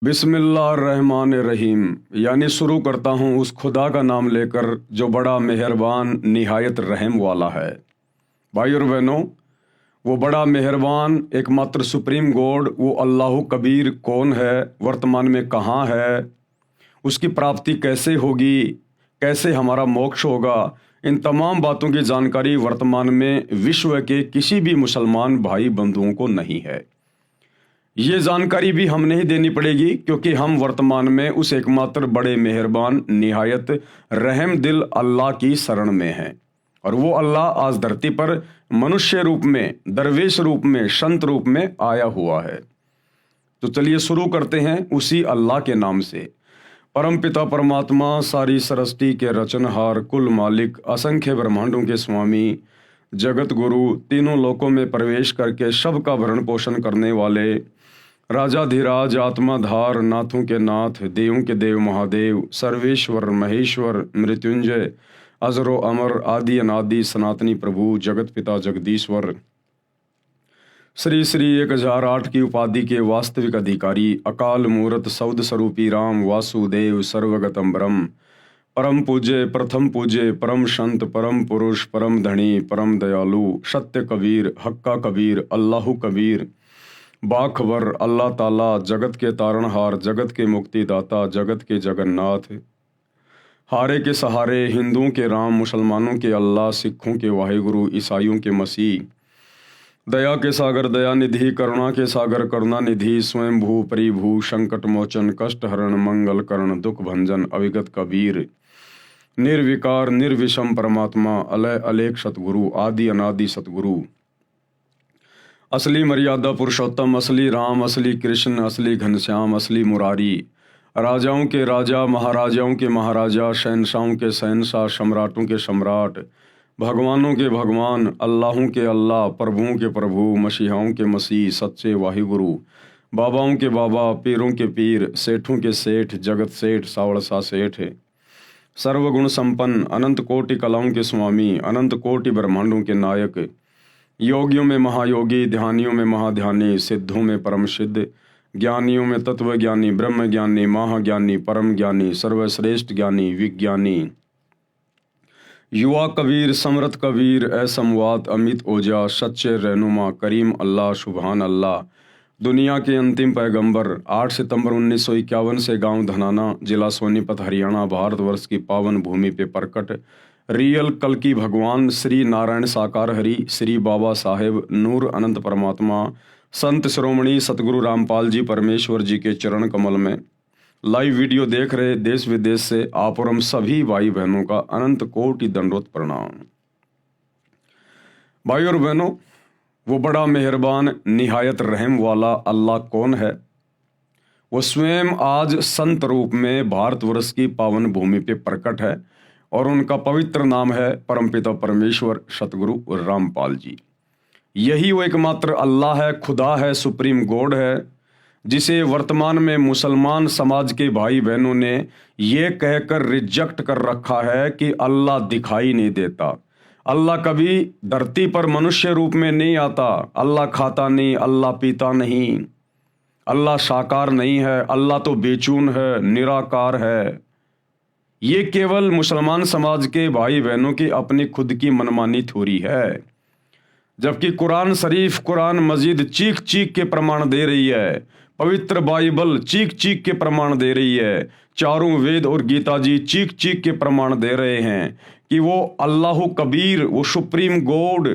बिस्मिल्लाहिर्रहमानिर्रहीम। यानी शुरू करता हूँ उस खुदा का नाम लेकर जो बड़ा मेहरबान निहायत रहम वाला है। भाई और बहनों, वो बड़ा मेहरबान एकमात्र सुप्रीम गॉड वो अल्लाह कबीर कौन है, वर्तमान में कहाँ है, उसकी प्राप्ति कैसे होगी, कैसे हमारा मोक्ष होगा, इन तमाम बातों की जानकारी वर्तमान में विश्व के किसी भी मुसलमान भाई बंधुओं को नहीं है। ये जानकारी भी हमने ही देनी पड़ेगी क्योंकि हम वर्तमान में उस एकमात्र बड़े मेहरबान निहायत रहम दिल अल्लाह की शरण में हैं। और वो अल्लाह आज धरती पर मनुष्य रूप में, दरवेश रूप में, संत रूप में आया हुआ है। तो चलिए शुरू करते हैं उसी अल्लाह के नाम से। परम पिता परमात्मा, सारी सृष्टि के रचनहार, कुल मालिक, असंख्य ब्रह्मांडों के स्वामी, जगत गुरु, तीनों लोकों में प्रवेश करके सबका भरण पोषण करने वाले, राजाधिराज, आत्माधार, नाथों के नाथ, देवों के देव महादेव, सर्वेश्वर, महेश्वर, मृत्युंजय, अजरो अमर, आदि अनादि, सनातनी प्रभु, जगत पिता जगदीश्वर, श्री श्री 1008 की उपाधि के वास्तविक अधिकारी, अकाल मूर्त सौद स्वरूपी राम वासुदेव सर्वगतम ब्रह्म, परम पूज्य, प्रथम पूज्य, परम संत, परम पुरुष, परम धनी, परम दयालु, सत्य कबीर, हक्का कबीर, अल्लाह कबीर, बाखबर अल्लाह ताला, जगत के तारणहार, जगत के मुक्तिदाता, जगत के जगन्नाथ, हारे के सहारे, हिंदुओं के राम, मुसलमानों के अल्लाह, सिखों के वाहिगुरु, ईसाइयों के मसीह, दया के सागर दया निधि, करुणा के सागर करुणा निधि, स्वयं भू परिभू, संकट मोचन, कष्ट हरण, मंगल करण, दुख भंजन, अविगत कबीर, निर्विकार निर्विषम परमात्मा, अलय अलेख सतगुरु, आदि अनादि सतगुरु, असली मर्यादा पुरुषोत्तम, असली राम, असली कृष्ण, असली घनश्याम, असली मुरारी, राजाओं के राजा, महाराजाओं के महाराजा, शहनशाहों के शहनशाह, सम्राटों के सम्राट, भगवानों के भगवान, अल्लाहों के अल्लाह, प्रभुओं के प्रभु, मसीहाओं के मसीह, सच्चे वाहिगुरु, बाबाओं के बाबा, पीरों के पीर, सेठों के सेठ, जगत सेठ, सावड़सा सेठ, सर्वगुण संपन्न, अनंत कोटि कलाओं के स्वामी, अनंत कोटि ब्रह्मांडों के नायक, योगियों में महायोगी, ध्यानियों में महाध्यानी, सिद्धों में परम सिद्ध, ज्ञानियों में तत्व ज्ञानी, ब्रह्म ज्ञानी, महाज्ञानी, परम ज्ञानी, सर्वश्रेष्ठ ज्ञानी, विज्ञानी, युवा कबीर, समरथ कबीर, असमवात, अमित ओजा, सच्चे रहनुमा, करीम अल्लाह, सुबहान अल्लाह, दुनिया के अंतिम पैगंबर, 8 सितंबर 1951 से गांव धनाना, जिला सोनीपत, हरियाणा, भारतवर्ष की पावन भूमि पे प्रकट रियल कल की भगवान श्री नारायण साकार हरि, श्री बाबा साहेब नूर अनंत परमात्मा, संत शिरोमणि सतगुरु रामपाल जी परमेश्वर जी के चरण कमल में लाइव वीडियो देख रहे देश विदेश से आप और हम सभी भाई बहनों का अनंत कोटि दंडवत प्रणाम। भाई और बहनों, वो बड़ा मेहरबान निहायत रहम वाला अल्लाह कौन है? वो स्वयं आज संत रूप में भारतवर्ष की पावन भूमि पे प्रकट है और उनका पवित्र नाम है परमपिता परमेश्वर सतगुरु रामपाल जी। यही वो एकमात्र अल्लाह है, खुदा है, सुप्रीम गॉड है, जिसे वर्तमान में मुसलमान समाज के भाई बहनों ने ये कहकर रिजेक्ट कर रखा है कि अल्लाह दिखाई नहीं देता, अल्लाह कभी धरती पर मनुष्य रूप में नहीं आता, अल्लाह खाता नहीं, अल्लाह पीता नहीं, अल्लाह साकार नहीं है, अल्लाह तो बेचून है, निराकार है। ये केवल मुसलमान समाज के भाई बहनों की अपनी खुद की मनमानी थ्योरी है, जबकि कुरान शरीफ, कुरान मजीद चीख चीख के प्रमाण दे रही है, पवित्र बाइबल चीख चीख के प्रमाण दे रही है, चारों वेद और गीता जी चीख चीख के प्रमाण दे रहे हैं कि वो अल्लाह कबीर, वो सुप्रीम गॉड,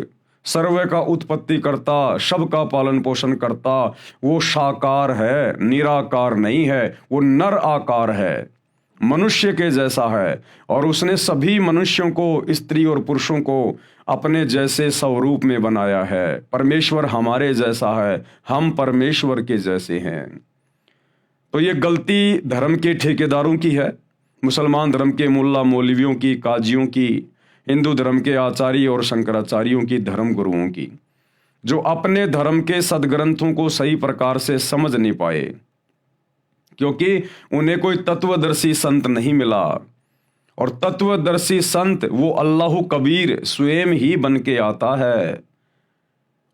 सर्व का उत्पत्ति करता, सबका पालन पोषण करता, वो साकार है, निराकार नहीं है, वो नर आकार है, मनुष्य के जैसा है, और उसने सभी मनुष्यों को, स्त्री और पुरुषों को अपने जैसे स्वरूप में बनाया है। परमेश्वर हमारे जैसा है, हम परमेश्वर के जैसे हैं। तो ये गलती धर्म के ठेकेदारों की है, मुसलमान धर्म के मुल्ला मौलवियों की, काजियों की, हिंदू धर्म के आचार्य और शंकराचार्यों की, धर्म गुरुओं की, जो अपने धर्म के सदग्रंथों को सही प्रकार से समझ नहीं पाए, क्योंकि उन्हें कोई तत्वदर्शी संत नहीं मिला। और तत्वदर्शी संत वो अल्लाह कबीर स्वयं ही बन के आता है।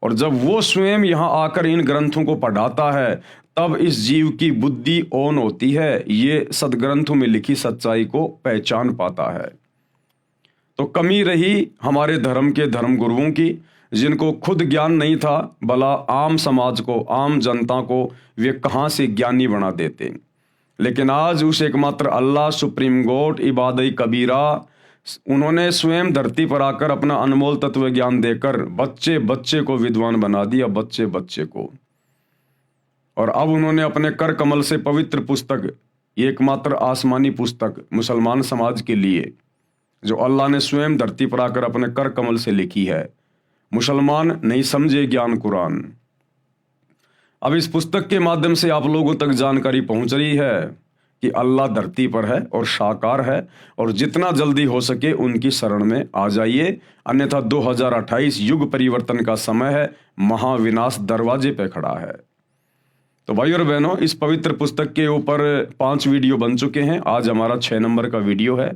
और जब वो स्वयं यहाँ आकर इन ग्रंथों को पढ़ाता है तब इस जीव की बुद्धि ऑन होती है, ये सदग्रंथों में लिखी सच्चाई को पहचान पाता है। तो कमी रही हमारे धर्म के धर्म गुरुओं की, जिनको खुद ज्ञान नहीं था, भला आम समाज को, आम जनता को वे कहाँ से ज्ञानी बना देते। लेकिन आज उस एकमात्र अल्लाह सुप्रीम गॉड इबादत कबीरा, उन्होंने स्वयं धरती पर आकर अपना अनमोल तत्व ज्ञान देकर बच्चे बच्चे को विद्वान बना दिया, बच्चे बच्चे को। और अब उन्होंने अपने कर कमल से पवित्र पुस्तक, एकमात्र आसमानी पुस्तक मुसलमान समाज के लिए, जो अल्लाह ने स्वयं धरती पर आकर अपने कर कमल से लिखी है, मुसलमान नहीं समझे ज्ञान कुरान। अब इस पुस्तक के माध्यम से आप लोगों तक जानकारी पहुंच रही है कि अल्लाह धरती पर है और साकार है, और जितना जल्दी हो सके उनकी शरण में आ जाइए, अन्यथा 2028 युग परिवर्तन का समय है, महाविनाश दरवाजे पे खड़ा है। तो भाई और बहनों, इस पवित्र पुस्तक के ऊपर 5 वीडियो बन चुके हैं, आज हमारा 6 नंबर का वीडियो है।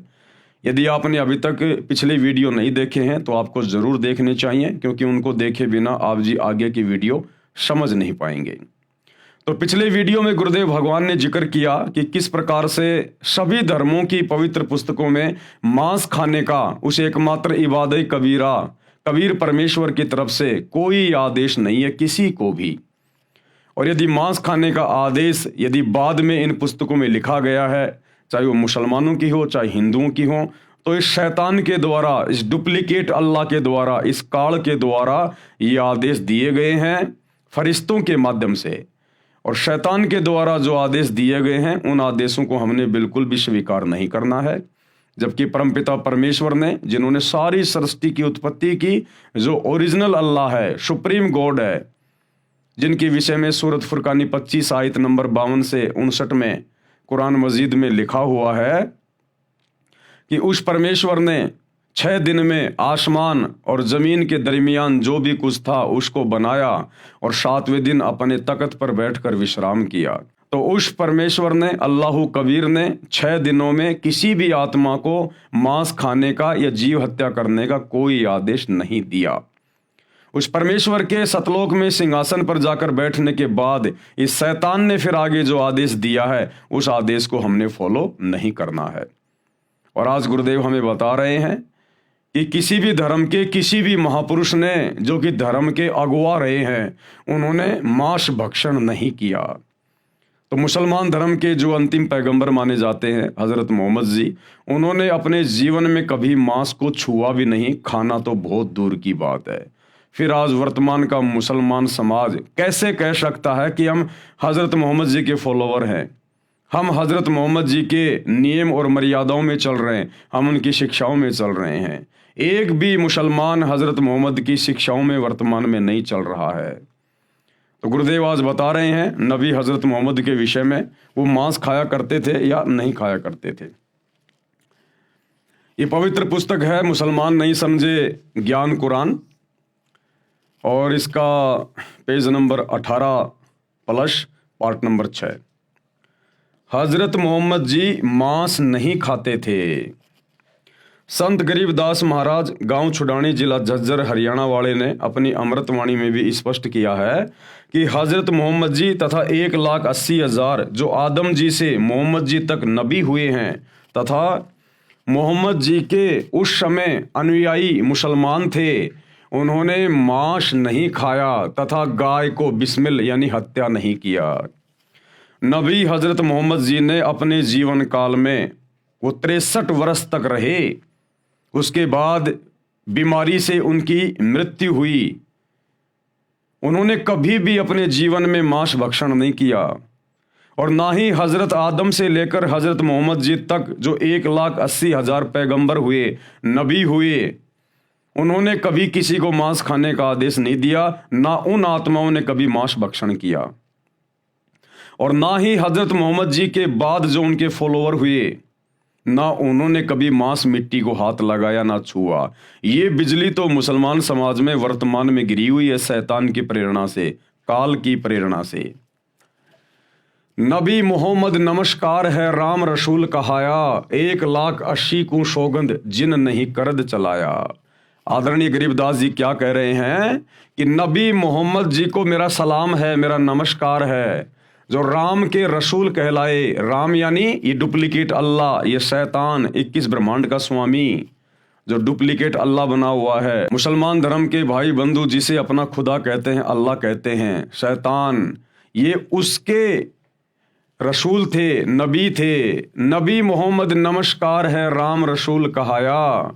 यदि आपने अभी तक पिछले वीडियो नहीं देखे हैं तो आपको ज़रूर देखने चाहिए, क्योंकि उनको देखे बिना आप जी आगे की वीडियो समझ नहीं पाएंगे। तो पिछले वीडियो में गुरुदेव भगवान ने जिक्र किया कि किस प्रकार से सभी धर्मों की पवित्र पुस्तकों में मांस खाने का उस एकमात्र इबादत कबीरा, कबीर परमेश्वर की तरफ से कोई आदेश नहीं है किसी को भी। और यदि मांस खाने का आदेश यदि बाद में इन पुस्तकों में लिखा गया है, चाहे वो मुसलमानों की हो चाहे हिंदुओं की हो, तो इस शैतान के द्वारा, इस डुप्लीकेट अल्लाह के द्वारा, इस काल के द्वारा ये आदेश दिए गए हैं फरिश्तों के माध्यम से। और शैतान के द्वारा जो आदेश दिए गए हैं उन आदेशों को हमने बिल्कुल भी स्वीकार नहीं करना है, जबकि परमपिता परमेश्वर ने, जिन्होंने सारी सृष्टि की उत्पत्ति की, जो ओरिजिनल अल्लाह है, सुप्रीम गॉड है, जिनके विषय में सूरत फुरकानी 25 आयत नंबर 52 से 59 में कुरान मजीद में लिखा हुआ है कि उस परमेश्वर ने 6 दिन में आसमान और जमीन के दरमियान जो भी कुछ था उसको बनाया और 7वें दिन अपने तख्त पर बैठकर विश्राम किया। तो उस परमेश्वर ने, अल्लाह कबीर ने 6 दिनों में किसी भी आत्मा को मांस खाने का या जीव हत्या करने का कोई आदेश नहीं दिया। उस परमेश्वर के सतलोक में सिंहासन पर जाकर बैठने के बाद इस शैतान ने फिर आगे जो आदेश दिया है उस आदेश को हमने फॉलो नहीं करना है। और आज गुरुदेव हमें बता रहे हैं कि किसी भी धर्म के किसी भी महापुरुष ने, जो कि धर्म के अगुवा रहे हैं, उन्होंने मांस भक्षण नहीं किया। तो मुसलमान धर्म के जो अंतिम पैगंबर माने जाते हैं हज़रत मोहम्मद जी, उन्होंने अपने जीवन में कभी मांस को छुआ भी नहीं, खाना तो बहुत दूर की बात है। फिर आज वर्तमान का मुसलमान समाज कैसे कह सकता है कि हम हज़रत मोहम्मद जी के फॉलोवर हैं, हम हज़रत मोहम्मद जी के नियम और मर्यादाओं में चल रहे हैं, हम उनकी शिक्षाओं में चल रहे हैं। एक भी मुसलमान हज़रत मोहम्मद की शिक्षाओं में वर्तमान में नहीं चल रहा है। तो गुरुदेव आज बता रहे हैं नबी हज़रत मोहम्मद के विषय में, वो मांस खाया करते थे या नहीं खाया करते थे। ये पवित्र पुस्तक है मुसलमान नहीं समझे ज्ञान कुरान, और इसका पेज नंबर 18+ पार्ट नंबर 6। हजरत मोहम्मद जी मांस नहीं खाते थे। संत गरीबदास महाराज गांव छुडानी जिला झज्जर हरियाणा वाले ने अपनी अमृतवाणी में भी स्पष्ट किया है कि हजरत मोहम्मद जी तथा 1,80,000 जो आदम जी से मोहम्मद जी तक नबी हुए हैं तथा मोहम्मद जी के उस समय अनुयायी मुसलमान थे, उन्होंने मांस नहीं खाया तथा गाय को बिस्मिल यानी हत्या नहीं किया। नबी हजरत मोहम्मद जी ने अपने जीवन काल में वो 63 वर्ष तक रहे, उसके बाद बीमारी से उनकी मृत्यु हुई। उन्होंने कभी भी अपने जीवन में मांस भक्षण नहीं किया, और ना ही हजरत आदम से लेकर हजरत मोहम्मद जी तक जो 1,80,000 पैगंबर हुए, नबी हुए, उन्होंने कभी किसी को मांस खाने का आदेश नहीं दिया, ना उन आत्माओं ने कभी मांस भक्षण किया। और ना ही हजरत मोहम्मद जी के बाद जो उनके फॉलोअर हुए, ना उन्होंने कभी मांस मिट्टी को हाथ लगाया ना छुआ। ये बिजली तो मुसलमान समाज में वर्तमान में गिरी हुई है शैतान की प्रेरणा से, काल की प्रेरणा से। नबी मोहम्मद नमस्कार है राम रसूल कहाया, 1,80,000 को सौगंध जिन नहीं करद चलाया। आदरणीय गरीबदास जी क्या कह रहे हैं कि नबी मोहम्मद जी को मेरा सलाम है, मेरा नमस्कार है, जो राम के रसूल कहलाए। राम यानी ये डुप्लीकेट अल्लाह, ये शैतान 21 ब्रह्मांड का स्वामी, जो डुप्लीकेट अल्लाह बना हुआ है। मुसलमान धर्म के भाई बंधु जिसे अपना खुदा कहते हैं, अल्लाह कहते हैं, शैतान ये उसके रसूल थे, नबी थे। नबी मोहम्मद नमस्कार है, राम रसूल कहाया,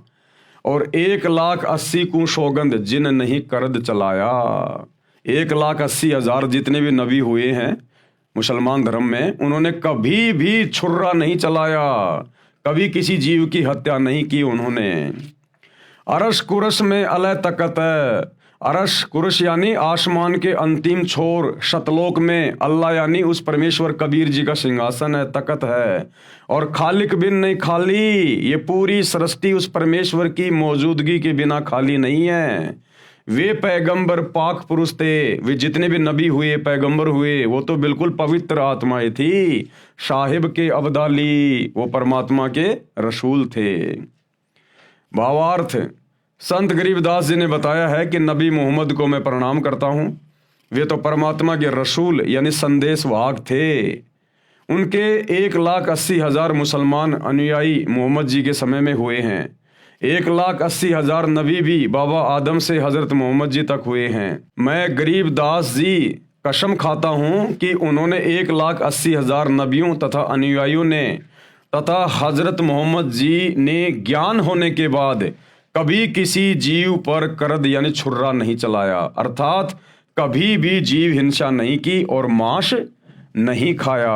और 1,80,000 को सौगंध जिन नहीं करद चलाया। 1,80,000 जितने भी नबी हुए हैं मुसलमान धर्म में, उन्होंने कभी भी छुर्रा नहीं चलाया, कभी किसी जीव की हत्या नहीं की उन्होंने। अरश कुरश में अलह तकत है, अरश कुरश यानी आसमान के अंतिम छोर, शतलोक में अल्लाह यानी उस परमेश्वर कबीर जी का सिंहासन है, तकत है। और खालिक बिन नहीं खाली, ये पूरी सृष्टि उस परमेश्वर की मौजूदगी के बिना खाली नहीं है। वे पैगंबर पाक पुरुष थे, वे जितने भी नबी हुए, पैगंबर हुए, वो तो बिल्कुल पवित्र आत्माएं थी। साहिब के अब्दाली, वो परमात्मा के रसूल थे। भावार्थ, संत गरीबदास जी ने बताया है कि नबी मोहम्मद को मैं प्रणाम करता हूँ। वे तो परमात्मा के रसूल यानी संदेश वाहक थे। उनके 1,80,000 मुसलमान अनुयायी मोहम्मद जी के समय में हुए हैं। 1,80,000 नबी भी बाबा आदम से हजरत मोहम्मद जी तक हुए हैं। मैं गरीबदास जी कसम खाता हूँ कि उन्होंने 1,80,000 नबियों तथा अनुयायियों ने तथा हजरत मोहम्मद जी ने ज्ञान होने के बाद कभी किसी जीव पर करद यानी छुर्रा नहीं चलाया, अर्थात कभी भी जीव हिंसा नहीं की और मांस नहीं खाया।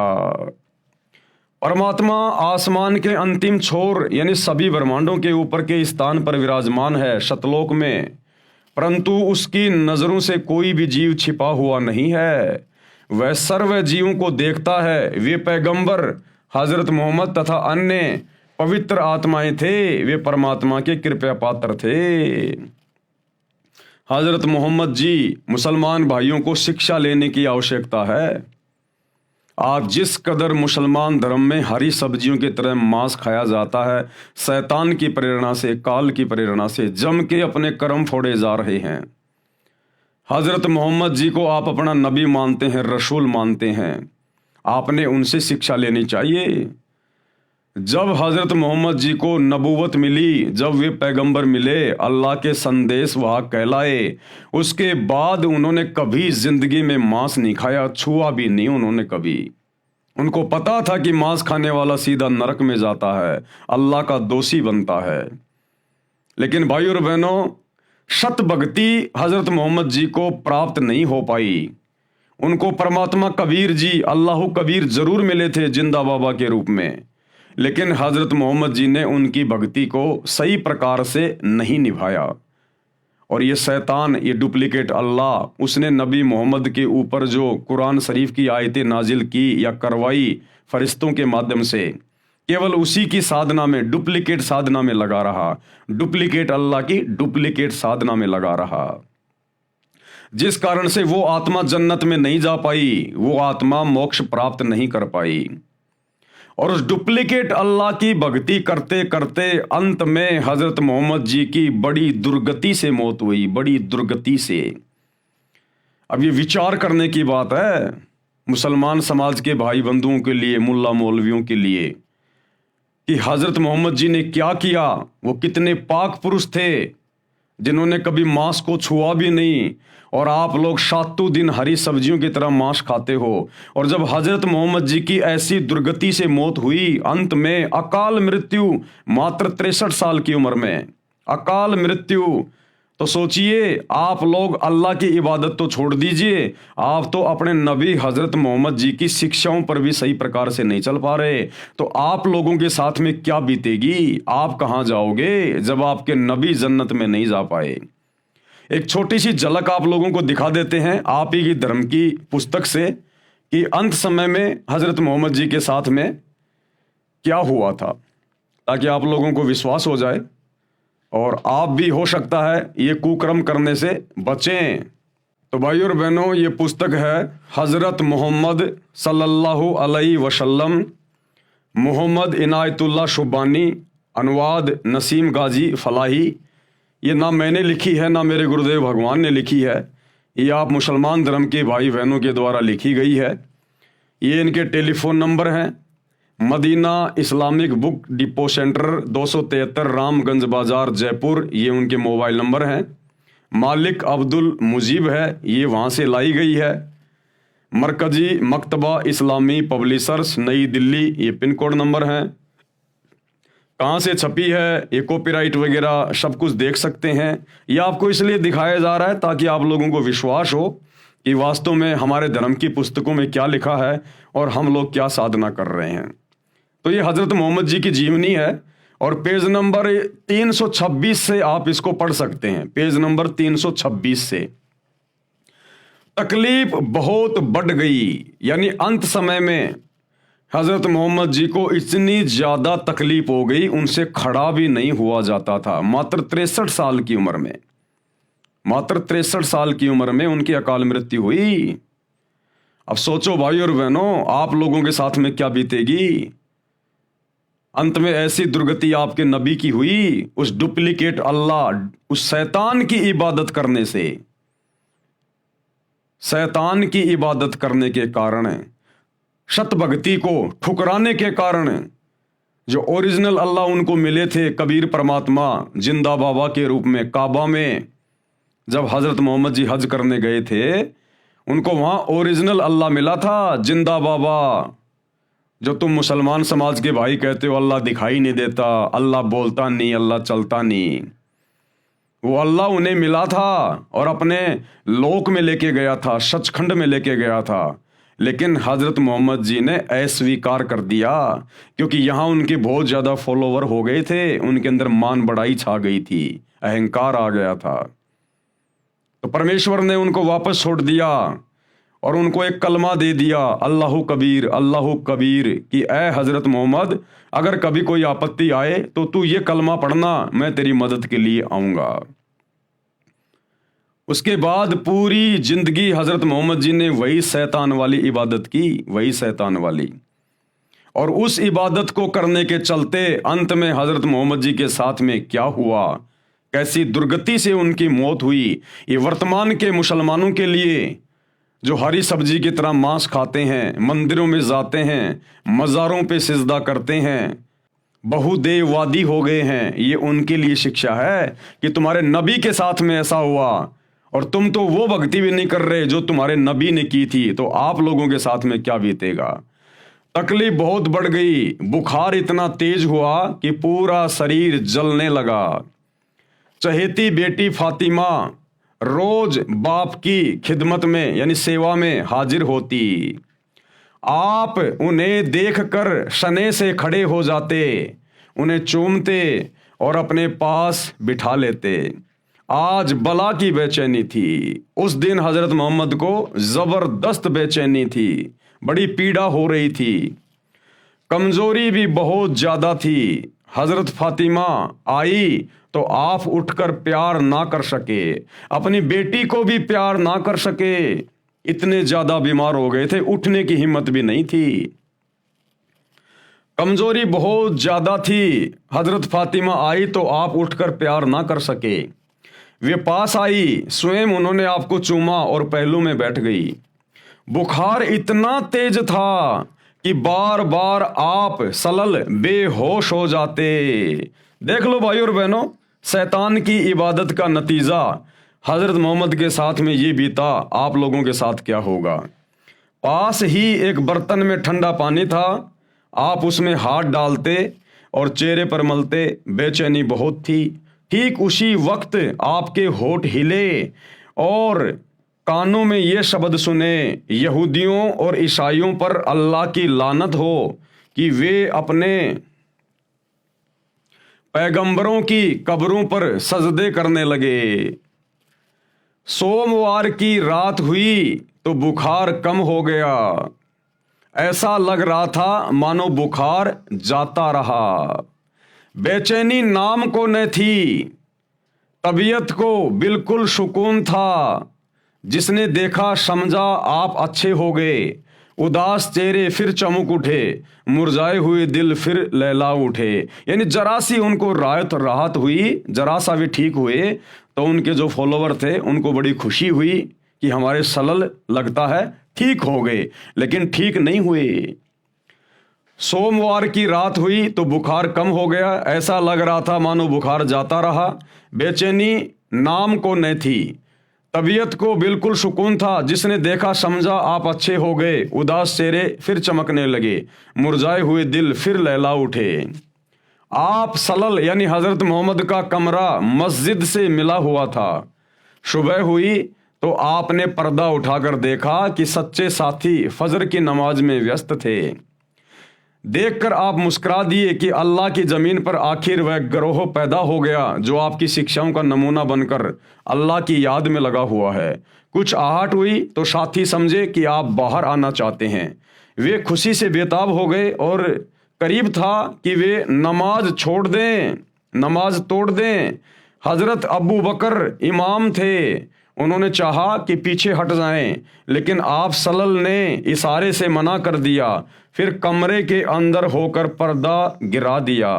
परमात्मा आसमान के अंतिम छोर यानी सभी ब्रह्मांडों के ऊपर के स्थान पर विराजमान है, शतलोक में, परंतु उसकी नजरों से कोई भी जीव छिपा हुआ नहीं है। वह सर्व जीवों को देखता है। वे पैगंबर हजरत मोहम्मद तथा अन्य पवित्र आत्माएं थे, वे परमात्मा के कृपया पात्र थे। हजरत मोहम्मद जी मुसलमान भाइयों को शिक्षा लेने की आवश्यकता है। आज जिस कदर मुसलमान धर्म में हरी सब्जियों की तरह मांस खाया जाता है, शैतान की प्रेरणा से, काल की प्रेरणा से जम के अपने कर्म फोड़े जा रहे हैं। हजरत मोहम्मद जी को आप अपना नबी मानते हैं, रसूल मानते हैं, आपने उनसे शिक्षा लेनी चाहिए। जब हजरत मोहम्मद जी को नबूवत मिली, जब वे पैगंबर मिले, अल्लाह के संदेश वाहक कहलाए, उसके बाद उन्होंने कभी जिंदगी में मांस नहीं खाया, छुआ भी नहीं उन्होंने कभी। उनको पता था कि मांस खाने वाला सीधा नरक में जाता है, अल्लाह का दोषी बनता है। लेकिन भाई और बहनों, सत भक्ति हजरत मोहम्मद जी को प्राप्त नहीं हो पाई। उनको परमात्मा कबीर जी, अल्लाह कबीर जरूर मिले थे जिंदा बाबा के रूप में, लेकिन हजरत मोहम्मद जी ने उनकी भक्ति को सही प्रकार से नहीं निभाया। और ये शैतान, ये डुप्लीकेट अल्लाह, उसने नबी मोहम्मद के ऊपर जो कुरान शरीफ की आयतें नाजिल की या करवाई फरिश्तों के माध्यम से, केवल उसी की साधना में, डुप्लीकेट साधना में लगा रहा, डुप्लीकेट अल्लाह की डुप्लीकेट साधना में लगा रहा, जिस कारण से वो आत्मा जन्नत में नहीं जा पाई, वो आत्मा मोक्ष प्राप्त नहीं कर पाई। और उस डुप्लीकेट अल्लाह की भक्ति करते करते अंत में हजरत मोहम्मद जी की बड़ी दुर्गति से मौत हुई, बड़ी दुर्गति से। अब ये विचार करने की बात है मुसलमान समाज के भाई बंधुओं के लिए, मुल्ला मौलवियों के लिए, कि हजरत मोहम्मद जी ने क्या किया। वो कितने पाक पुरुष थे जिन्होंने कभी मांस को छुआ भी नहीं, और आप लोग सातों दिन हरी सब्जियों की तरह मांस खाते हो। और जब हजरत मोहम्मद जी की ऐसी दुर्गति से मौत हुई, अंत में अकाल मृत्यु, मात्र 63 साल की उम्र में अकाल मृत्यु, तो सोचिए, आप लोग अल्लाह की इबादत तो छोड़ दीजिए, आप तो अपने नबी हजरत मोहम्मद जी की शिक्षाओं पर भी सही प्रकार से नहीं चल पा रहे, तो आप लोगों के साथ में क्या बीतेगी, आप कहां जाओगे जब आपके नबी जन्नत में नहीं जा पाए। एक छोटी सी झलक आप लोगों को दिखा देते हैं आप ही की धर्म की पुस्तक से, कि अंत समय में हजरत मोहम्मद जी के साथ में क्या हुआ था, ताकि आप लोगों को विश्वास हो जाए और आप भी हो सकता है ये कुकर्म करने से बचें। तो भाई और बहनों, ये पुस्तक है हजरत मोहम्मद सल्लल्लाहु अलैहि वसल्लम, मोहम्मद इनायतुल्लाह शुबानी, अनुवाद नसीम गाजी फलाही। ये ना मैंने लिखी है ना मेरे गुरुदेव भगवान ने लिखी है, ये आप मुसलमान धर्म के भाई बहनों के द्वारा लिखी गई है। ये इनके टेलीफोन नंबर हैं। Medina Islamic book depot centre 273 Ramganj Bazar Jaipur, ये उनके मोबाइल नंबर हैं। मालिक अब्दुल मुजीब है, ये वहाँ से लाई गई है। मरकजी मकतबा इस्लामी पब्लिशर्स नई दिल्ली, ये पिन कोड नंबर हैं। कहाँ से छपी है, ये कॉपीराइट वगैरह सब कुछ देख सकते हैं। ये आपको इसलिए दिखाया जा रहा है ताकि आप लोगों को विश्वास हो कि वास्तव में हमारे धर्म की पुस्तकों में क्या लिखा है और हम लोग क्या साधना कर रहे हैं। तो ये हजरत मोहम्मद जी की जीवनी है और पेज नंबर 326 से आप इसको पढ़ सकते हैं। पेज नंबर 326 से। तकलीफ बहुत बढ़ गई, यानी अंत समय में हजरत मोहम्मद जी को इतनी ज्यादा तकलीफ हो गई, उनसे खड़ा भी नहीं हुआ जाता था। मात्र 63 साल की उम्र में, मात्र 63 साल की उम्र में उनकी अकाल मृत्यु हुई। अब सोचो भाई और बहनों, आप लोगों के साथ में क्या बीतेगी। अंत में ऐसी दुर्गति आपके नबी की हुई, उस डुप्लीकेट अल्लाह, उस शैतान की इबादत करने से, शैतान की इबादत करने के कारण, सत भक्ति को ठुकराने के कारण, जो ओरिजिनल अल्लाह उनको मिले थे, कबीर परमात्मा जिंदा बाबा के रूप में काबा में जब हजरत मोहम्मद जी हज करने गए थे, उनको वहां ओरिजिनल अल्लाह मिला था, जिंदा बाबा। जो तुम मुसलमान समाज के भाई कहते हो अल्लाह दिखाई नहीं देता, अल्लाह बोलता नहीं, अल्लाह चलता नहीं, वो अल्लाह उन्हें मिला था और अपने लोक में लेके गया था, सचखंड में लेके गया था। लेकिन हजरत मोहम्मद जी ने अस्वीकार कर दिया, क्योंकि यहाँ उनके बहुत ज़्यादा फॉलोवर हो गए थे, उनके अंदर मान बढ़ाई छा गई थी, अहंकार आ गया था। तो परमेश्वर ने उनको वापस छोड़ दिया और उनको एक कलमा दे दिया, अल्लाहु कबीर, अल्लाहु कबीर, कि ए हजरत मोहम्मद, अगर कभी कोई आपत्ति आए तो तू ये कलमा पढ़ना, मैं तेरी मदद के लिए आऊंगा। उसके बाद पूरी जिंदगी हजरत मोहम्मद जी ने वही शैतान वाली इबादत की, वही शैतान वाली। और उस इबादत को करने के चलते अंत में हजरत मोहम्मद जी के साथ में क्या हुआ, कैसी दुर्गति से उनकी मौत हुई, ये वर्तमान के मुसलमानों के लिए जो हरी सब्जी की तरह मांस खाते हैं, मंदिरों में जाते हैं, मज़ारों पे सिजदा करते हैं, बहुदेववादी हो गए हैं, ये उनके लिए शिक्षा है कि तुम्हारे नबी के साथ में ऐसा हुआ और तुम तो वो भक्ति भी नहीं कर रहे जो तुम्हारे नबी ने की थी, तो आप लोगों के साथ में क्या बीतेगा। तकलीफ बहुत बढ़ गई, बुखार इतना तेज हुआ कि पूरा शरीर जलने लगा। चहेती बेटी फातिमा रोज बाप की खिदमत में यानी सेवा में हाजिर होती। आप उन्हें देखकर शने से खड़े हो जाते, उन्हें चूमते और अपने पास बिठा लेते। आज बला की बेचैनी थी, उस दिन हजरत मोहम्मद को जबरदस्त बेचैनी थी, बड़ी पीड़ा हो रही थी, कमजोरी भी बहुत ज्यादा थी। हजरत फातिमा आई तो आप उठकर प्यार ना कर सके, अपनी बेटी को भी प्यार ना कर सके, इतने ज्यादा बीमार हो गए थे, उठने की हिम्मत भी नहीं थी, कमजोरी बहुत ज्यादा थी। हजरत फातिमा आई तो आप उठकर प्यार ना कर सके, वे पास आई, स्वयं उन्होंने आपको चूमा और पहलू में बैठ गई। बुखार इतना तेज था कि बार बार आप सलल बेहोश हो जाते। देख लो भाई और बहनों, शैतान की इबादत का नतीजा हजरत मोहम्मद के साथ में ये बीता, आप लोगों के साथ क्या होगा। पास ही एक बर्तन में ठंडा पानी था, आप उसमें हाथ डालते और चेहरे पर मलते, बेचैनी बहुत थी। ठीक उसी वक्त आपके होठ हिले और कानों में ये शब्द सुने, यहूदियों और ईसाइयों पर अल्लाह की लानत हो कि वे अपने पैगंबरों की कब्रों पर सजदे करने लगे। सोमवार की रात हुई तो बुखार कम हो गया, ऐसा लग रहा था मानो बुखार जाता रहा। बेचैनी नाम को न थी, तबीयत को बिल्कुल सुकून था। जिसने देखा समझा आप अच्छे हो गए, उदास चेहरे फिर चमक उठे, मुरझाए हुए दिल फिर लहला उठे। यानी जरा सी उनको राहत हुई, जरा सा भी ठीक हुए तो उनके जो फॉलोवर थे उनको बड़ी खुशी हुई कि हमारे सलल लगता है ठीक हो गए, लेकिन ठीक नहीं हुए। सोमवार की रात हुई तो बुखार कम हो गया, ऐसा लग रहा था मानो बुखार जाता रहा। बेचैनी नाम को न थी, तबीयत को बिल्कुल सुकून था। जिसने देखा समझा आप अच्छे हो गए, उदास चेहरे फिर चमकने लगे, मुरझाए हुए दिल फिर लहला उठे। आप सलल यानी हजरत मोहम्मद का कमरा मस्जिद से मिला हुआ था। सुबह हुई तो आपने पर्दा उठाकर देखा कि सच्चे साथी फजर की नमाज में व्यस्त थे। देखकर आप मुस्कुरा दिए कि अल्लाह की ज़मीन पर आखिर वह गिरोह पैदा हो गया जो आपकी शिक्षाओं का नमूना बनकर अल्लाह की याद में लगा हुआ है। कुछ आहट हुई तो साथी समझे कि आप बाहर आना चाहते हैं। वे खुशी से बेताब हो गए और करीब था कि वे नमाज छोड़ दें, नमाज तोड़ दें। हजरत अबू बकर इमाम थे, उन्होंने चाहा कि पीछे हट जाएं, लेकिन आप सल्लल्लाहु ने इशारे से मना कर दिया। फिर कमरे के अंदर होकर पर्दा गिरा दिया।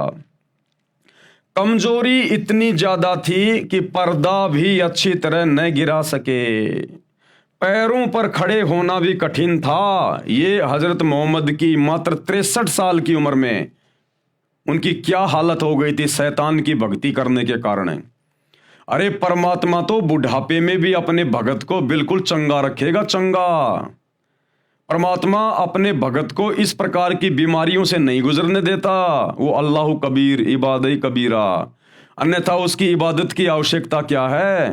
कमजोरी इतनी ज्यादा थी कि पर्दा भी अच्छी तरह न गिरा सके। पैरों पर खड़े होना भी कठिन था। ये हजरत मोहम्मद की मात्र 63 साल की उम्र में उनकी क्या हालत हो गई थी शैतान की भक्ति करने के कारण। अरे परमात्मा तो बुढ़ापे में भी अपने भगत को बिल्कुल चंगा रखेगा, चंगा। परमात्मा अपने भगत को इस प्रकार की बीमारियों से नहीं गुजरने देता। वो अल्लाह कबीर इबादत कबीरा, अन्यथा उसकी इबादत की आवश्यकता क्या है।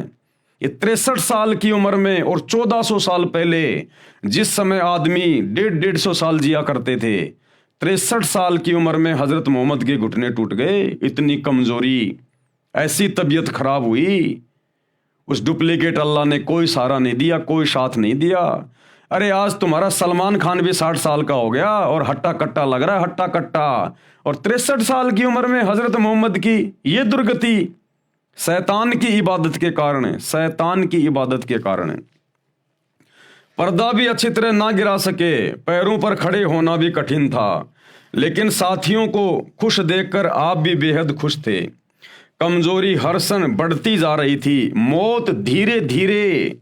ये 63 साल की उम्र में और 1400 साल पहले जिस समय आदमी 150 साल जिया करते थे, 63 साल की उम्र में हजरत मोहम्मद के घुटने टूट गए। इतनी कमजोरी, ऐसी तबीयत खराब हुई। उस डुप्लीकेट अल्लाह ने कोई सहारा नहीं दिया, कोई साथ नहीं दिया। अरे आज तुम्हारा सलमान खान भी 60 साल का हो गया और हट्टा कट्टा लग रहा है, हट्टा कट्टा। और 63 साल की उम्र में हजरत मोहम्मद की ये दुर्गति शैतान की इबादत के कारण है, शैतान की इबादत के कारण है। पर्दा भी अच्छी तरह ना गिरा सके, पैरों पर खड़े होना भी कठिन था। लेकिन साथियों को खुश देखकर आप भी बेहद खुश थे। कमजोरी हर सन बढ़ती जा रही थी, मौत धीरे धीरे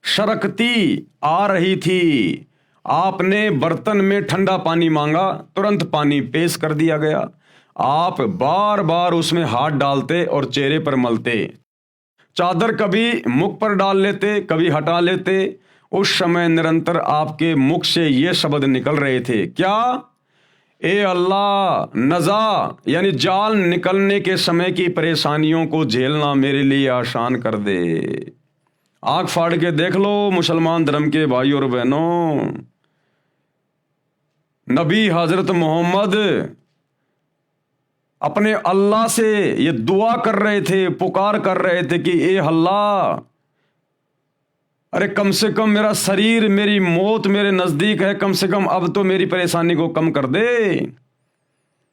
सरकती आ रही थी। आपने बर्तन में ठंडा पानी मांगा, तुरंत पानी पेश कर दिया गया। आप बार बार उसमें हाथ डालते और चेहरे पर मलते। चादर कभी मुख पर डाल लेते, कभी हटा लेते। उस समय निरंतर आपके मुख से ये शब्द निकल रहे थे, क्या? ए अल्लाह, नजा यानी जाल निकलने के समय की परेशानियों को झेलना मेरे लिए आसान कर दे। आंख फाड़ के देख लो मुसलमान धर्म के भाइयों और बहनों, नबी हजरत मोहम्मद अपने अल्लाह से ये दुआ कर रहे थे, पुकार कर रहे थे कि ए अल्लाह, अरे कम से कम मेरा शरीर, मेरी मौत मेरे नजदीक है, कम से कम अब तो मेरी परेशानी को कम कर दे।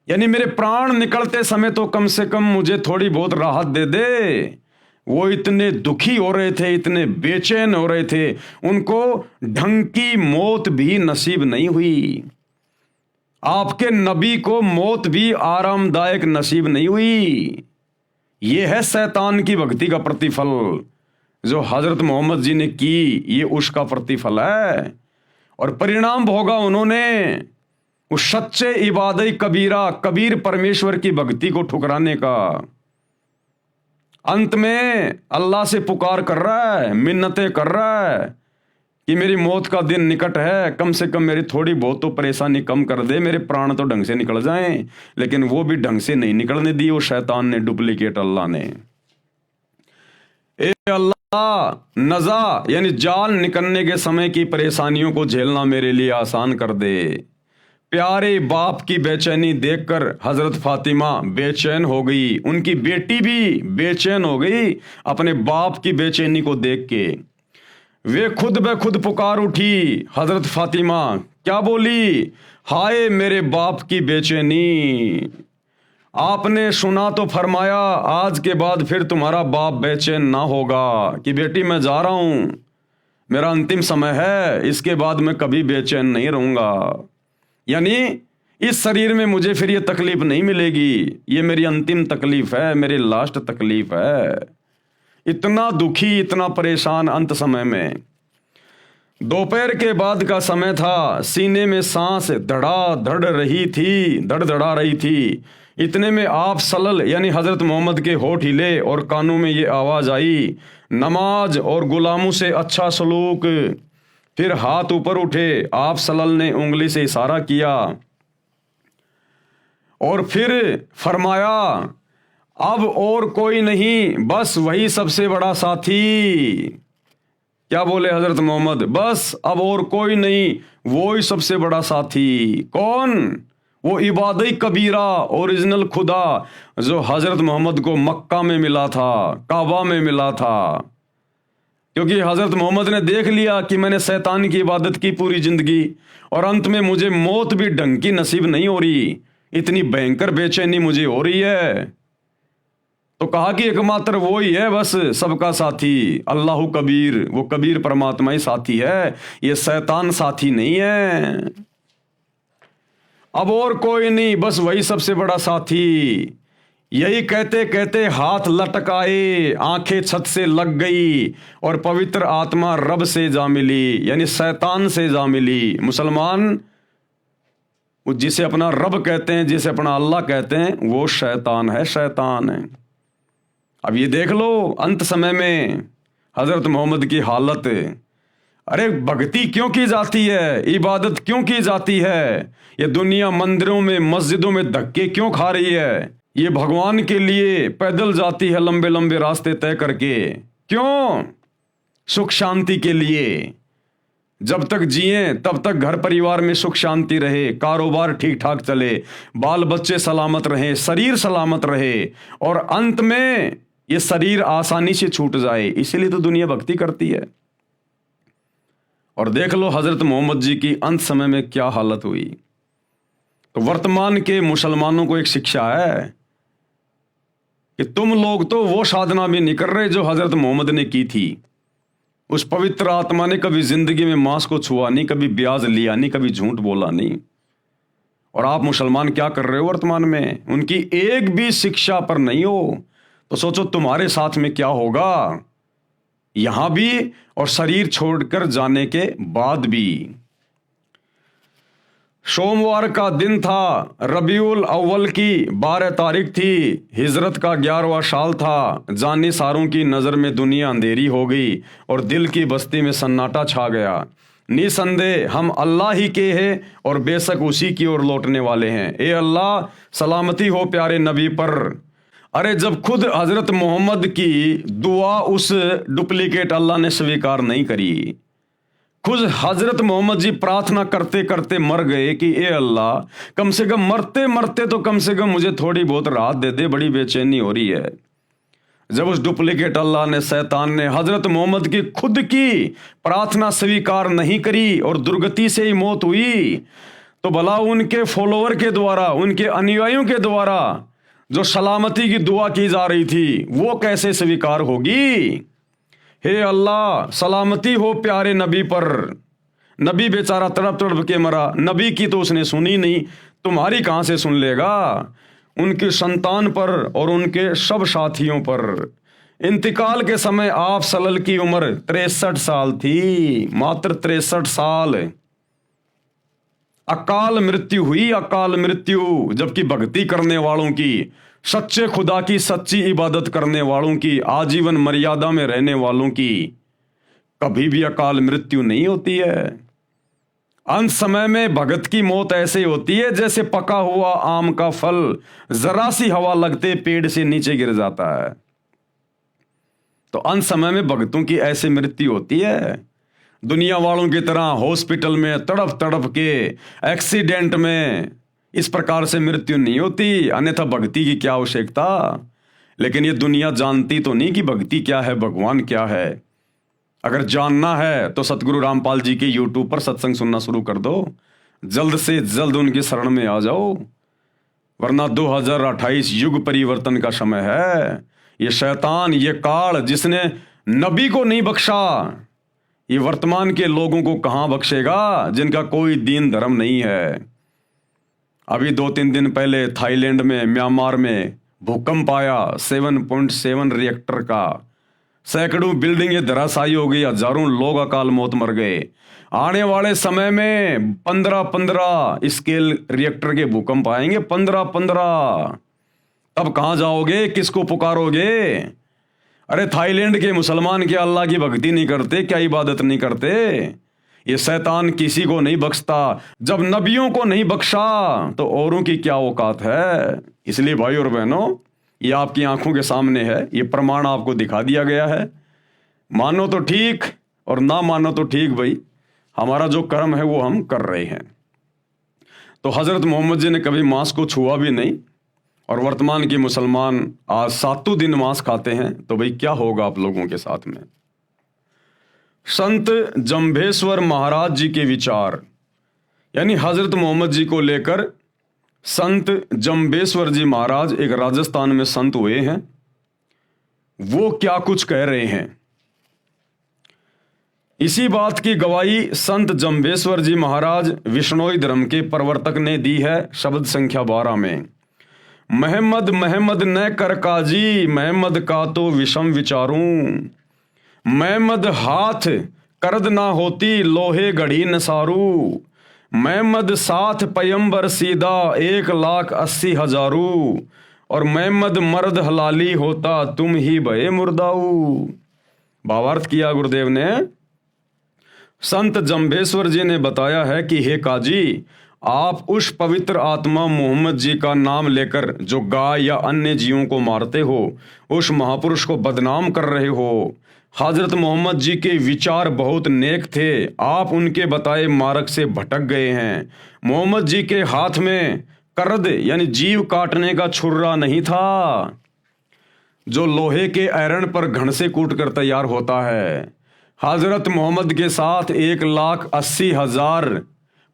यानी मेरे प्राण निकलते समय तो कम से कम मुझे थोड़ी बहुत राहत दे दे। वो इतने दुखी हो रहे थे, इतने बेचैन हो रहे थे, उनको ढंग की मौत भी नसीब नहीं हुई। आपके नबी को मौत भी आरामदायक नसीब नहीं हुई। ये है शैतान की भक्ति का प्रतिफल जो हजरत मोहम्मद जी ने की, ये उसका प्रतिफल है। और परिणाम भोगा उन्होंने उस सच्चे इबादत कबीरा, कबीर परमेश्वर की भक्ति को ठुकराने का। अंत में अल्लाह से पुकार कर रहा है, मिन्नतें कर रहा है कि मेरी मौत का दिन निकट है, कम से कम मेरी थोड़ी बहुत तो परेशानी कम कर दे, मेरे प्राण तो ढंग से निकल जाएं। लेकिन वो भी ढंग से नहीं निकलने दी वो शैतान ने, डुप्लीकेट अल्लाह ने। ए अल्लाह, नजा यानी जाल निकलने के समय की परेशानियों को झेलना मेरे लिए आसान कर दे। प्यारे बाप की बेचैनी देखकर हजरत फातिमा बेचैन हो गई, उनकी बेटी भी बेचैन हो गई अपने बाप की बेचैनी को देख के। वे खुद ब खुद पुकार उठी। हजरत फातिमा क्या बोली? हाय मेरे बाप की बेचैनी। आपने सुना तो फरमाया आज के बाद फिर तुम्हारा बाप बेचैन ना होगा कि बेटी मैं जा रहा हूं, मेरा अंतिम समय है, इसके बाद मैं कभी बेचैन नहीं रहूंगा। यानी इस शरीर में मुझे फिर ये तकलीफ नहीं मिलेगी, ये मेरी अंतिम तकलीफ है, मेरी लास्ट तकलीफ है। इतना दुखी, इतना परेशान अंत समय में। दोपहर के बाद का समय था, सीने में सांस धड़ाधड़ रही थी। इतने में आप सल्लल यानी हजरत मोहम्मद के होठ हिले और कानों में ये आवाज आई, नमाज और गुलामों से अच्छा सलूक। फिर हाथ ऊपर उठे, आप सल्लल ने उंगली से इशारा किया और फिर फरमाया, अब और कोई नहीं, बस वही सबसे बड़ा साथी। क्या बोले हजरत मोहम्मद? बस अब और कोई नहीं, वो ही सबसे बड़ा साथी। कौन? वो इबादई कबीरा, ओरिजिनल खुदा, जो हजरत मोहम्मद को मक्का में मिला था, काबा में मिला था। क्योंकि हजरत मोहम्मद ने देख लिया कि मैंने शैतान की इबादत की पूरी जिंदगी और अंत में मुझे मौत भी ढंग की नसीब नहीं हो रही, इतनी भयंकर बेचैनी मुझे हो रही है। तो कहा कि एकमात्र वो ही है बस सबका साथी, अल्लाह कबीर, वो कबीर परमात्मा ही साथी है, ये शैतान साथी नहीं है। अब और कोई नहीं, बस वही सबसे बड़ा साथी। यही कहते कहते हाथ लटकाए, आंखें छत से लग गई और पवित्र आत्मा रब से जा मिली, यानी शैतान से जा मिली। मुसलमान जिसे अपना रब कहते हैं, जिसे अपना अल्लाह कहते हैं, वो शैतान है, शैतान है। अब ये देख लो अंत समय में हजरत मोहम्मद की हालत। अरे भक्ति क्यों की जाती है, इबादत क्यों की जाती है? ये दुनिया मंदिरों में, मस्जिदों में धक्के क्यों खा रही है? ये भगवान के लिए पैदल जाती है लंबे लंबे रास्ते तय करके, क्यों? सुख शांति के लिए। जब तक जिए तब तक घर परिवार में सुख शांति रहे, कारोबार ठीक ठाक चले, बाल बच्चे सलामत रहे, शरीर सलामत रहे, और अंत में ये शरीर आसानी से छूट जाए। इसीलिए तो दुनिया भक्ति करती है। और देख लो हजरत मोहम्मद जी की अंत समय में क्या हालत हुई। तो वर्तमान के मुसलमानों को एक शिक्षा है कि तुम लोग तो वो साधना भी नहीं कर रहे जो हजरत मोहम्मद ने की थी। उस पवित्र आत्मा ने कभी जिंदगी में मांस को छुआ नहीं, कभी ब्याज लिया नहीं, कभी झूठ बोला नहीं। और आप मुसलमान क्या कर रहे हो वर्तमान में? उनकी एक भी शिक्षा पर नहीं हो, तो सोचो तुम्हारे साथ में क्या होगा, यहां भी और शरीर छोड़कर जाने के बाद भी। सोमवार का दिन था, रबीउल अव्वल की 12 तारीख थी, हिजरत का 11वां साल था। जानी सारों की नज़र में दुनिया अंधेरी हो गई और दिल की बस्ती में सन्नाटा छा गया। निसंदेह हम अल्लाह ही के हैं और बेशक उसी की ओर लौटने वाले हैं। ए अल्लाह, सलामती हो प्यारे नबी पर। अरे जब खुद हजरत मोहम्मद की दुआ उस डुप्लीकेट अल्लाह ने स्वीकार नहीं करी, खुद हजरत मोहम्मद जी प्रार्थना करते करते मर गए कि ए अल्लाह, कम से कम मरते मरते तो कम से कम मुझे थोड़ी बहुत राहत दे दे, बड़ी बेचैनी हो रही है। जब उस डुप्लीकेट अल्लाह ने, शैतान ने हजरत मोहम्मद की खुद की प्रार्थना स्वीकार नहीं करी और दुर्गति से ही मौत हुई, तो भला उनके फॉलोअर के द्वारा, उनके अनुयायियों के द्वारा जो सलामती की दुआ की जा रही थी, वो कैसे स्वीकार होगी? हे अल्लाह, सलामती हो प्यारे नबी पर। नबी बेचारा तड़प तड़प के मरा, नबी की तो उसने सुनी नहीं, तुम्हारी कहां से सुन लेगा? उनकी संतान पर और उनके सब साथियों पर। इंतकाल के समय आप सल्लल्लाहु की उम्र 63 साल थी, मात्र 63 साल। अकाल मृत्यु हुई, अकाल मृत्यु। जबकि भक्ति करने वालों की, सच्चे खुदा की सच्ची इबादत करने वालों की, आजीवन मर्यादा में रहने वालों की कभी भी अकाल मृत्यु नहीं होती है। अंत समय में भगत की मौत ऐसे होती है जैसे पका हुआ आम का फल जरा सी हवा लगते पेड़ से नीचे गिर जाता है। तो अंत समय में भगतों की ऐसे मृत्यु होती है। दुनिया वालों की तरह हॉस्पिटल में तड़प तड़प के, एक्सीडेंट में, इस प्रकार से मृत्यु नहीं होती, अन्यथा भक्ति की क्या आवश्यकता। लेकिन ये दुनिया जानती तो नहीं कि भक्ति क्या है, भगवान क्या है। अगर जानना है तो सतगुरु रामपाल जी के यूट्यूब पर सत्संग सुनना शुरू कर दो, जल्द से जल्द उनकी शरण में आ जाओ, वरना 2028 युग परिवर्तन का समय है। ये शैतान, ये काल जिसने नबी को नहीं बख्शा, ये वर्तमान के लोगों को कहाँ बख्शेगा जिनका कोई दीन धर्म नहीं है। अभी 2-3 दिन पहले थाईलैंड में, म्यांमार में भूकंप आया 7.7 रिएक्टर का, सैकड़ों बिल्डिंगें धराशायी हो गई, हजारों लोग अकाल मौत मर गए। आने वाले समय में 15-15 स्केल रिएक्टर के भूकंप आएंगे, 15-15। तब कहाँ जाओगे, किसको पुकारोगे? अरे थाईलैंड के मुसलमान क्या अल्लाह की भक्ति नहीं करते, क्या इबादत नहीं करते? ये शैतान किसी को नहीं बख्शता। जब नबियों को नहीं बख्शा तो औरों की क्या औकात है। इसलिए भाई और बहनों, ये आपकी आंखों के सामने है, ये प्रमाण आपको दिखा दिया गया है। मानो तो ठीक और ना मानो तो ठीक, भाई हमारा जो कर्म है वो हम कर रहे हैं। तो हजरत मोहम्मद जी ने कभी मांस को छुआ भी नहीं, और वर्तमान के मुसलमान आज 7 दिन मांस खाते हैं, तो भाई क्या होगा आप लोगों के साथ में। संत जंभेश्वर महाराज जी के विचार, यानी हजरत मोहम्मद जी को लेकर संत जंभेश्वर जी महाराज एक राजस्थान में संत हुए हैं, वो क्या कुछ कह रहे हैं। इसी बात की गवाही संत जंभेश्वर जी महाराज विष्णोई धर्म के प्रवर्तक ने दी है शब्द संख्या 12 में। महमद महमद न कर काजी, महमद का तो विषम विचारूं। महमद हाथ करद ना होती, लोहे घड़ी नसारू। महमद साथ पयंबर सीधा, 1,80,000। और महमद मर्द हलाली होता, तुम ही भये मुर्दाऊ। भावार्थ किया गुरुदेव ने। संत जंभेश्वर जी ने बताया है कि हे काजी, आप उस पवित्र आत्मा मोहम्मद जी का नाम लेकर जो गाय या अन्य जीवों को मारते हो, उस महापुरुष को बदनाम कर रहे हो। हजरत मोहम्मद जी के विचार बहुत नेक थे, आप उनके बताए मार्ग से भटक गए हैं। मोहम्मद जी के हाथ में करद यानी जीव काटने का छुर्रा नहीं था, जो लोहे के आयरन पर घण से कूट कर तैयार होता है। हजरत मोहम्मद के साथ 1,80,000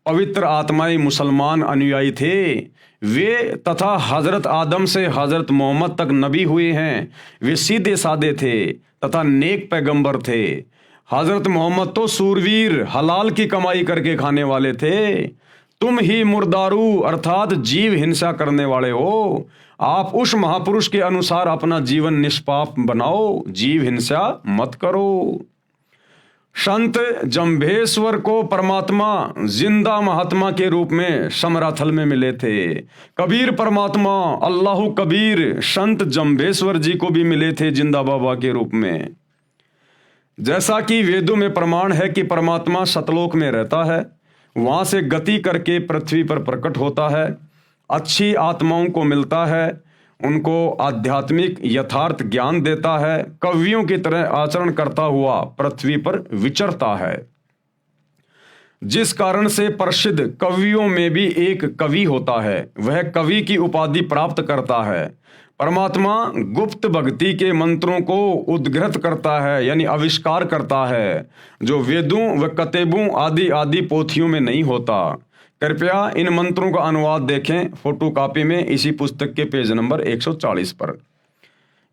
पवित्र आत्माएं मुसलमान अनुयायी थे। वे तथा हजरत आदम से हजरत मोहम्मद तक नबी हुए हैं। वे सीधे साधे थे तथा नेक पैगंबर थे। हजरत मोहम्मद तो सूरवीर हलाल की कमाई करके खाने वाले थे। तुम ही मुर्दारू अर्थात जीव हिंसा करने वाले हो। आप उस महापुरुष के अनुसार अपना जीवन निष्पाप बनाओ, जीव हिंसा मत करो। संत जंभेश्वर को परमात्मा जिंदा महात्मा के रूप में समराथल में मिले थे। कबीर परमात्मा अल्लाह कबीर संत जंभेश्वर जी को भी मिले थे जिंदा बाबा के रूप में। जैसा कि वेदों में प्रमाण है कि परमात्मा सतलोक में रहता है, वहां से गति करके पृथ्वी पर प्रकट होता है, अच्छी आत्माओं को मिलता है, उनको आध्यात्मिक यथार्थ ज्ञान देता है, कवियों की तरह आचरण करता हुआ पृथ्वी पर विचरता है। जिस कारण से प्रसिद्ध कवियों में भी एक कवि होता है, वह कवि की उपाधि प्राप्त करता है। परमात्मा गुप्त भक्ति के मंत्रों को उद्घृत करता है यानी आविष्कार करता है, जो वेदों व कतेबों आदि आदि पोथियों में नहीं होता। कृपया इन मंत्रों का अनुवाद देखें फोटो कॉपी में इसी पुस्तक के पेज नंबर 140 पर।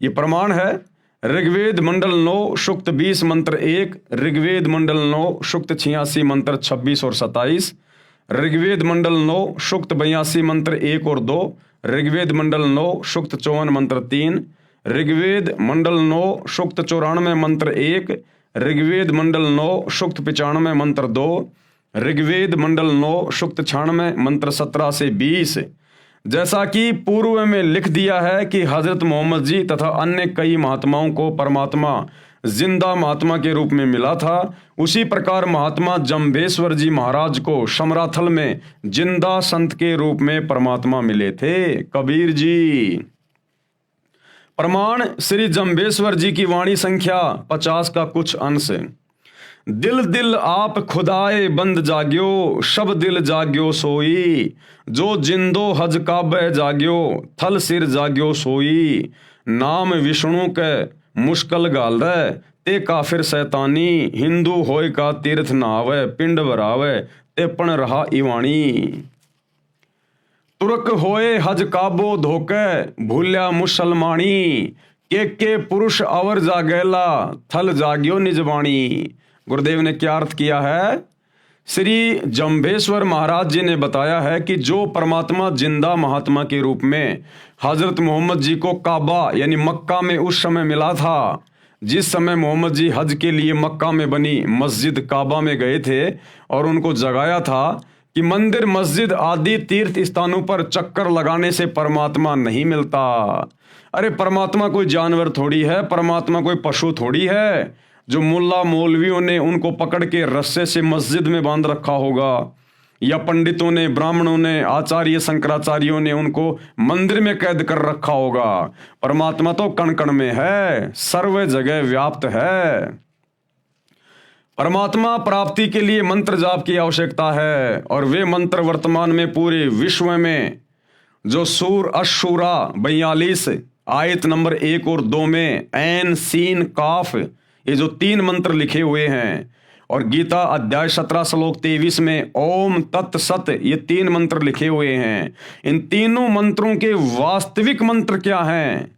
यह प्रमाण है ऋग्वेद मंडल 9 सूक्त 20 मंत्र 1, ऋग्वेद मंडल 9 सूक्त 86 मंत्र 26 और 27, ऋग्वेद मंडल 9 सूक्त 82 मंत्र 1 और 2, ऋग्वेद मंडल 9 सूक्त 54 मंत्र 3, ऋग्वेद मंडल 9 सूक्त 94 मंत्र 1, ऋग्वेद मंडल 9 सूक्त 95 मंत्र 2, ऋग्वेद मंडल 9 सूक्त 96 मंत्र 17 से 20। जैसा कि पूर्व में लिख दिया है कि हजरत मोहम्मद जी तथा अन्य कई महात्माओं को परमात्मा जिंदा महात्मा के रूप में मिला था, उसी प्रकार महात्मा जंभेश्वर जी महाराज को समराथल में जिंदा संत के रूप में परमात्मा मिले थे। कबीर जी। प्रमाण श्री जंभेश्वर जी की वाणी संख्या 50 का कुछ अंश। दिल दिल आप खुदाए बंद जाग्यो, सब दिल जाग्यो सोई। जो जिंदो हज काबे जाग्यो, थल सिर जाग्यो सोई। नाम विष्णु के मुश्किल गाल रे, ते काफिर शैतानी। हिंदू होय का तीर्थ नहावे, पिंड भरावे, ते पण रहा इवाणी। तुर्क होए हज काबो धोके, भूल्या मुसलमानी। के पुरुष अवर जागेला, थल जाग्यो निजवाणी। गुरुदेव ने क्या अर्थ किया है? श्री जम्भेश्वर महाराज जी ने बताया है कि जो परमात्मा जिंदा महात्मा के रूप में हजरत मोहम्मद जी को काबा यानी मक्का में उस समय मिला था, जिस समय मोहम्मद जी हज के लिए मक्का में बनी मस्जिद काबा में गए थे और उनको जगाया था कि मंदिर मस्जिद आदि तीर्थ स्थानों पर चक्कर लगाने से परमात्मा नहीं मिलता। अरे परमात्मा कोई जानवर थोड़ी है, परमात्मा कोई पशु थोड़ी है जो मुल्ला मौलवियों ने उनको पकड़ के रस्से से मस्जिद में बांध रखा होगा, या पंडितों ने, ब्राह्मणों ने, आचार्य शंकराचार्यों ने उनको मंदिर में कैद कर रखा होगा। परमात्मा तो कण कण में है, सर्व जगह व्याप्त है। परमात्मा प्राप्ति के लिए मंत्र जाप की आवश्यकता है, और वे मंत्र वर्तमान में पूरे विश्व में जो सूर अशूरा 42 आयत नंबर 1 और 2 में ऐन सीन काफ, ये जो 3 मंत्र लिखे हुए हैं, और गीता अध्याय 17 श्लोक 23 में ओम तत् सत, ये 3 मंत्र लिखे हुए हैं। इन तीनों मंत्रों के वास्तविक मंत्र क्या हैं?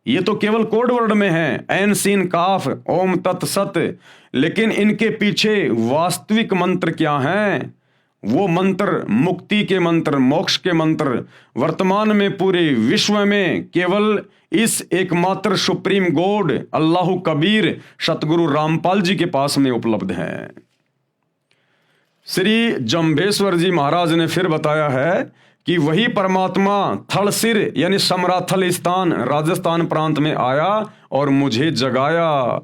ये तो केवल कोड वर्ड में है, ऐन सीन काफ ओम तत् सत, लेकिन इनके पीछे वास्तविक मंत्र क्या हैं? वो मंत्र मुक्ति के मंत्र, मोक्ष के मंत्र वर्तमान में पूरे विश्व में केवल इस एकमात्र सुप्रीम गॉड अल्लाह कबीर सतगुरु रामपाल जी के पास में उपलब्ध है। श्री जम्भेश्वर जी महाराज ने फिर बताया है कि वही परमात्मा थलसिर यानी समराथल स्थान राजस्थान प्रांत में आया और मुझे जगाया।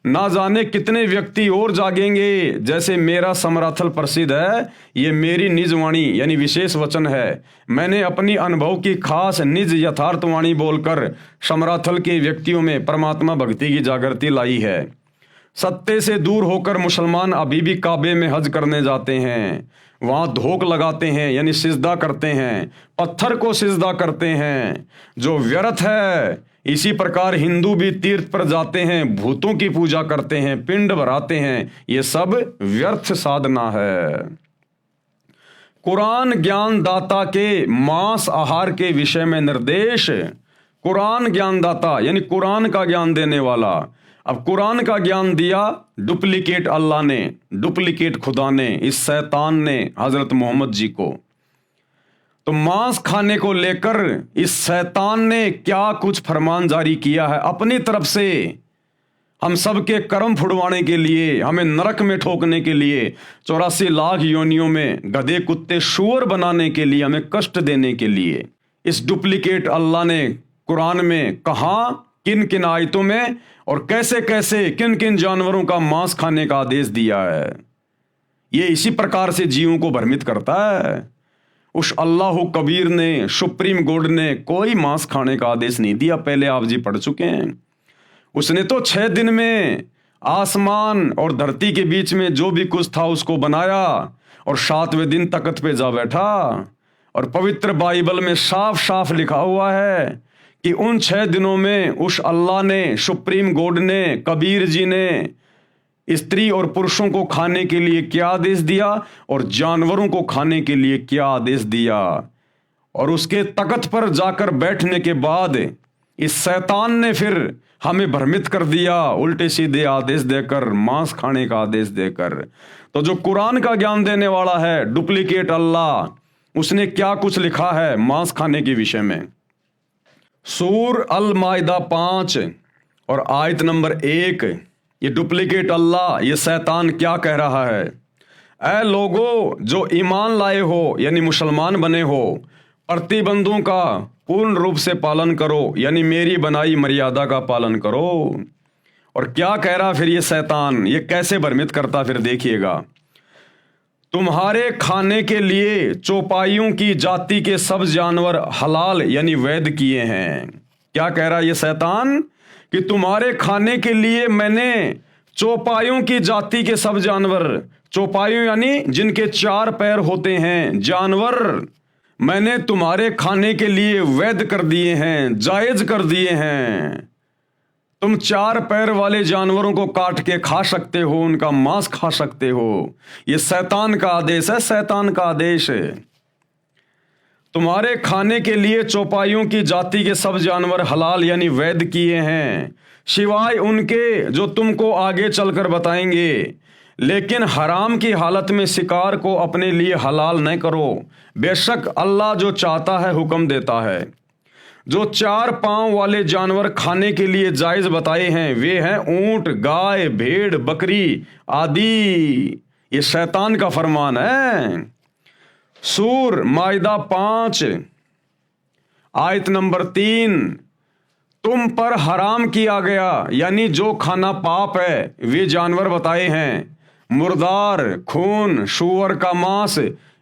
ना जाने कितने व्यक्ति और जागेंगे। जैसे मेरा समराथल प्रसिद्ध है, ये मेरी निज वाणी यानी विशेष वचन है। मैंने अपनी अनुभव की खास निज यथार्थ वाणी बोलकर समराथल के व्यक्तियों में परमात्मा भक्ति की जागृति लाई है। सत्य से दूर होकर मुसलमान अभी भी काबे में हज करने जाते हैं, वहां धोख लगाते हैं यानी सिजदा करते हैं, पत्थर को सिजदा करते हैं जो व्यर्थ है। इसी प्रकार हिंदू भी तीर्थ पर जाते हैं, भूतों की पूजा करते हैं, पिंड भराते हैं, ये सब व्यर्थ साधना है। कुरान ज्ञान दाता के मांस आहार के विषय में निर्देश। कुरान ज्ञान दाता यानी कुरान का ज्ञान देने वाला। अब कुरान का ज्ञान दिया डुप्लीकेट अल्लाह ने, डुप्लीकेट खुदा ने, इस शैतान ने हजरत मोहम्मद जी को। तो मांस खाने को लेकर इस शैतान ने क्या कुछ फरमान जारी किया है अपनी तरफ से, हम सबके कर्म फुड़वाने के लिए, हमें नरक में ठोकने के लिए, 84 लाख योनियों में गधे कुत्ते शुअर बनाने के लिए, हमें कष्ट देने के लिए इस डुप्लीकेट अल्लाह ने कुरान में कहा, किन किन आयतों में और कैसे कैसे किन किन जानवरों का मांस खाने का आदेश दिया है। ये इसी प्रकार से जीवों को भ्रमित करता है। उस अल्लाह कबीर ने, सुप्रीम गॉड ने कोई मांस खाने का आदेश नहीं दिया, पहले आप जी पढ़ चुके हैं। उसने तो 6 दिन में आसमान और धरती के बीच में जो भी कुछ था उसको बनाया और 7वें दिन तख्त पे जा बैठा। और पवित्र बाइबल में साफ साफ लिखा हुआ है कि उन 6 दिनों में उस अल्लाह ने, सुप्रीम गॉड ने, कबीर जी ने स्त्री और पुरुषों को खाने के लिए क्या आदेश दिया और जानवरों को खाने के लिए क्या आदेश दिया। और उसके तख्त पर जाकर बैठने के बाद इस शैतान ने फिर हमें भ्रमित कर दिया, उल्टे सीधे आदेश देकर, मांस खाने का आदेश देकर। तो जो कुरान का ज्ञान देने वाला है डुप्लीकेट अल्लाह, उसने क्या कुछ लिखा है मांस खाने के विषय में। सूर अल माइदा 5 और आयत नंबर 1, ये डुप्लीकेट अल्लाह, ये शैतान क्या कह रहा है? ऐ लोगो जो ईमान लाए हो यानी मुसलमान बने हो, प्रतिबंधों का पूर्ण रूप से पालन करो यानी मेरी बनाई मर्यादा का पालन करो। और क्या कह रहा फिर ये शैतान, ये कैसे भ्रमित करता फिर देखिएगा। तुम्हारे खाने के लिए चौपाइयों की जाति के सब जानवर हलाल यानी वैध किए हैं। क्या कह रहा ये शैतान कि तुम्हारे खाने के लिए मैंने चौपाइयों की जाति के सब जानवर, चौपाइयों यानी जिनके 4 पैर होते हैं जानवर, मैंने तुम्हारे खाने के लिए वैध कर दिए हैं, जायज कर दिए हैं। तुम 4 पैर वाले जानवरों को काट के खा सकते हो, उनका मांस खा सकते हो। यह शैतान का आदेश है, शैतान का आदेश है। तुम्हारे खाने के लिए चौपाइयों की जाति के सब जानवर हलाल यानी वैध किए हैं, सिवाय उनके जो तुमको आगे चलकर बताएंगे लेकिन हराम की हालत में शिकार को अपने लिए हलाल न करो। बेशक अल्लाह जो चाहता है हुक्म देता है। जो 4 पांव वाले जानवर खाने के लिए जायज़ बताए हैं वे हैं ऊंट, गाय, भेड़, बकरी आदि। ये शैतान का फरमान है। सूर माइदा 5 आयत नंबर 3, तुम पर हराम किया गया, यानी जो खाना पाप है, वे जानवर बताए हैं। मुर्दार, खून, सूअर का मांस,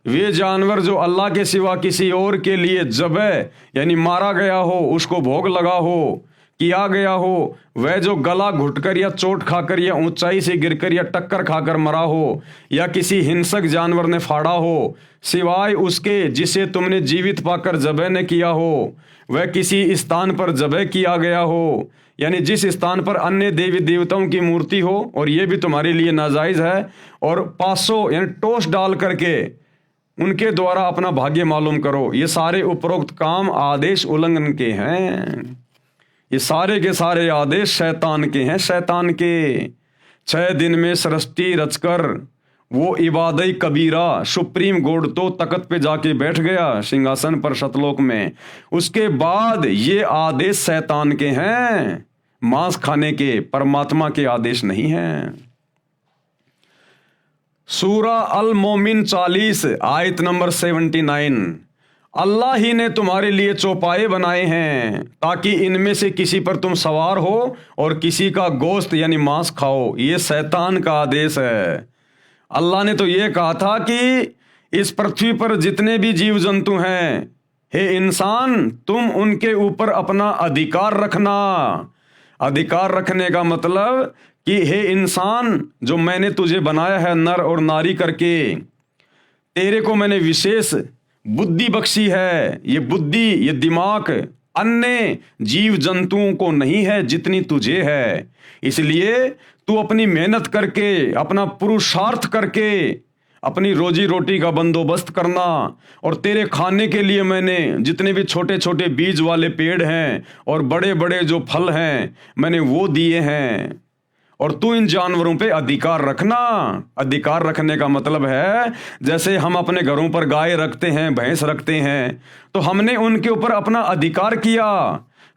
वे जानवर जो अल्लाह के सिवा किसी और के लिए ज़बह यानी मारा गया हो, उसको भोग लगा हो, किया गया हो। वह जो गला घुटकर या चोट खाकर या ऊंचाई से गिरकर या टक्कर खाकर मरा हो या किसी हिंसक जानवर ने फाड़ा हो, सिवाय उसके जिसे तुमने जीवित पाकर ज़बह न किया हो। वह किसी स्थान पर ज़बह किया गया हो, यानी जिस स्थान पर अन्य देवी देवताओं की मूर्ति हो, और ये भी तुम्हारे लिए नाजायज़ है। और पासो यानी टोस डाल करके उनके द्वारा अपना भाग्य मालूम करो। ये सारे उपरोक्त काम आदेश उल्लंघन के हैं। ये सारे के सारे आदेश शैतान के हैं, शैतान के। 6 दिन में सृष्टि रचकर वो इबादत कबीरा सुप्रीम कोर्ट तो तख्त पे जाके बैठ गया सिंहासन पर सतलोक में। उसके बाद ये आदेश शैतान के हैं, मांस खाने के, परमात्मा के आदेश नहीं हैं। सूरा अल मोमिन 40 आयत नंबर 79, अल्लाह ही ने तुम्हारे लिए चौपाए बनाए हैं ताकि इनमें से किसी पर तुम सवार हो और किसी का गोश्त यानी मांस खाओ। ये शैतान का आदेश है। अल्लाह ने तो ये कहा था कि इस पृथ्वी पर जितने भी जीव जंतु हैं, हे इंसान, तुम उनके ऊपर अपना अधिकार रखना। अधिकार रखने का मतलब कि हे इंसान, जो मैंने तुझे बनाया है नर और नारी करके, तेरे को मैंने विशेष बुद्धि बख्शी है। ये बुद्धि, ये दिमाग अन्य जीव जंतुओं को नहीं है जितनी तुझे है। इसलिए तू अपनी मेहनत करके, अपना पुरुषार्थ करके अपनी रोजी रोटी का बंदोबस्त करना। और तेरे खाने के लिए मैंने जितने भी छोटे छोटे बीज वाले पेड़ हैं और बड़े बड़े जो फल हैं मैंने वो दिए हैं। और तू इन जानवरों पे अधिकार रखना। अधिकार रखने का मतलब है जैसे हम अपने घरों पर गाय रखते हैं, भैंस रखते हैं, तो हमने उनके ऊपर अपना अधिकार किया।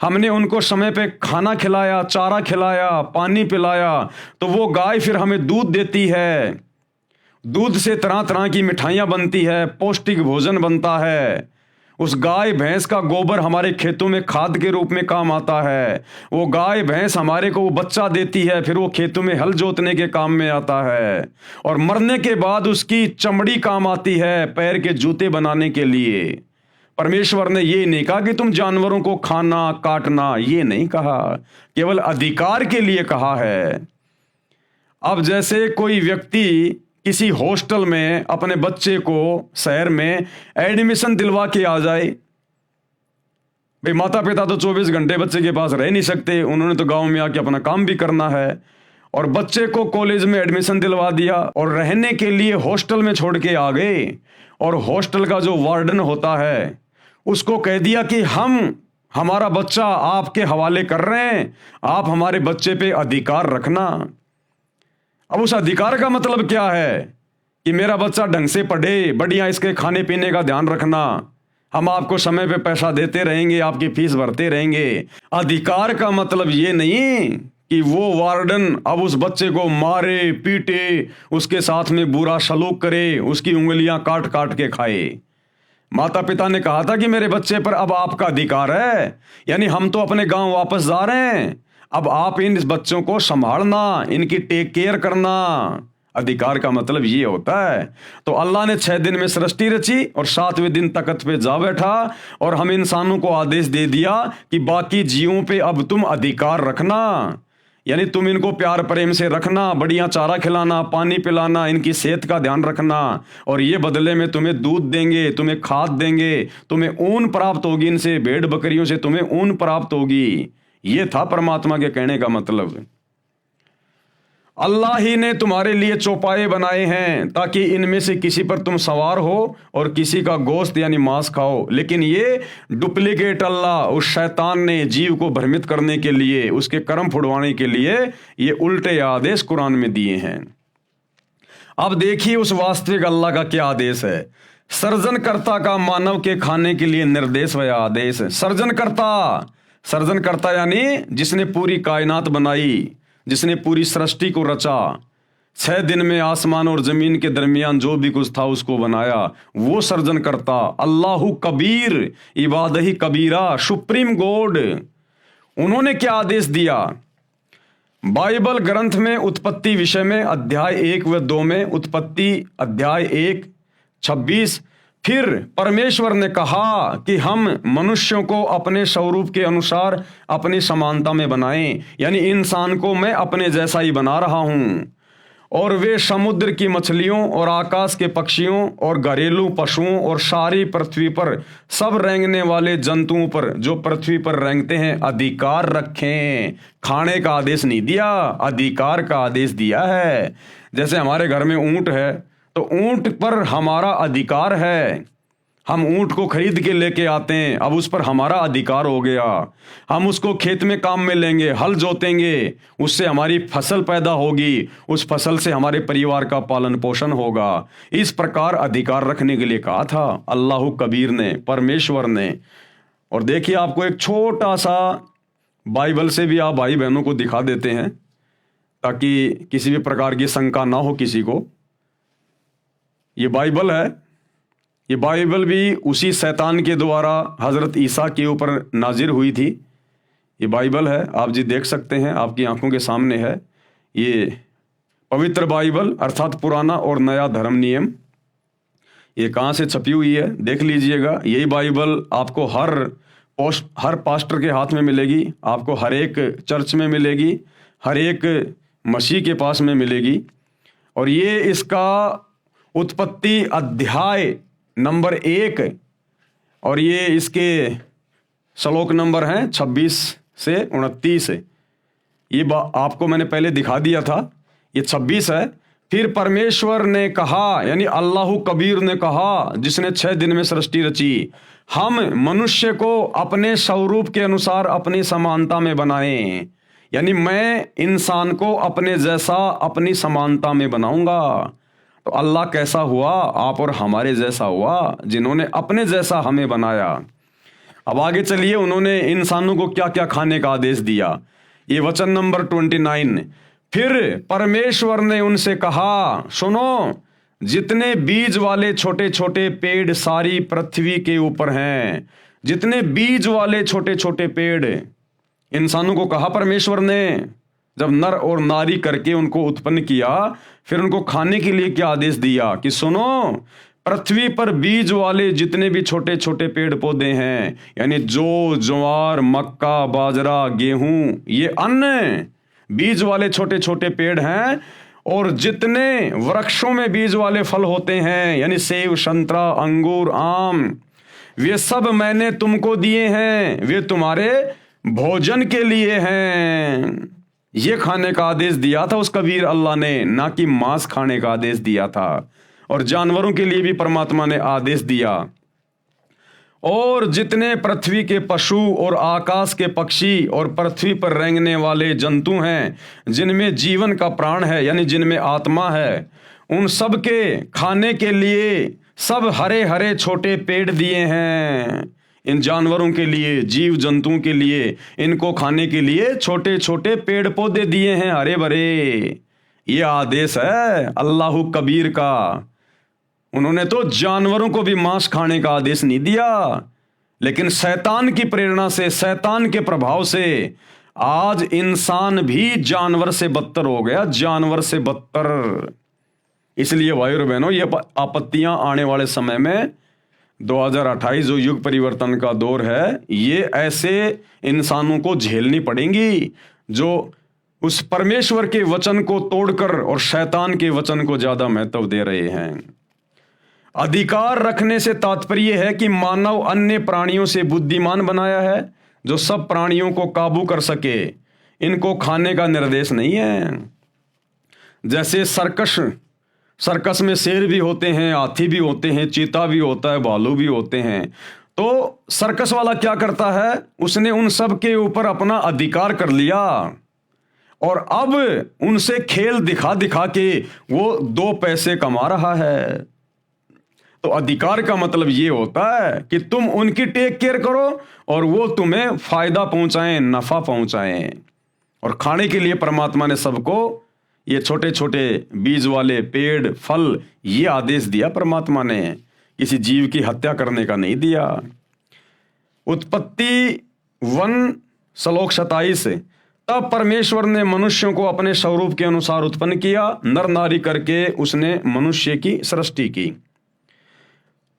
हमने उनको समय पे खाना खिलाया, चारा खिलाया, पानी पिलाया, तो वो गाय फिर हमें दूध देती है। दूध से तरह तरह की मिठाइयाँ बनती है, पौष्टिक भोजन बनता है। उस गाय भैंस का गोबर हमारे खेतों में खाद के रूप में काम आता है। वो गाय भैंस हमारे को वो बच्चा देती है, फिर वो खेतों में हल जोतने के काम में आता है। और मरने के बाद उसकी चमड़ी काम आती है पैर के जूते बनाने के लिए। परमेश्वर ने ये नहीं कहा कि तुम जानवरों को खाना काटना, ये नहीं कहा, केवल अधिकार के लिए कहा है। अब जैसे कोई व्यक्ति किसी हॉस्टल में अपने बच्चे को शहर में एडमिशन दिलवा के आ जाए, भाई माता पिता तो 24 घंटे बच्चे के पास रह नहीं सकते, उन्होंने तो गांव में आके अपना काम भी करना है। और बच्चे को कॉलेज में एडमिशन दिलवा दिया और रहने के लिए हॉस्टल में छोड़ के आ गए। और हॉस्टल का जो वार्डन होता है उसको कह दिया कि हमारा बच्चा आपके हवाले कर रहे हैं, आप हमारे बच्चे पे अधिकार रखना। अब उस अधिकार का मतलब क्या है कि मेरा बच्चा ढंग से पढ़े, बढ़िया इसके खाने पीने का ध्यान रखना, हम आपको समय पे पैसा देते रहेंगे, आपकी फीस भरते रहेंगे। अधिकार का मतलब ये नहीं कि वो वार्डन अब उस बच्चे को मारे पीटे, उसके साथ में बुरा सलूक करे, उसकी उंगलियां काट काट के खाए। माता पिता ने कहा था कि मेरे बच्चे पर अब आपका अधिकार है, यानी हम तो अपने गांव वापस जा रहे हैं, अब आप इन बच्चों को संभालना, इनकी टेक केयर करना। अधिकार का मतलब ये होता है। तो अल्लाह ने 6 दिन में सृष्टि रची और 7वें दिन तख्त पे जा बैठा और हम इंसानों को आदेश दे दिया कि बाकी जीवों पे अब तुम अधिकार रखना, यानी तुम इनको प्यार प्रेम से रखना, बढ़िया चारा खिलाना, पानी पिलाना, इनकी सेहत का ध्यान रखना। और ये बदले में तुम्हें दूध देंगे, तुम्हें खाद देंगे, तुम्हें ऊन प्राप्त होगी, इनसे भेड़ बकरियों से तुम्हें ऊन प्राप्त होगी। ये था परमात्मा के कहने का मतलब। अल्लाह ही ने तुम्हारे लिए चौपाए बनाए हैं ताकि इनमें से किसी पर तुम सवार हो और किसी का गोश्त यानी मांस खाओ। लेकिन ये डुप्लीकेट अल्लाह, उस शैतान ने जीव को भ्रमित करने के लिए, उसके कर्म फुड़वाने के लिए ये उल्टे आदेश कुरान में दिए हैं। अब देखिए उस वास्तविक अल्लाह का क्या आदेश है। सर्जनकर्ता का मानव के खाने के लिए निर्देश व आदेश है। सर्जनकर्ता यानी जिसने पूरी कायनात बनाई, जिसने पूरी सृष्टि को रचा, 6 दिन में आसमान और जमीन के दरमियान जो भी कुछ था उसको बनाया, वो सर्जनकर्ता अल्लाहु कबीर इबादही कबीरा, सुप्रीम गॉड। उन्होंने क्या आदेश दिया? बाइबल ग्रंथ में उत्पत्ति विषय में अध्याय 1 व 2 में, उत्पत्ति अध्याय 1:26, फिर परमेश्वर ने कहा कि हम मनुष्यों को अपने स्वरूप के अनुसार अपनी समानता में बनाएं, यानी इंसान को मैं अपने जैसा ही बना रहा हूं, और वे समुद्र की मछलियों और आकाश के पक्षियों और घरेलू पशुओं और सारी पृथ्वी पर सब रेंगने वाले जंतुओं पर जो पृथ्वी पर रेंगते हैं अधिकार रखें। खाने का आदेश नहीं दिया, अधिकार का आदेश दिया है। जैसे हमारे घर में ऊंट है तो ऊंट पर हमारा अधिकार है, हम ऊंट को खरीद के लेके आते हैं, अब उस पर हमारा अधिकार हो गया। हम उसको खेत में काम में लेंगे, हल जोतेंगे, उससे हमारी फसल पैदा होगी, उस फसल से हमारे परिवार का पालन पोषण होगा। इस प्रकार अधिकार रखने के लिए कहा था अल्लाह कबीर ने, परमेश्वर ने। और देखिए आपको एक छोटा सा बाइबल से भी आप भाई बहनों को दिखा देते हैं ताकि किसी भी प्रकार की शंका ना हो किसी को। ये बाइबल है, ये बाइबल भी उसी शैतान के द्वारा हज़रत ईसा के ऊपर नाजिर हुई थी। ये बाइबल है, आप जी देख सकते हैं, आपकी आंखों के सामने है। ये पवित्र बाइबल अर्थात पुराना और नया धर्म नियम, ये कहाँ से छपी हुई है देख लीजिएगा। यही बाइबल आपको हर पास्टर के हाथ में मिलेगी, आपको हर एक चर्च में मिलेगी, हर एक मसीह के पास में मिलेगी। और ये इसका उत्पत्ति अध्याय नंबर 1 और ये इसके श्लोक नंबर हैं 26 से 29। ये आपको मैंने पहले दिखा दिया था, ये 26 है। फिर परमेश्वर ने कहा, यानी अल्लाह कबीर ने कहा, जिसने 6 दिन में सृष्टि रची, हम मनुष्य को अपने स्वरूप के अनुसार अपनी समानता में बनाएं, यानी मैं इंसान को अपने जैसा अपनी समानता में बनाऊंगा। तो अल्लाह कैसा हुआ? आप और हमारे जैसा हुआ, जिन्होंने अपने जैसा हमें बनाया। अब आगे चलिए, उन्होंने इंसानों को क्या क्या खाने का आदेश दिया। ये वचन नंबर 29, फिर परमेश्वर ने उनसे कहा, सुनो, जितने बीज वाले छोटे छोटे पेड़ सारी पृथ्वी के ऊपर हैं, जितने बीज वाले छोटे छोटे पेड़, इंसानों को कहा परमेश्वर ने, जब नर और नारी करके उनको उत्पन्न किया, फिर उनको खाने के लिए क्या आदेश दिया कि सुनो, पृथ्वी पर बीज वाले जितने भी छोटे छोटे पेड़ पौधे हैं, यानी जौ, ज्वार, मक्का, बाजरा, गेहूं, ये अन्न बीज वाले छोटे छोटे पेड़ हैं। और जितने वृक्षों में बीज वाले फल होते हैं, यानी सेब, संतरा, अंगूर, आम, वे सब मैंने तुमको दिए हैं, वे तुम्हारे भोजन के लिए हैं। ये खाने का आदेश दिया था उस कबीर अल्लाह ने, ना कि मांस खाने का आदेश दिया था। और जानवरों के लिए भी परमात्मा ने आदेश दिया। और जितने पृथ्वी के पशु और आकाश के पक्षी और पृथ्वी पर रेंगने वाले जंतु हैं, जिनमें जीवन का प्राण है, यानी जिनमें आत्मा है, उन सब के खाने के लिए सब हरे हरे छोटे पेड़ दिए हैं। इन जानवरों के लिए, जीव जंतुओं के लिए, इनको खाने के लिए छोटे छोटे पेड़ पौधे दिए हैं, हरे भरे। ये आदेश है अल्लाह कबीर का। उन्होंने तो जानवरों को भी मांस खाने का आदेश नहीं दिया, लेकिन शैतान की प्रेरणा से, शैतान के प्रभाव से आज इंसान भी जानवर से बदतर हो गया, जानवर से बदतर। इसलिए भाइयों और बहनों, ये आपत्तियां आने वाले समय में 2028 जो युग परिवर्तन का दौर है, ये ऐसे इंसानों को झेलनी पड़ेंगी जो उस परमेश्वर के वचन को तोड़कर और शैतान के वचन को ज्यादा महत्व दे रहे हैं। अधिकार रखने से तात्पर्य है कि मानव अन्य प्राणियों से बुद्धिमान बनाया है, जो सब प्राणियों को काबू कर सके। इनको खाने का निर्देश नहीं है। जैसे सर्कस में शेर भी होते हैं, हाथी भी होते हैं, चीता भी होता है, भालू भी होते हैं। तो सर्कस वाला क्या करता है, उसने उन सब के ऊपर अपना अधिकार कर लिया। और अब उनसे खेल दिखा दिखा के वो 2 पैसे कमा रहा है। तो अधिकार का मतलब ये होता है कि तुम उनकी टेक केयर करो और वो तुम्हें फायदा पहुंचाएं, नफा पहुंचाएं। और खाने के लिए परमात्मा ने सबको ये छोटे छोटे बीज वाले पेड़, फल, ये आदेश दिया परमात्मा ने, किसी जीव की हत्या करने का नहीं दिया। उत्पत्ति 1 श्लोक 27, तब परमेश्वर ने मनुष्यों को अपने स्वरूप के अनुसार उत्पन्न किया, नर नारी करके उसने मनुष्य की सृष्टि की।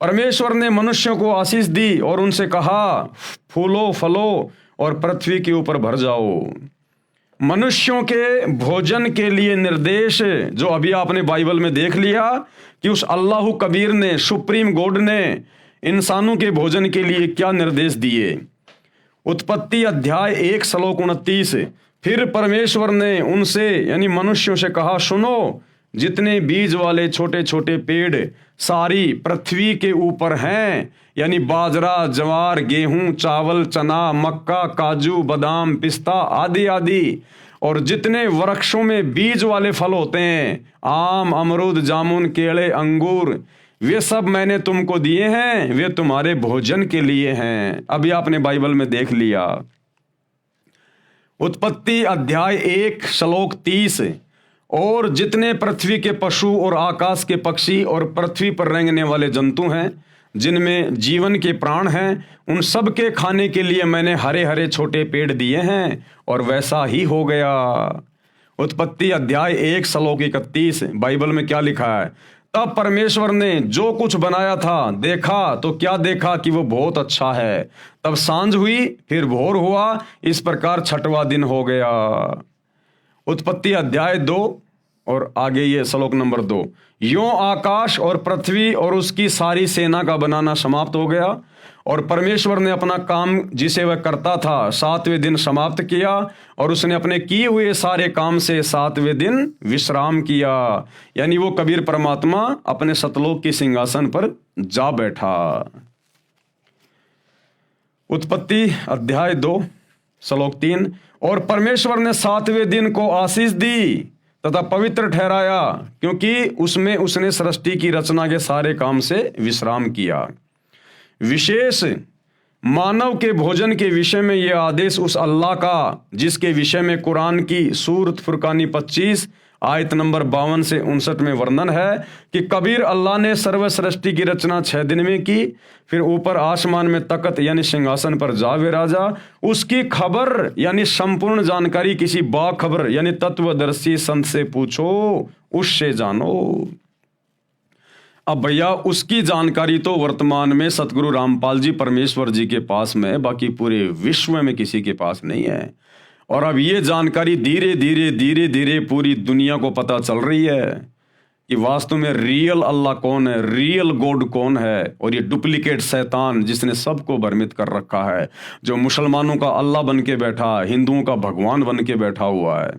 परमेश्वर ने मनुष्यों को आशीष दी और उनसे कहा, फूलो फलो और पृथ्वी के ऊपर भर जाओ। मनुष्यों के भोजन के लिए निर्देश जो अभी आपने बाइबल में देख लिया कि उस अल्लाह कबीर ने, सुप्रीम गॉड ने इंसानों के भोजन के लिए क्या निर्देश दिए। उत्पत्ति अध्याय 1 श्लोक 29, फिर परमेश्वर ने उनसे यानी मनुष्यों से कहा, सुनो, जितने बीज वाले छोटे छोटे पेड़ सारी पृथ्वी के ऊपर हैं, यानी बाजरा, ज्वार, गेहूं, चावल, चना, मक्का, काजू, बादाम, पिस्ता आदि आदि, और जितने वृक्षों में बीज वाले फल होते हैं, आम, अमरूद, जामुन, केले, अंगूर, वे सब मैंने तुमको दिए हैं, वे तुम्हारे भोजन के लिए हैं। अभी आपने बाइबल में देख लिया। उत्पत्ति अध्याय 1 श्लोक 30, और जितने पृथ्वी के पशु और आकाश के पक्षी और पृथ्वी पर रेंगने वाले जंतु हैं, जिनमें जीवन के प्राण हैं, उन सब के खाने के लिए मैंने हरे हरे छोटे पेड़ दिए हैं, और वैसा ही हो गया। उत्पत्ति अध्याय 1 श्लोक 31, बाइबल में क्या लिखा है, तब परमेश्वर ने जो कुछ बनाया था देखा तो क्या देखा कि वो बहुत अच्छा है। तब सांझ हुई, फिर भोर हुआ, इस प्रकार 6वां दिन हो गया। उत्पत्ति अध्याय 2 और आगे ये श्लोक नंबर 2, यों आकाश और पृथ्वी और उसकी सारी सेना का बनाना समाप्त हो गया, और परमेश्वर ने अपना काम जिसे वह करता था 7वें दिन समाप्त किया, और उसने अपने किए हुए सारे काम से 7वें दिन विश्राम किया। यानी वो कबीर परमात्मा अपने सतलोक की सिंहासन पर जा बैठा। उत्पत्ति अध्याय 2 श्लोक 3, और परमेश्वर ने 7वें दिन को आशीष दी तथा पवित्र ठहराया, क्योंकि उसमें उसने सृष्टि की रचना के सारे काम से विश्राम किया। विशेष मानव के भोजन के विषय में यह आदेश उस अल्लाह का, जिसके विषय में कुरान की सूरत फुरकानी 25 आयत नंबर 52 से 59 में वर्णन है कि कबीर अल्लाह ने सर्व सृष्टि की रचना 6 दिन में की, फिर ऊपर आसमान में तकत यानी सिंहासन पर जा विराजा। उसकी खबर यानी संपूर्ण जानकारी किसी बाखबर यानी तत्वदर्शी संत से पूछो, उससे जानो। अब भैया उसकी जानकारी तो वर्तमान में सतगुरु रामपाल जी परमेश्वर जी के पास में, बाकी पूरे विश्व में किसी के पास नहीं है। और अब ये जानकारी धीरे धीरे पूरी दुनिया को पता चल रही है कि वास्तव में रियल अल्लाह कौन है, रियल गॉड कौन है, और ये डुप्लीकेट शैतान जिसने सबको भ्रमित कर रखा है, जो मुसलमानों का अल्लाह बन के बैठा, हिंदुओं का भगवान बन के बैठा हुआ है।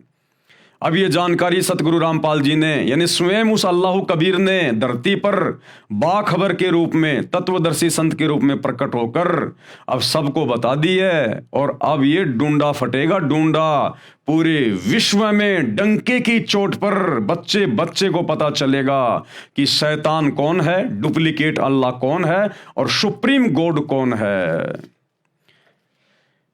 अब ये जानकारी सतगुरु रामपाल जी ने यानी स्वयं उस अल्लाह कबीर ने धरती पर बाखबर के रूप में, तत्वदर्शी संत के रूप में प्रकट होकर अब सबको बता दी है। और अब ये डूंडा फटेगा, डूंडा पूरे विश्व में डंके की चोट पर बच्चे बच्चे को पता चलेगा कि शैतान कौन है, डुप्लीकेट अल्लाह कौन है और सुप्रीम गॉड कौन है।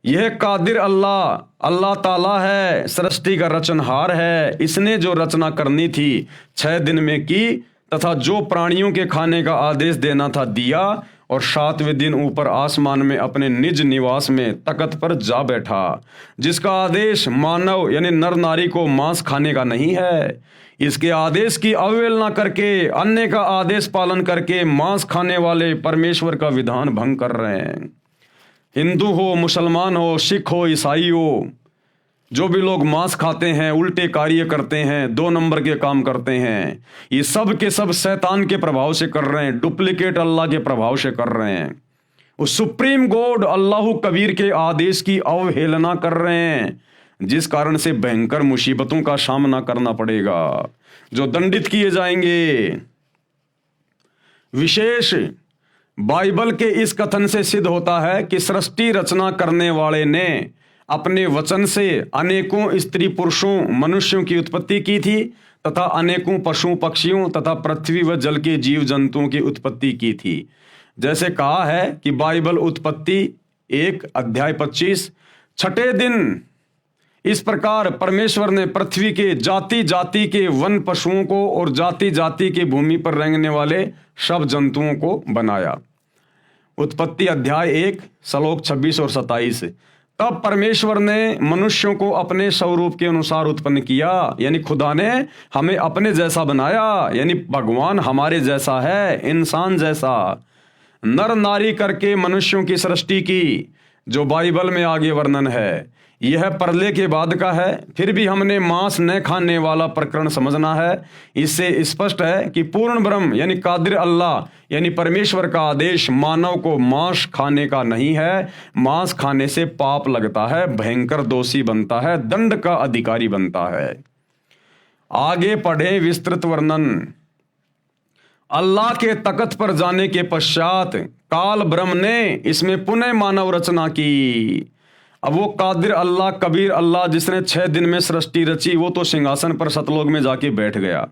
यह कादिर अल्लाह ताला है, सृष्टि का रचनहार है। इसने जो रचना करनी थी 6 दिन में की, तथा जो प्राणियों के खाने का आदेश देना था दिया, और 7वें दिन ऊपर आसमान में अपने निज निवास में तकत पर जा बैठा, जिसका आदेश मानव यानी नर नारी को मांस खाने का नहीं है। इसके आदेश की अवहेलना करके, अन्य का आदेश पालन करके मांस खाने वाले परमेश्वर का विधान भंग कर रहे हैं। हिंदू हो, मुसलमान हो, सिख हो, ईसाई हो, जो भी लोग मांस खाते हैं, उल्टे कार्य करते हैं, 2 नंबर के काम करते हैं, ये सब के सब शैतान के प्रभाव से कर रहे हैं, डुप्लीकेट अल्लाह के प्रभाव से कर रहे हैं। उस सुप्रीम गॉड अल्लाह कबीर के आदेश की अवहेलना कर रहे हैं, जिस कारण से भयंकर मुसीबतों का सामना करना पड़ेगा, जो दंडित किए जाएंगे। विशेष बाइबल के इस कथन से सिद्ध होता है कि सृष्टि रचना करने वाले ने अपने वचन से अनेकों स्त्री पुरुषों मनुष्यों की उत्पत्ति की थी तथा अनेकों पशु पक्षियों तथा पृथ्वी व जल के जीव जंतुओं की उत्पत्ति की थी। जैसे कहा है कि बाइबल उत्पत्ति 1 अध्याय 25, छठे दिन इस प्रकार परमेश्वर ने पृथ्वी के जाति जाति के वन पशुओं को और जाति जाति के भूमि पर रेंगने वाले सब जंतुओं को बनाया। उत्पत्ति अध्याय 1 श्लोक 26 और 27। तब परमेश्वर ने मनुष्यों को अपने स्वरूप के अनुसार उत्पन्न किया, यानी खुदा ने हमें अपने जैसा बनाया, यानी भगवान हमारे जैसा है, इंसान जैसा। नर नारी करके मनुष्यों की सृष्टि की, जो बाइबल में आगे वर्णन है। यह परले के बाद का है। फिर भी हमने मांस न खाने वाला प्रकरण समझना है। इससे स्पष्ट है कि पूर्ण ब्रह्म यानी कादिर अल्लाह यानी परमेश्वर का आदेश मानव को मांस खाने का नहीं है। मांस खाने से पाप लगता है, भयंकर दोषी बनता है, दंड का अधिकारी बनता है। आगे पढ़े विस्तृत वर्णन। अल्लाह के तख्त पर जाने के पश्चात काल ब्रह्म ने इसमें पुनः मानव रचना की। अब वो कादिर अल्लाह, कबीर अल्लाह जिसने 6 दिन में सृष्टि रची, वो तो सिंहासन पर सतलोक में जाके बैठ गया।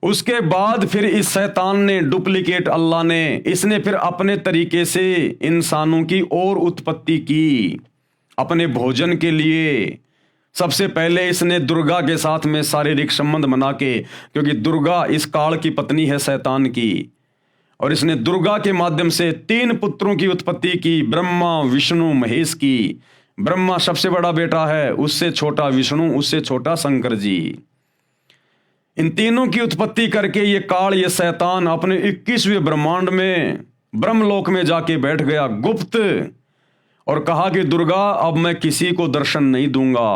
उसके बाद फिर इस शैतान ने, डुप्लीकेट अल्लाह ने, इसने फिर अपने तरीके से इंसानों की और उत्पत्ति की अपने भोजन के लिए। सबसे पहले इसने दुर्गा के साथ में शारीरिक संबंध बना के, क्योंकि दुर्गा इस काल की पत्नी है शैतान की, और इसने दुर्गा के माध्यम से 3 पुत्रों की उत्पत्ति की, ब्रह्मा विष्णु महेश की। ब्रह्मा सबसे बड़ा बेटा है, उससे छोटा विष्णु, उससे छोटा शंकर जी। इन तीनों की उत्पत्ति करके ये काल, ये शैतान अपने 21वें ब्रह्मांड में ब्रह्मलोक में जाके बैठ गया गुप्त, और कहा कि दुर्गा अब मैं किसी को दर्शन नहीं दूंगा,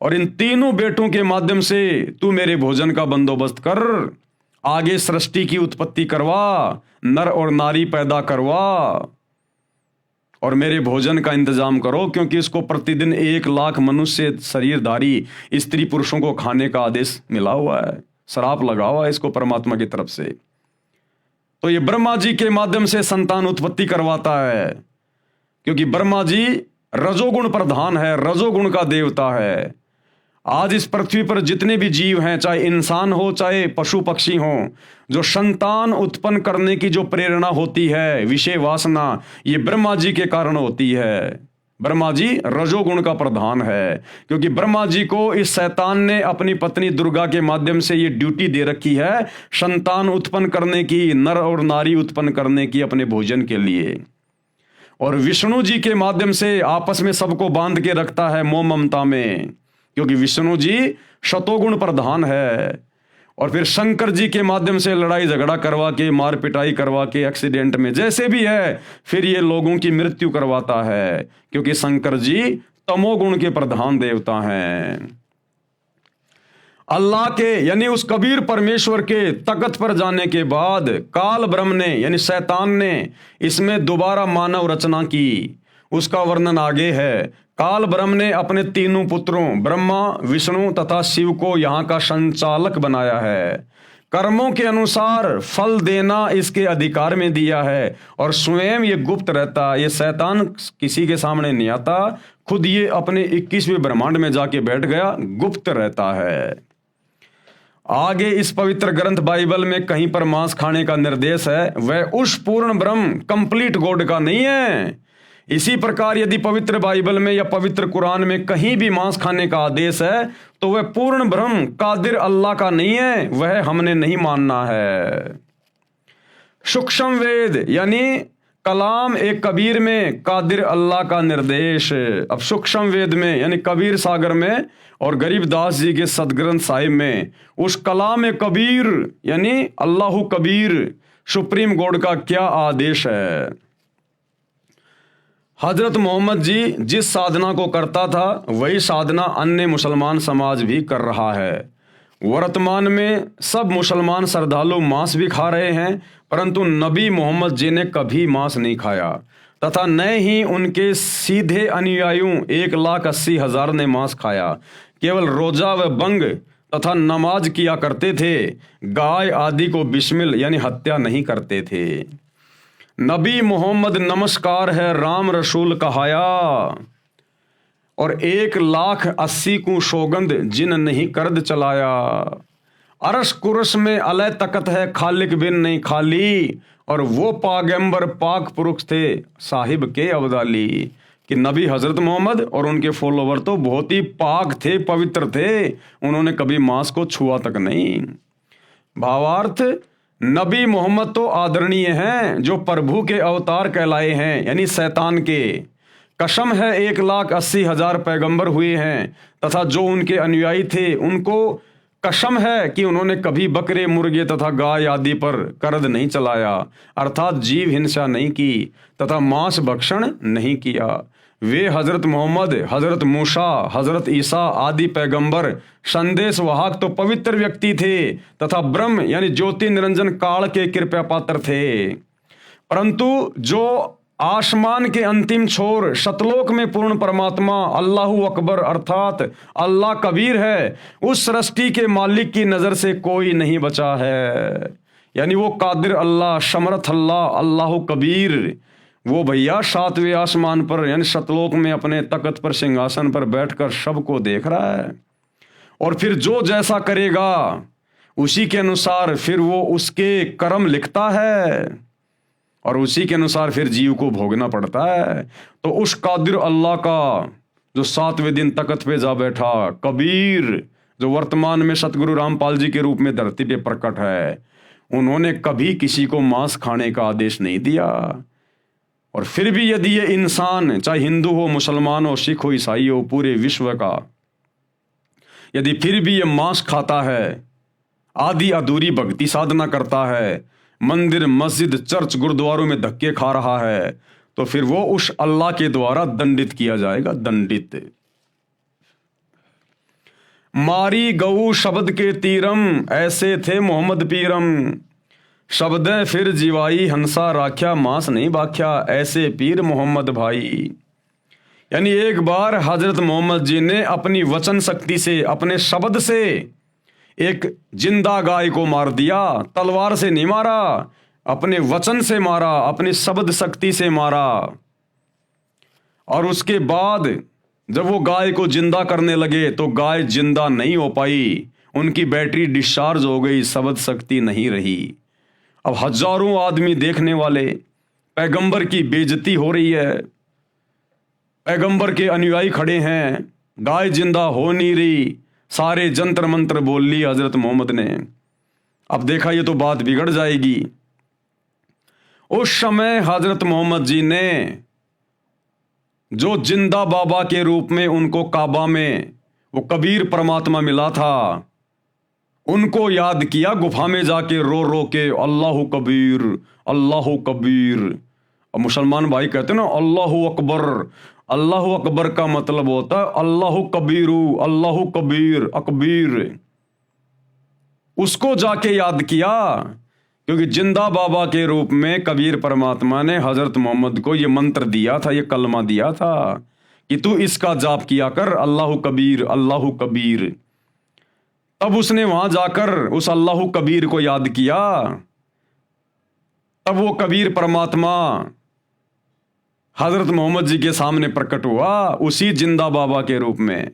और इन तीनों बेटों के माध्यम से तू मेरे भोजन का बंदोबस्त कर, आगे सृष्टि की उत्पत्ति करवा, नर और नारी पैदा करवा, और मेरे भोजन का इंतजाम करो, क्योंकि इसको प्रतिदिन 1 लाख मनुष्य शरीरधारी स्त्री पुरुषों को खाने का आदेश मिला हुआ है, श्राप लगा हुआ है इसको परमात्मा की तरफ से। तो ये ब्रह्मा जी के माध्यम से संतान उत्पत्ति करवाता है, क्योंकि ब्रह्मा जी रजोगुण प्रधान है, रजोगुण का देवता है। आज इस पृथ्वी पर जितने भी जीव हैं, चाहे इंसान हो चाहे पशु पक्षी हो, जो संतान उत्पन्न करने की जो प्रेरणा होती है, विषय वासना, ये ब्रह्मा जी के कारण होती है। ब्रह्मा जी रजोगुण का प्रधान है, क्योंकि ब्रह्मा जी को इस शैतान ने अपनी पत्नी दुर्गा के माध्यम से ये ड्यूटी दे रखी है, संतान उत्पन्न करने की, नर और नारी उत्पन्न करने की अपने भोजन के लिए। और विष्णु जी के माध्यम से आपस में सबको बांध के रखता है मोह ममता में, क्योंकि विष्णु जी शतोगुण प्रधान है। और फिर शंकर जी के माध्यम से लड़ाई झगड़ा करवा के, मार पिटाई करवा के, एक्सीडेंट में जैसे भी है, फिर ये लोगों की मृत्यु करवाता है, क्योंकि शंकर जी तमोगुण के प्रधान देवता हैं। अल्लाह के यानी उस कबीर परमेश्वर के तख्त पर जाने के बाद काल ब्रह्म ने यानी शैतान ने इसमें दोबारा मानव रचना की। उसका वर्णन आगे है। काल ब्रह्म ने अपने 3 पुत्रों ब्रह्मा, विष्णु तथा शिव को यहाँ का संचालक बनाया है। कर्मों के अनुसार फल देना इसके अधिकार में दिया है, और स्वयं ये गुप्त रहता। ये शैतान किसी के सामने नहीं आता, खुद ये अपने 21वें ब्रह्मांड में जाके बैठ गया, गुप्त रहता है। आगे इस पवित्र ग्रंथ बाइबल में कहीं पर मांस खाने का निर्देश है, वह उस पूर्ण ब्रह्म कंप्लीट गॉड का नहीं है। इसी प्रकार यदि पवित्र बाइबल में या पवित्र कुरान में कहीं भी मांस खाने का आदेश है, तो वह पूर्ण ब्रह्म कादिर अल्लाह का नहीं है, वह हमने नहीं मानना है। सूक्ष्म वेद यानी कलाम एक कबीर में कादिर अल्लाह का निर्देश। अब सूक्ष्म वेद में यानी कबीर सागर में और गरीबदास जी के सदग्रंथ साहिब में उस कलाम कबीर यानी अल्लाह कबीर सुप्रीम गॉड का क्या आदेश है। हजरत मोहम्मद जी जिस साधना को करता था वही साधना अन्य मुसलमान समाज भी कर रहा है। वर्तमान में सब मुसलमान श्रद्धालु मांस भी खा रहे हैं, परंतु नबी मोहम्मद जी ने कभी मांस नहीं खाया, तथा न ही उनके सीधे अनुयायियों 1,80,000 ने मांस खाया। केवल रोजा व बंग तथा नमाज किया करते थे, गाय आदि को बिस्मिल यानी हत्या नहीं करते थे। नबी मोहम्मद नमस्कार है राम रसूल कहाया। और 1,80,000 को सौगंध जिन नहीं करद चलाया। अरश कुरश में अलय तकत है खालिक बिन नहीं खाली, और वो पागंबर पाक पुरुष थे साहिब के अब्दाली। कि नबी हजरत मोहम्मद और उनके फॉलोवर तो बहुत ही पाक थे, पवित्र थे, उन्होंने कभी मांस को छुआ तक नहीं। भावार्थ, नबी मोहम्मद तो आदरणीय हैं जो प्रभु के अवतार कहलाए हैं, यानी शैतान के। कसम है 1,80,000 पैगंबर हुए हैं, तथा जो उनके अनुयायी थे उनको कसम है कि उन्होंने कभी बकरे, मुर्गे तथा गाय आदि पर करद नहीं चलाया, अर्थात जीव हिंसा नहीं की तथा मांस भक्षण नहीं किया। वे हजरत मोहम्मद, हजरत मूसा, हजरत ईसा आदि पैगंबर संदेश वाहक तो पवित्र व्यक्ति थे तथा ब्रह्म यानी ज्योति निरंजन काल के कृपा पात्र थे। परंतु जो आसमान के अंतिम छोर सतलोक में पूर्ण परमात्मा अल्लाहु अकबर अर्थात अल्लाह कबीर है, उस सृष्टि के मालिक की नजर से कोई नहीं बचा है। यानी वो कादिर अल्लाह, समर्थ अल्लाह, अल्लाहु कबीर, वो भैया 7वें आसमान पर यानी सतलोक में अपने तख्त पर सिंहासन पर बैठकर सबको देख रहा है। और फिर जो जैसा करेगा उसी के अनुसार फिर वो उसके कर्म लिखता है, और उसी के अनुसार फिर जीव को भोगना पड़ता है। तो उस कादिर अल्लाह का जो 7वें दिन तख्त पे जा बैठा कबीर, जो वर्तमान में सतगुरु रामपाल जी के रूप में धरती पे प्रकट है, उन्होंने कभी किसी को मांस खाने का आदेश नहीं दिया। और फिर भी यदि ये इंसान, चाहे हिंदू हो, मुसलमान हो, सिख हो, ईसाई हो, पूरे विश्व का, यदि फिर भी ये मांस खाता है, आधी अधूरी भक्ति साधना करता है, मंदिर, मस्जिद, चर्च, गुरुद्वारों में धक्के खा रहा है, तो फिर वो उस अल्लाह के द्वारा दंडित किया जाएगा, दंडित। मारी गऊ शब्द के तीरम, ऐसे थे मोहम्मद पीरम, शब्दें फिर जीवाई हंसा राख्या, मांस नहीं बाख्या, ऐसे पीर मोहम्मद भाई। यानी एक बार हजरत मोहम्मद जी ने अपनी वचन शक्ति से, अपने शब्द से एक जिंदा गाय को मार दिया। तलवार से नहीं मारा, अपने वचन से मारा, अपनी शब्द शक्ति से मारा। और उसके बाद जब वो गाय को जिंदा करने लगे तो गाय जिंदा नहीं हो पाई, उनकी बैटरी डिस्चार्ज हो गई, शब्द शक्ति नहीं रही। अब हजारों आदमी देखने वाले, पैगंबर की बेइज्जती हो रही है, पैगंबर के अनुयायी खड़े हैं, गाय जिंदा हो नहीं रही, सारे जंतर मंत्र बोल ली हजरत मोहम्मद ने। अब देखा ये तो बात बिगड़ जाएगी। उस समय हजरत मोहम्मद जी ने जो जिंदा बाबा के रूप में उनको काबा में वो कबीर परमात्मा मिला था, उनको याद किया, गुफा में जाके रो रो के अल्लाहु कबीर, अल्लाहु कबीर। अब मुसलमान भाई कहते ना अल्लाहु अकबर, अल्लाहु अकबर का मतलब होता है अल्लाहु कबीरू, अल्लाहु कबीर, अकबीर। उसको जाके याद किया, क्योंकि जिंदा बाबा के रूप में कबीर परमात्मा ने हजरत मोहम्मद को ये मंत्र दिया था, ये कलमा दिया था कि तू इसका जाप किया कर, अल्लाहु कबीर, अल्लाहु कबीर। तब उसने वहां जाकर उस अल्लाहु कबीर को याद किया, तब वो कबीर परमात्मा हजरत मोहम्मद जी के सामने प्रकट हुआ, उसी जिंदा बाबा के रूप में,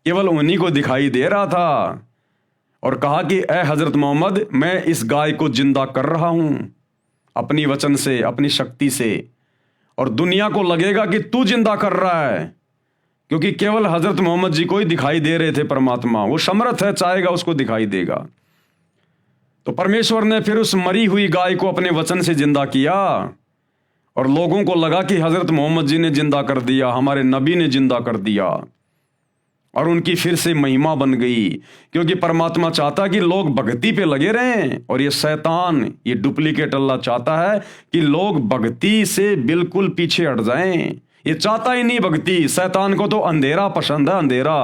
केवल उन्हीं को दिखाई दे रहा था, और कहा कि ए हजरत मोहम्मद, मैं इस गाय को जिंदा कर रहा हूं अपनी वचन से, अपनी शक्ति से, और दुनिया को लगेगा कि तू जिंदा कर रहा है, क्योंकि केवल हजरत मोहम्मद जी को ही दिखाई दे रहे थे परमात्मा। वो समर्थ है, चाहेगा उसको दिखाई देगा। तो परमेश्वर ने फिर उस मरी हुई गाय को अपने वचन से जिंदा किया, और लोगों को लगा कि हजरत मोहम्मद जी ने जिंदा कर दिया, हमारे नबी ने जिंदा कर दिया, और उनकी फिर से महिमा बन गई। क्योंकि परमात्मा चाहता कि लोग भक्ति पे लगे रहें, और ये शैतान, ये डुप्लीकेट अल्लाह चाहता है कि लोग भक्ति से बिल्कुल पीछे हट जाएं। ये चाहता ही नहीं भक्ति, शैतान को तो अंधेरा पसंद है, अंधेरा।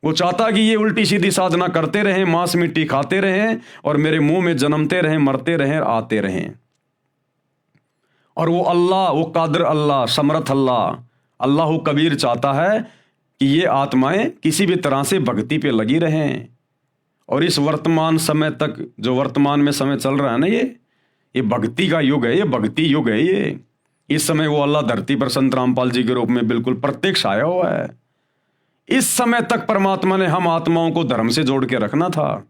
वो चाहता कि ये उल्टी सीधी साधना करते रहें, मांस मिट्टी खाते रहें, और मेरे मुंह में जन्मते रहें, मरते रहें, आते रहें। और वो अल्लाह, वो कादिर अल्लाह, समर्थ अल्लाह, अल्लाहु कबीर चाहता है कि ये आत्माएं किसी भी तरह से भक्ति पे लगी रहें। और इस वर्तमान समय तक, जो वर्तमान में समय चल रहा है ना, ये भक्ति का युग है, ये भक्ति युग है। इस समय वो अल्लाह धरती पर संत रामपाल जी के रूप में बिल्कुल प्रत्यक्ष आया हुआ है। इस समय तक परमात्मा ने हम आत्माओं को धर्म से जोड़ के रखना था,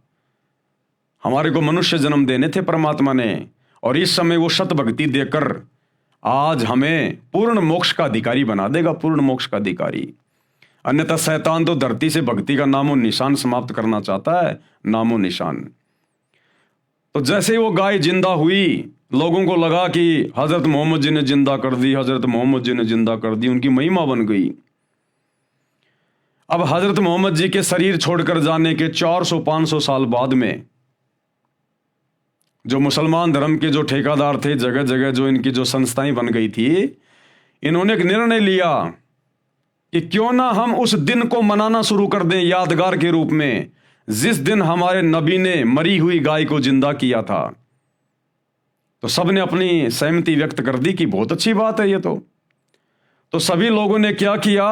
हमारे को मनुष्य जन्म देने थे परमात्मा ने, और इस समय वो शत भक्ति देकर आज हमें पूर्ण मोक्ष का अधिकारी बना देगा, पूर्ण मोक्ष का अधिकारी। अन्यथा शैतान तो धरती से भक्ति का नामो निशान समाप्त करना चाहता है, नामो निशान। तो जैसे ही वो गाय जिंदा हुई, लोगों को लगा कि हजरत मोहम्मद जी ने जिंदा कर दी, हजरत मोहम्मद जी ने जिंदा कर दी, उनकी महिमा बन गई। अब हजरत मोहम्मद जी के शरीर छोड़कर जाने के 400-500 साल बाद में जो मुसलमान धर्म के जो ठेकेदार थे, जगह जगह जो इनकी जो संस्थाएं बन गई थी, इन्होंने एक निर्णय लिया कि क्यों ना हम उस दिन को मनाना शुरू कर दें यादगार के रूप में, जिस दिन हमारे नबी ने मरी हुई गाय को जिंदा किया था। तो सबने अपनी सहमति व्यक्त कर दी कि बहुत अच्छी बात है ये तो सभी लोगों ने क्या किया,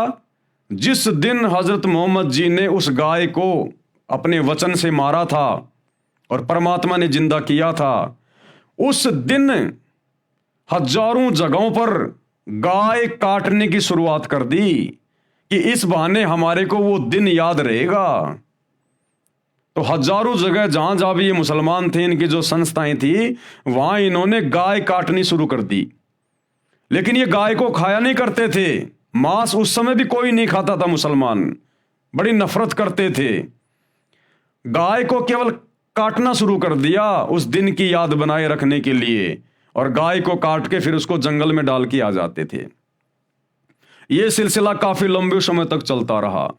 जिस दिन हजरत मोहम्मद जी ने उस गाय को अपने वचन से मारा था और परमात्मा ने जिंदा किया था, उस दिन हजारों जगहों पर गाय काटने की शुरुआत कर दी कि इस बहाने हमारे को वो दिन याद रहेगा। तो हजारों जगह जहां जहां भी ये मुसलमान थे, इनकी जो संस्थाएं थी, वहां इन्होंने गाय काटनी शुरू कर दी। लेकिन ये गाय को खाया नहीं करते थे, मांस उस समय भी कोई नहीं खाता था, मुसलमान बड़ी नफरत करते थे। गाय को केवल काटना शुरू कर दिया उस दिन की याद बनाए रखने के लिए, और गाय को काट के फिर उसको जंगल में डाल के आ जाते थे। यह सिलसिला काफी लंबे समय तक चलता रहा।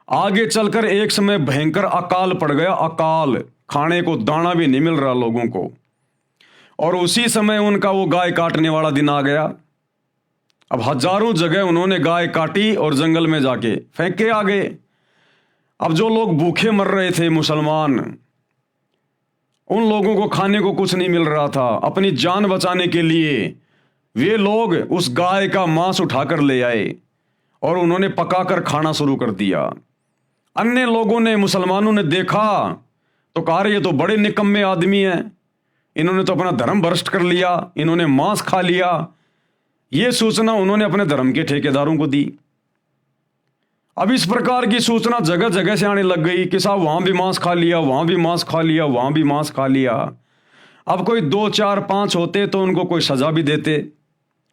आगे चलकर एक समय भयंकर अकाल पड़ गया, अकाल, खाने को दाना भी नहीं मिल रहा लोगों को, और उसी समय उनका वो गाय काटने वाला दिन आ गया। अब हजारों जगह उन्होंने गाय काटी और जंगल में जाके फेंक के आ गए। अब जो लोग भूखे मर रहे थे मुसलमान, उन लोगों को खाने को कुछ नहीं मिल रहा था। अपनी जान बचाने के लिए वे लोग उस गाय का मांस उठाकर ले आए और उन्होंने पकाकर खाना शुरू कर दिया। अन्य लोगों ने, मुसलमानों ने देखा तो कहा ये तो बड़े निकम्मे आदमी हैं, इन्होंने तो अपना धर्म भ्रष्ट कर लिया, इन्होंने मांस खा लिया। ये सूचना उन्होंने अपने धर्म के ठेकेदारों को दी। अब इस प्रकार की सूचना जगह जगह से आने लग गई कि साहब वहां भी मांस खा लिया, वहां भी मांस खा लिया, वहां भी मांस खा लिया। अब कोई 2, 4, 5 होते तो उनको कोई सजा भी देते।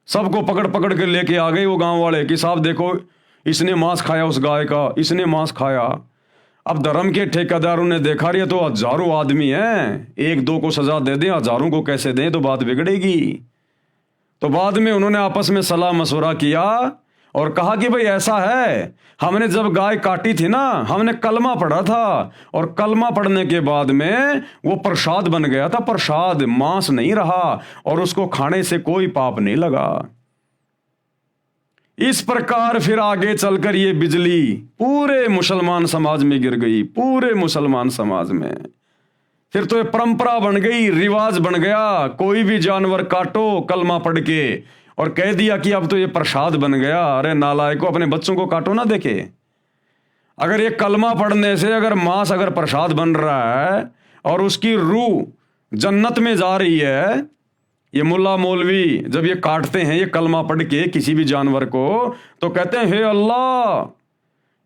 सबको पकड़ पकड़ के लेके आ गए वो गांव वाले कि साहब देखो इसने मांस खाया, उस गाय का इसने मांस खाया। अब धर्म के ठेकेदारों ने देखा ये तो हजारों आदमी हैं, 1-2 को सजा दे दें, हजारों को कैसे दें, तो बात बिगड़ेगी। तो बाद में उन्होंने आपस में सलाह मशवरा किया और कहा कि भाई ऐसा है, हमने जब गाय काटी थी ना, हमने कलमा पढ़ा था, और कलमा पढ़ने के बाद में वो प्रसाद बन गया था, प्रसाद, मांस नहीं रहा, और उसको खाने से कोई पाप नहीं लगा। इस प्रकार फिर आगे चलकर ये बिजली पूरे मुसलमान समाज में गिर गई, पूरे मुसलमान समाज में। फिर तो ये परंपरा बन गई, रिवाज बन गया, कोई भी जानवर काटो कलमा पढ़ के, और कह दिया कि अब तो ये प्रसाद बन गया। अरे नालायकों, अपने बच्चों को काटो ना देखे। अगर ये कलमा पढ़ने से अगर मांस अगर प्रसाद बन रहा है और उसकी रूह जन्नत में जा रही है, ये मुल्ला मौलवी जब ये काटते हैं ये कलमा पढ़ के किसी भी जानवर को, तो कहते हैं हे अल्लाह,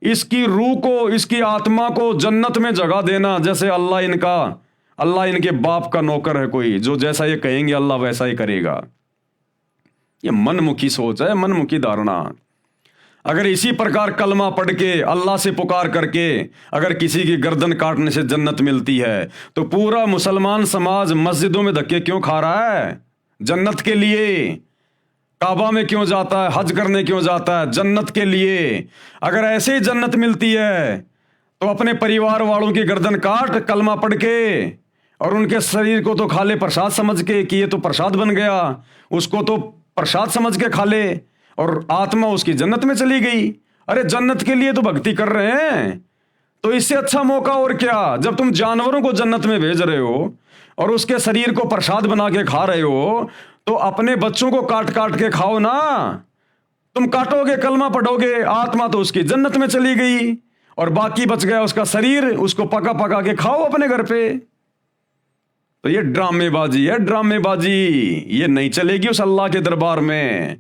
इसकी रूह को, इसकी आत्मा को जन्नत में जगह देना। जैसे अल्लाह इनके बाप का नौकर है कोई, जो जैसा ये कहेंगे अल्लाह वैसा ही करेगा। ये मनमुखी सोच है, मनमुखी धारणा। अगर इसी प्रकार कलमा पढ़ के अल्लाह से पुकार करके अगर किसी की गर्दन काटने से जन्नत मिलती है, तो पूरा मुसलमान समाज मस्जिदों में धक्के क्यों खा रहा है? जन्नत के लिए। काबा में क्यों जाता है? हज करने क्यों जाता है? जन्नत के लिए। अगर ऐसे ही जन्नत मिलती है तो अपने परिवार वालों की गर्दन काट कलमा पढ़ के, और उनके शरीर को तो खा ले प्रसाद समझ के कि ये तो प्रसाद बन गया, उसको तो प्रसाद समझ के खा ले, और आत्मा उसकी जन्नत में चली गई। अरे जन्नत के लिए तो भक्ति कर रहे हैं, तो इससे अच्छा मौका और क्या? जब तुम जानवरों को जन्नत में भेज रहे हो और उसके शरीर को प्रसाद बना के खा रहे हो, तो अपने बच्चों को काट काट के खाओ ना। तुम काटोगे, कलमा पढ़ोगे, आत्मा तो उसकी जन्नत में चली गई, और बाकी बच गया उसका शरीर, उसको पका पका के खाओ अपने घर पे। तो ये ड्रामेबाजी है, ड्रामेबाजी। ये नहीं चलेगी उस अल्लाह के दरबार में।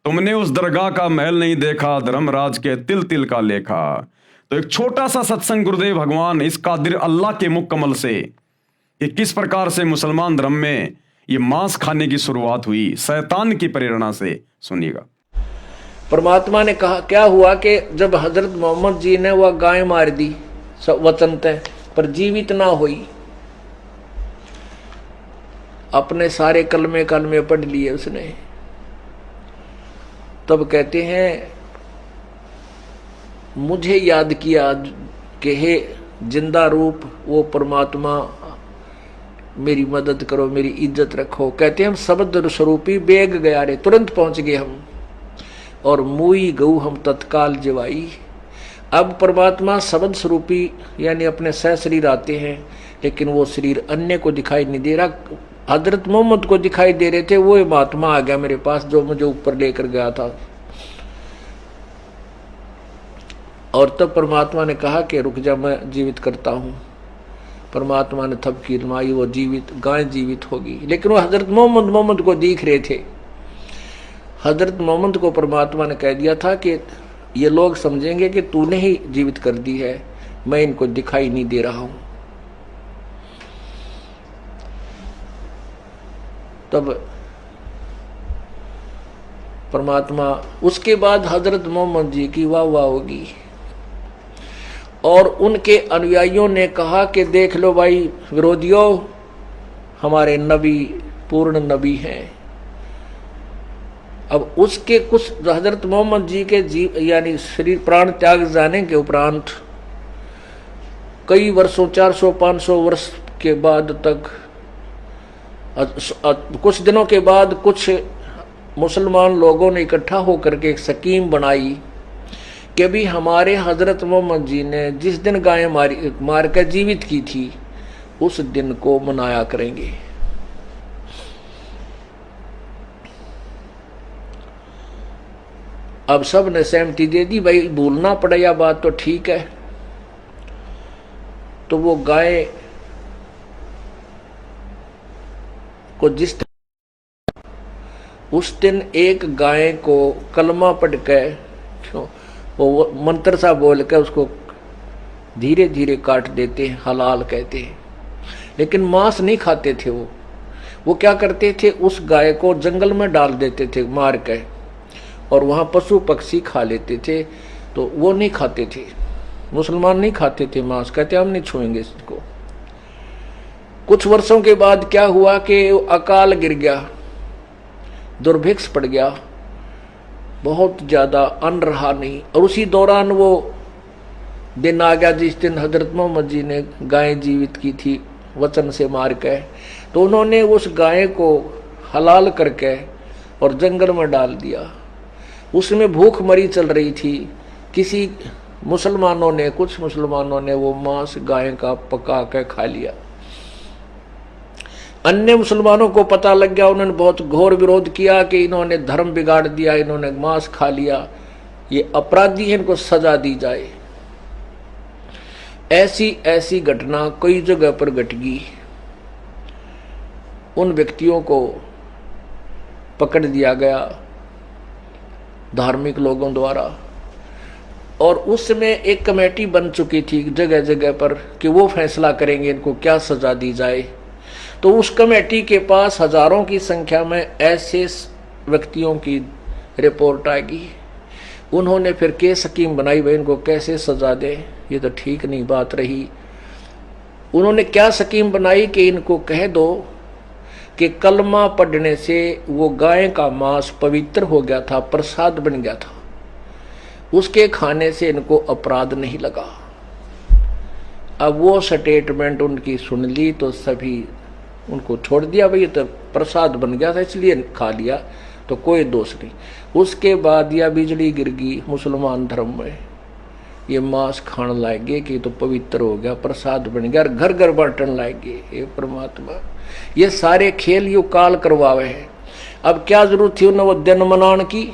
तुमने उस दरगाह का महल नहीं देखा, धर्मराज के तिल तिल का लेखा। तो एक छोटा सा सत्संग गुरुदेव भगवान इस कादिर अल्लाह के मुकम्मल से कि किस प्रकार से मुसलमान धर्म में ये मांस खाने की शुरुआत हुई शैतान की प्रेरणा से, सुनिएगा। परमात्मा ने कहा क्या हुआ कि जब हजरत मोहम्मद जी ने वह गाय मार दी वतन तय पर जीवित ना हुई, अपने सारे कलमे कलमे पढ़ लिए उसने, तब कहते हैं मुझे याद किया कि हे जिंदा रूप वो परमात्मा मेरी मदद करो, मेरी इज्जत रखो। कहते हैं हम शब्द स्वरूपी बेग गया रे, तुरंत पहुंच गए हम, और मुई गऊ हम तत्काल जवाई। अब परमात्मा शब्द स्वरूपी यानी अपने सह शरीर आते हैं, लेकिन वो शरीर अन्य को दिखाई नहीं दे रहा। हजरत मोहम्मद को दिखाई दे रहे थे, वो महात्मा आ गया मेरे पास जो मुझे ऊपर लेकर गया था। और तब परमात्मा ने कहा कि रुक जा, मैं जीवित करता हूं। परमात्मा ने थपकी मारी, वो जीवित गाय जीवित होगी। लेकिन वो हजरत मोहम्मद को दिख रहे थे। हजरत मोहम्मद को परमात्मा ने कह दिया था कि ये लोग समझेंगे कि तूने ही जीवित कर दी है, मैं इनको दिखाई नहीं दे रहा हूं। तब परमात्मा, उसके बाद हजरत मोहम्मद जी की वाह वाह होगी, और उनके अनुयायियों ने कहा कि देख लो भाई विरोधियों, हमारे नबी पूर्ण नबी हैं। अब उसके कुछ हजरत मोहम्मद जी के जीव यानी शरीर प्राण त्याग जाने के उपरांत कई वर्षों 400-500 वर्ष के बाद तक, कुछ दिनों के बाद कुछ मुसलमान लोगों ने इकट्ठा होकर के एक स्कीम बनाई कि भी हमारे हजरत मोहम्मद जी ने जिस दिन गाय मार कर जीवित की थी उस दिन को मनाया करेंगे। अब सब ने सहमति दे दी, भाई भूलना पड़ेगा बात तो ठीक है। तो वो गाय को जिस उस दिन एक गाय को कलमा पढ़ के वो मंत्र सा बोल के उसको धीरे धीरे काट देते हैं, हलाल कहते हैं। लेकिन मांस नहीं खाते थे वो क्या करते थे, उस गाय को जंगल में डाल देते थे मार के, और वहां पशु पक्षी खा लेते थे। तो वो नहीं खाते थे, मुसलमान नहीं खाते थे मांस, कहते हम नहीं छुएंगे इसको। कुछ वर्षों के बाद क्या हुआ कि अकाल गिर गया, दुर्भिक्ष पड़ गया, बहुत ज्यादा अन्न रहा नहीं। और उसी दौरान वो दिन आ गया जिस दिन हजरत मोहम्मद जी ने गाय जीवित की थी वचन से मार के। तो उन्होंने उस गाय को हलाल करके और जंगल में डाल दिया। उसमें भूख मरी चल रही थी। किसी मुसलमानों ने, कुछ मुसलमानों ने वो मांस गाय का पका के खा लिया। अन्य मुसलमानों को पता लग गया, उन्होंने बहुत घोर विरोध किया कि इन्होंने धर्म बिगाड़ दिया, इन्होंने मांस खा लिया, ये अपराधी है, इनको सजा दी जाए। ऐसी ऐसी घटना कई जगह पर घट गई। उन व्यक्तियों को पकड़ दिया गया धार्मिक लोगों द्वारा, और उसमें एक कमेटी बन चुकी थी जगह जगह पर कि वो फैसला करेंगे इनको क्या सजा दी जाए। तो उस कमेटी के पास हजारों की संख्या में ऐसे व्यक्तियों की रिपोर्ट आएगी। उन्होंने फिर के स्कीम बनाई, भाई इनको कैसे सजा दे, ये तो ठीक नहीं बात रही। उन्होंने क्या स्कीम बनाई कि इनको कह दो कि कलमा पढ़ने से वो गाय का मांस पवित्र हो गया था, प्रसाद बन गया था, उसके खाने से इनको अपराध नहीं लगा। अब वो स्टेटमेंट उनकी सुन ली तो सभी उनको छोड़ दिया, भाई ये तो प्रसाद बन गया था इसलिए खा लिया, तो कोई दोष नहीं। उसके बाद या बिजली गिर गई मुसलमान धर्म में, ये मांस खाने लाएंगे कि तो पवित्र हो गया, प्रसाद बन गया, घर घर बांटने लाएंगे। हे परमात्मा, ये सारे खेल यू काल करवावे हैं। अब क्या जरूरत थी उन्हें वो दिन मनाने की,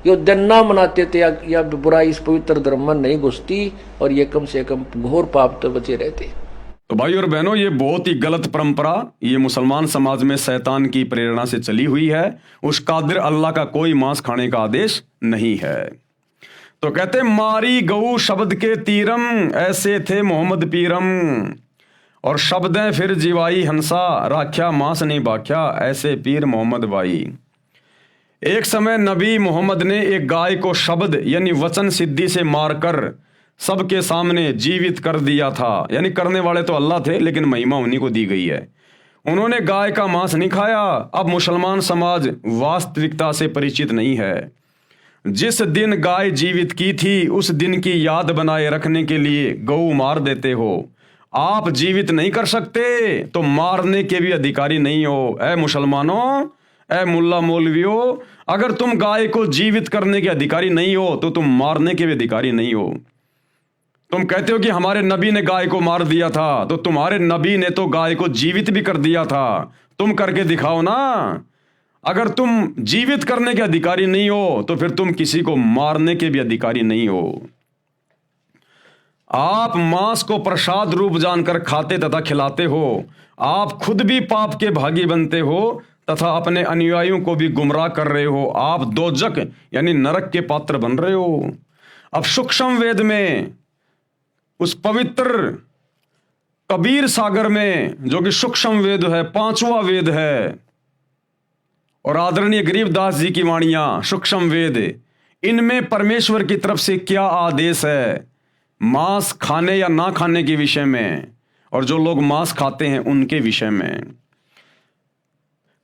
ये दिन ना मनाते थे या बुराई इस पवित्र धर्म में नहीं घुसती, और ये कम से कम घोर पाप तो बचे रहते। तो भाई और बहनों, ये बहुत ही गलत परंपरा ये मुसलमान समाज में शैतान की प्रेरणा से चली हुई है। उस कादिर अल्लाह का कोई मांस खाने का आदेश नहीं है। तो कहते मारी गऊ शब्द के तीरम, ऐसे थे मोहम्मद पीरम, और शब्दें फिर जीवाई हंसा, राख्या मांस नहीं बाख्या, ऐसे पीर मोहम्मद भाई। एक समय नबी मोहम्मद ने एक गाय को शब्द यानी वचन सिद्धि से मारकर सबके सामने जीवित कर दिया था। यानी करने वाले तो अल्लाह थे, लेकिन महिमा उन्हीं को दी गई है। उन्होंने गाय का मांस नहीं खाया। अब मुसलमान समाज वास्तविकता से परिचित नहीं है। जिस दिन गाय जीवित की थी उस दिन की याद बनाए रखने के लिए गऊ मार देते हो। आप जीवित नहीं कर सकते तो मारने के भी अधिकारी नहीं हो। ऐ मुसलमानों, ऐ मुल्ला मौलवियों, अगर तुम गाय को जीवित करने के अधिकारी नहीं हो तो तुम मारने के भी अधिकारी नहीं हो। तुम कहते हो कि हमारे नबी ने गाय को मार दिया था, तो तुम्हारे नबी ने तो गाय को जीवित भी कर दिया था। तुम करके दिखाओ ना। अगर तुम जीवित करने के अधिकारी नहीं हो तो फिर तुम किसी को मारने के भी अधिकारी नहीं हो। आप मांस को प्रसाद रूप जानकर खाते तथा खिलाते हो। आप खुद भी पाप के भागी बनते हो तथा अपने अनुयायियों को भी गुमराह कर रहे हो। आप दोजक यानी नरक के पात्र बन रहे हो। अब सूक्ष्म वेद में, उस पवित्र कबीर सागर में, जो कि सूक्ष्म वेद है, 5वां वेद है, और आदरणीय गरीबदास जी की वाणियां सूक्ष्म वेद, इनमें परमेश्वर की तरफ से क्या आदेश है मांस खाने या ना खाने के विषय में, और जो लोग मांस खाते हैं उनके विषय में।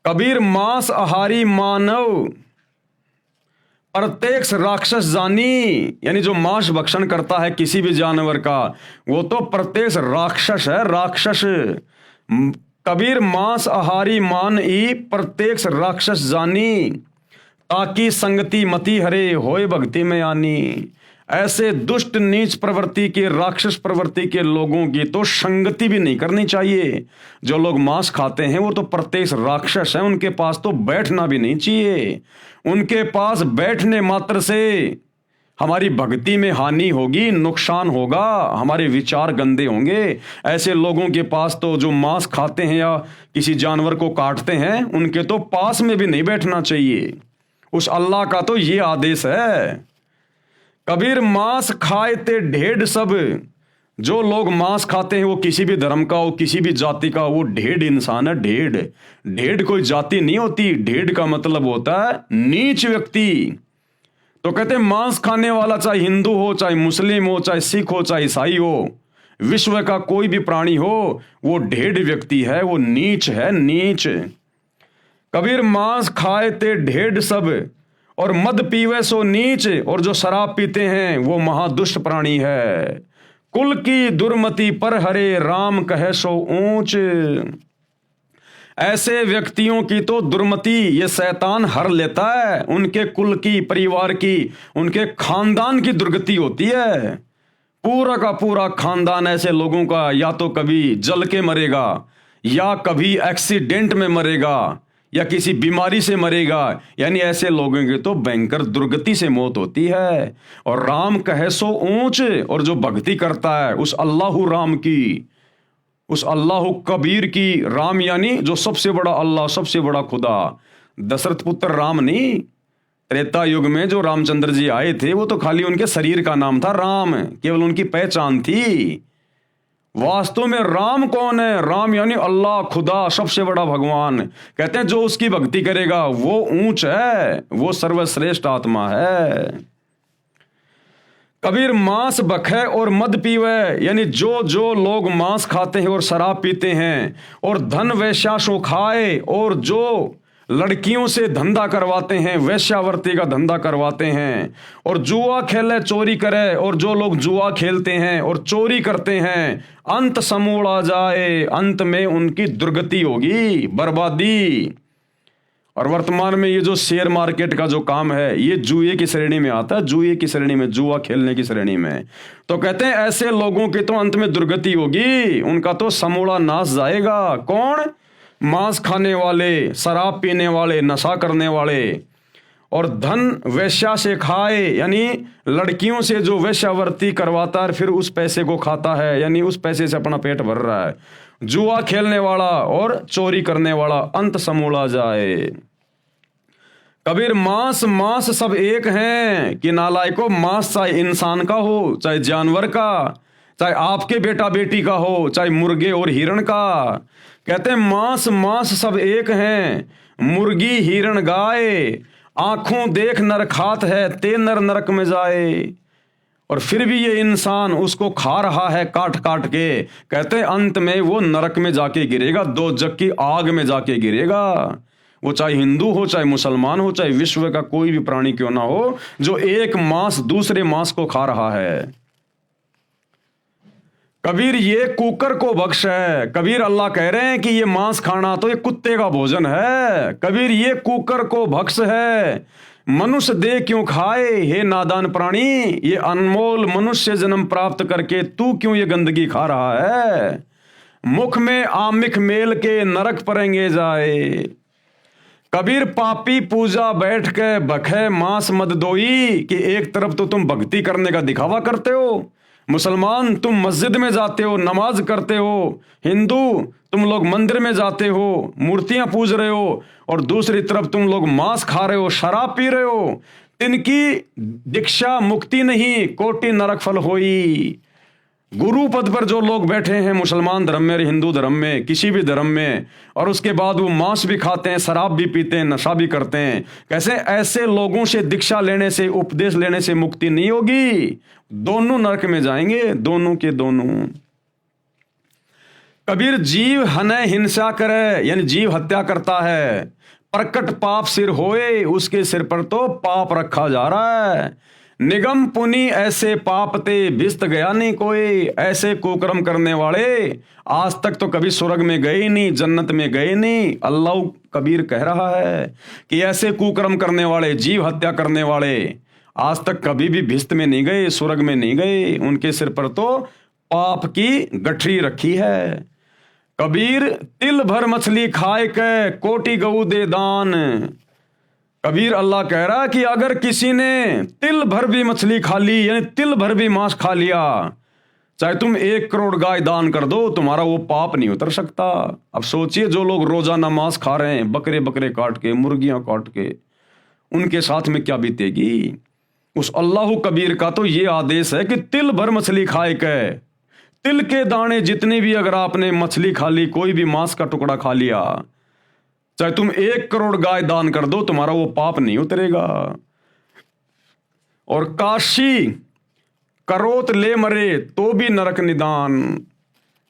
कबीर मांस आहारी मानव प्रत्यक्ष राक्षस जानी, यानी जो मांस भक्षण करता है किसी भी जानवर का, वो तो प्रत्यक्ष राक्षस है, राक्षस। कबीर मांस आहारी मान ई, प्रत्यक्ष राक्षस जानी, ताकि संगति मति हरे, होए भक्ति में आनी। ऐसे दुष्ट नीच प्रवृत्ति के, राक्षस प्रवृत्ति के लोगों की तो संगति भी नहीं करनी चाहिए। जो लोग मांस खाते हैं वो तो प्रत्यक्ष राक्षस हैं, उनके पास तो बैठना भी नहीं चाहिए। उनके पास बैठने मात्र से हमारी भक्ति में हानि होगी, नुकसान होगा, हमारे विचार गंदे होंगे। ऐसे लोगों के पास तो, जो मांस खाते हैं या किसी जानवर को काटते हैं, उनके तो पास में भी नहीं बैठना चाहिए। उस अल्लाह का तो ये आदेश है। कबीर मांस खाए ते ढेड सब, जो लोग मांस खाते हैं वो किसी भी धर्म का हो, किसी भी जाति का, वो ढेड इंसान है। ढेड, ढेड कोई जाति नहीं होती। ढेड का मतलब होता है नीच व्यक्ति। तो कहते हैं मांस खाने वाला चाहे हिंदू हो, चाहे मुस्लिम हो, चाहे सिख हो, चाहे ईसाई हो, विश्व का कोई भी प्राणी हो, वो ढेड व्यक्ति है, वो नीच है, नीच। कबीर मांस खाए ते ढेड सब, और मद पीवे सो नीच, और जो शराब पीते हैं वो महादुष्ट प्राणी है। कुल की दुर्मति पर हरे, राम कहे सो ऊंच। ऐसे व्यक्तियों की तो दुर्मति ये शैतान हर लेता है। उनके कुल की, परिवार की, उनके खानदान की दुर्गति होती है। पूरा का पूरा खानदान ऐसे लोगों का या तो कभी जल के मरेगा, या कभी एक्सीडेंट में मरेगा, या किसी बीमारी से मरेगा। यानी ऐसे लोगों की तो भयंकर दुर्गति से मौत होती है। और राम कहे सो ऊंच, और जो भक्ति करता है उस अल्लाहु राम की, उस अल्लाहु कबीर की, राम यानी जो सबसे बड़ा अल्लाह, सबसे बड़ा खुदा, दशरथ पुत्र राम नहीं। त्रेता युग में जो रामचंद्र जी आए थे वो तो खाली उनके शरीर का नाम था राम, केवल उनकी पहचान थी। वास्तव में राम कौन है? राम यानी अल्लाह, खुदा, सबसे बड़ा भगवान। कहते हैं जो उसकी भक्ति करेगा वो ऊंच है, वो सर्वश्रेष्ठ आत्मा है। कबीर मांस बखे और मद पीवे, यानी जो जो लोग मांस खाते हैं और शराब पीते हैं, और धन वैश्याशो खाए, और जो लड़कियों से धंधा करवाते हैं, वैश्यावर्ती का धंधा करवाते हैं, और जुआ खेले, चोरी करे, और जो लोग जुआ खेलते हैं और चोरी करते हैं, अंत समूड़ा जाए, अंत में उनकी दुर्गति होगी, बर्बादी। और वर्तमान में ये जो शेयर मार्केट का जो काम है, ये जुए की श्रेणी में आता है, जुए की श्रेणी में, जुआ खेलने की श्रेणी में। तो कहते हैं ऐसे लोगों की तो अंत में दुर्गति होगी, उनका तो समूड़ा नाश जाएगा। कौन? मांस खाने वाले, शराब पीने वाले, नशा करने वाले। और धन वेश्या से खाए, यानी लड़कियों से जो वेश्यावृत्ति करवाता है फिर उस पैसे को खाता है, यानी उस पैसे से अपना पेट भर रहा है। जुआ खेलने वाला और चोरी करने वाला अंत समूला जाए। कबीर मांस मांस सब एक हैं कि नालायको, मांस चाहे इंसान का हो चाहे जानवर का, चाहे आपके बेटा बेटी का हो चाहे मुर्गे और हिरण का। कहते हैं मांस मांस सब एक हैं, मुर्गी हिरण गाय, आंखों देख नर खात है ते नर नरक में जाए। और फिर भी ये इंसान उसको खा रहा है काट काट के। कहते हैं अंत में वो नरक में जाके गिरेगा, दोजख की आग में जाके गिरेगा। वो चाहे हिंदू हो चाहे मुसलमान हो चाहे विश्व का कोई भी प्राणी क्यों ना हो, जो एक मांस दूसरे मांस को खा रहा है। कबीर ये कुकर को बख्श है। कबीर अल्लाह कह रहे हैं कि ये मांस खाना तो ये कुत्ते का भोजन है। कबीर ये कुकर को बख्श है। मनुष्य देह क्यों खाए हे नादान प्राणी, ये अनमोल मनुष्य जन्म प्राप्त करके तू क्यों ये गंदगी खा रहा है। मुख में आमिख मेल के नरक परेंगे जाए। कबीर पापी पूजा बैठ के बखे मांस मद दोई, कि एक तरफ तो तुम भक्ति करने का दिखावा करते हो, मुसलमान तुम मस्जिद में जाते हो नमाज करते हो, हिंदू तुम लोग मंदिर में जाते हो मूर्तियां पूज रहे हो, और दूसरी तरफ तुम लोग मांस खा रहे हो शराब पी रहे हो। तिनकी दीक्षा मुक्ति नहीं कोटि नरक फल होई। गुरु पद पर जो लोग बैठे हैं मुसलमान धर्म में हिंदू धर्म में किसी भी धर्म में, और उसके बाद वो मांस भी खाते हैं शराब भी पीते हैं नशा भी करते हैं, कैसे ऐसे लोगों से दीक्षा लेने से उपदेश लेने से मुक्ति नहीं होगी, दोनों नरक में जाएंगे दोनों के दोनों। कबीर जीव हने हिंसा करे, यानी जीव हत्या करता है, प्रकट पाप सिर होए, उसके सिर पर तो पाप रखा जा रहा है। निगम पुनि ऐसे पाप ते भिस्त गया नहीं कोई, ऐसे कुकर्म करने वाले आज तक तो कभी स्वर्ग में गए नहीं जन्नत में गए नहीं। अल्लाह कबीर कह रहा है कि ऐसे कुकर्म करने वाले जीव हत्या करने वाले आज तक कभी भी भिस्त में नहीं गए स्वर्ग में नहीं गए, उनके सिर पर तो पाप की गठरी रखी है। कबीर तिल भर मछली खाए के कोटि गऊ दे दान। कबीर अल्लाह कह रहा है कि अगर किसी ने तिल भर भी मछली खा ली यानी तिल भर भी मांस खा लिया, चाहे तुम 1 करोड़ गाय दान कर दो तुम्हारा वो पाप नहीं उतर सकता। अब सोचिए जो लोग रोजाना मांस खा रहे हैं बकरे बकरे काट के मुर्गियां काट के, उनके साथ में क्या बीतेगी। उस अल्लाह कबीर का तो ये आदेश है कि तिल भर मछली खाए के, तिल के दाने जितने भी अगर आपने मछली खा ली कोई भी मांस का टुकड़ा खा लिया, चाहे तुम 1 करोड़ गाय दान कर दो तुम्हारा वो पाप नहीं उतरेगा। और काशी करोत ले मरे तो भी नरक निदान,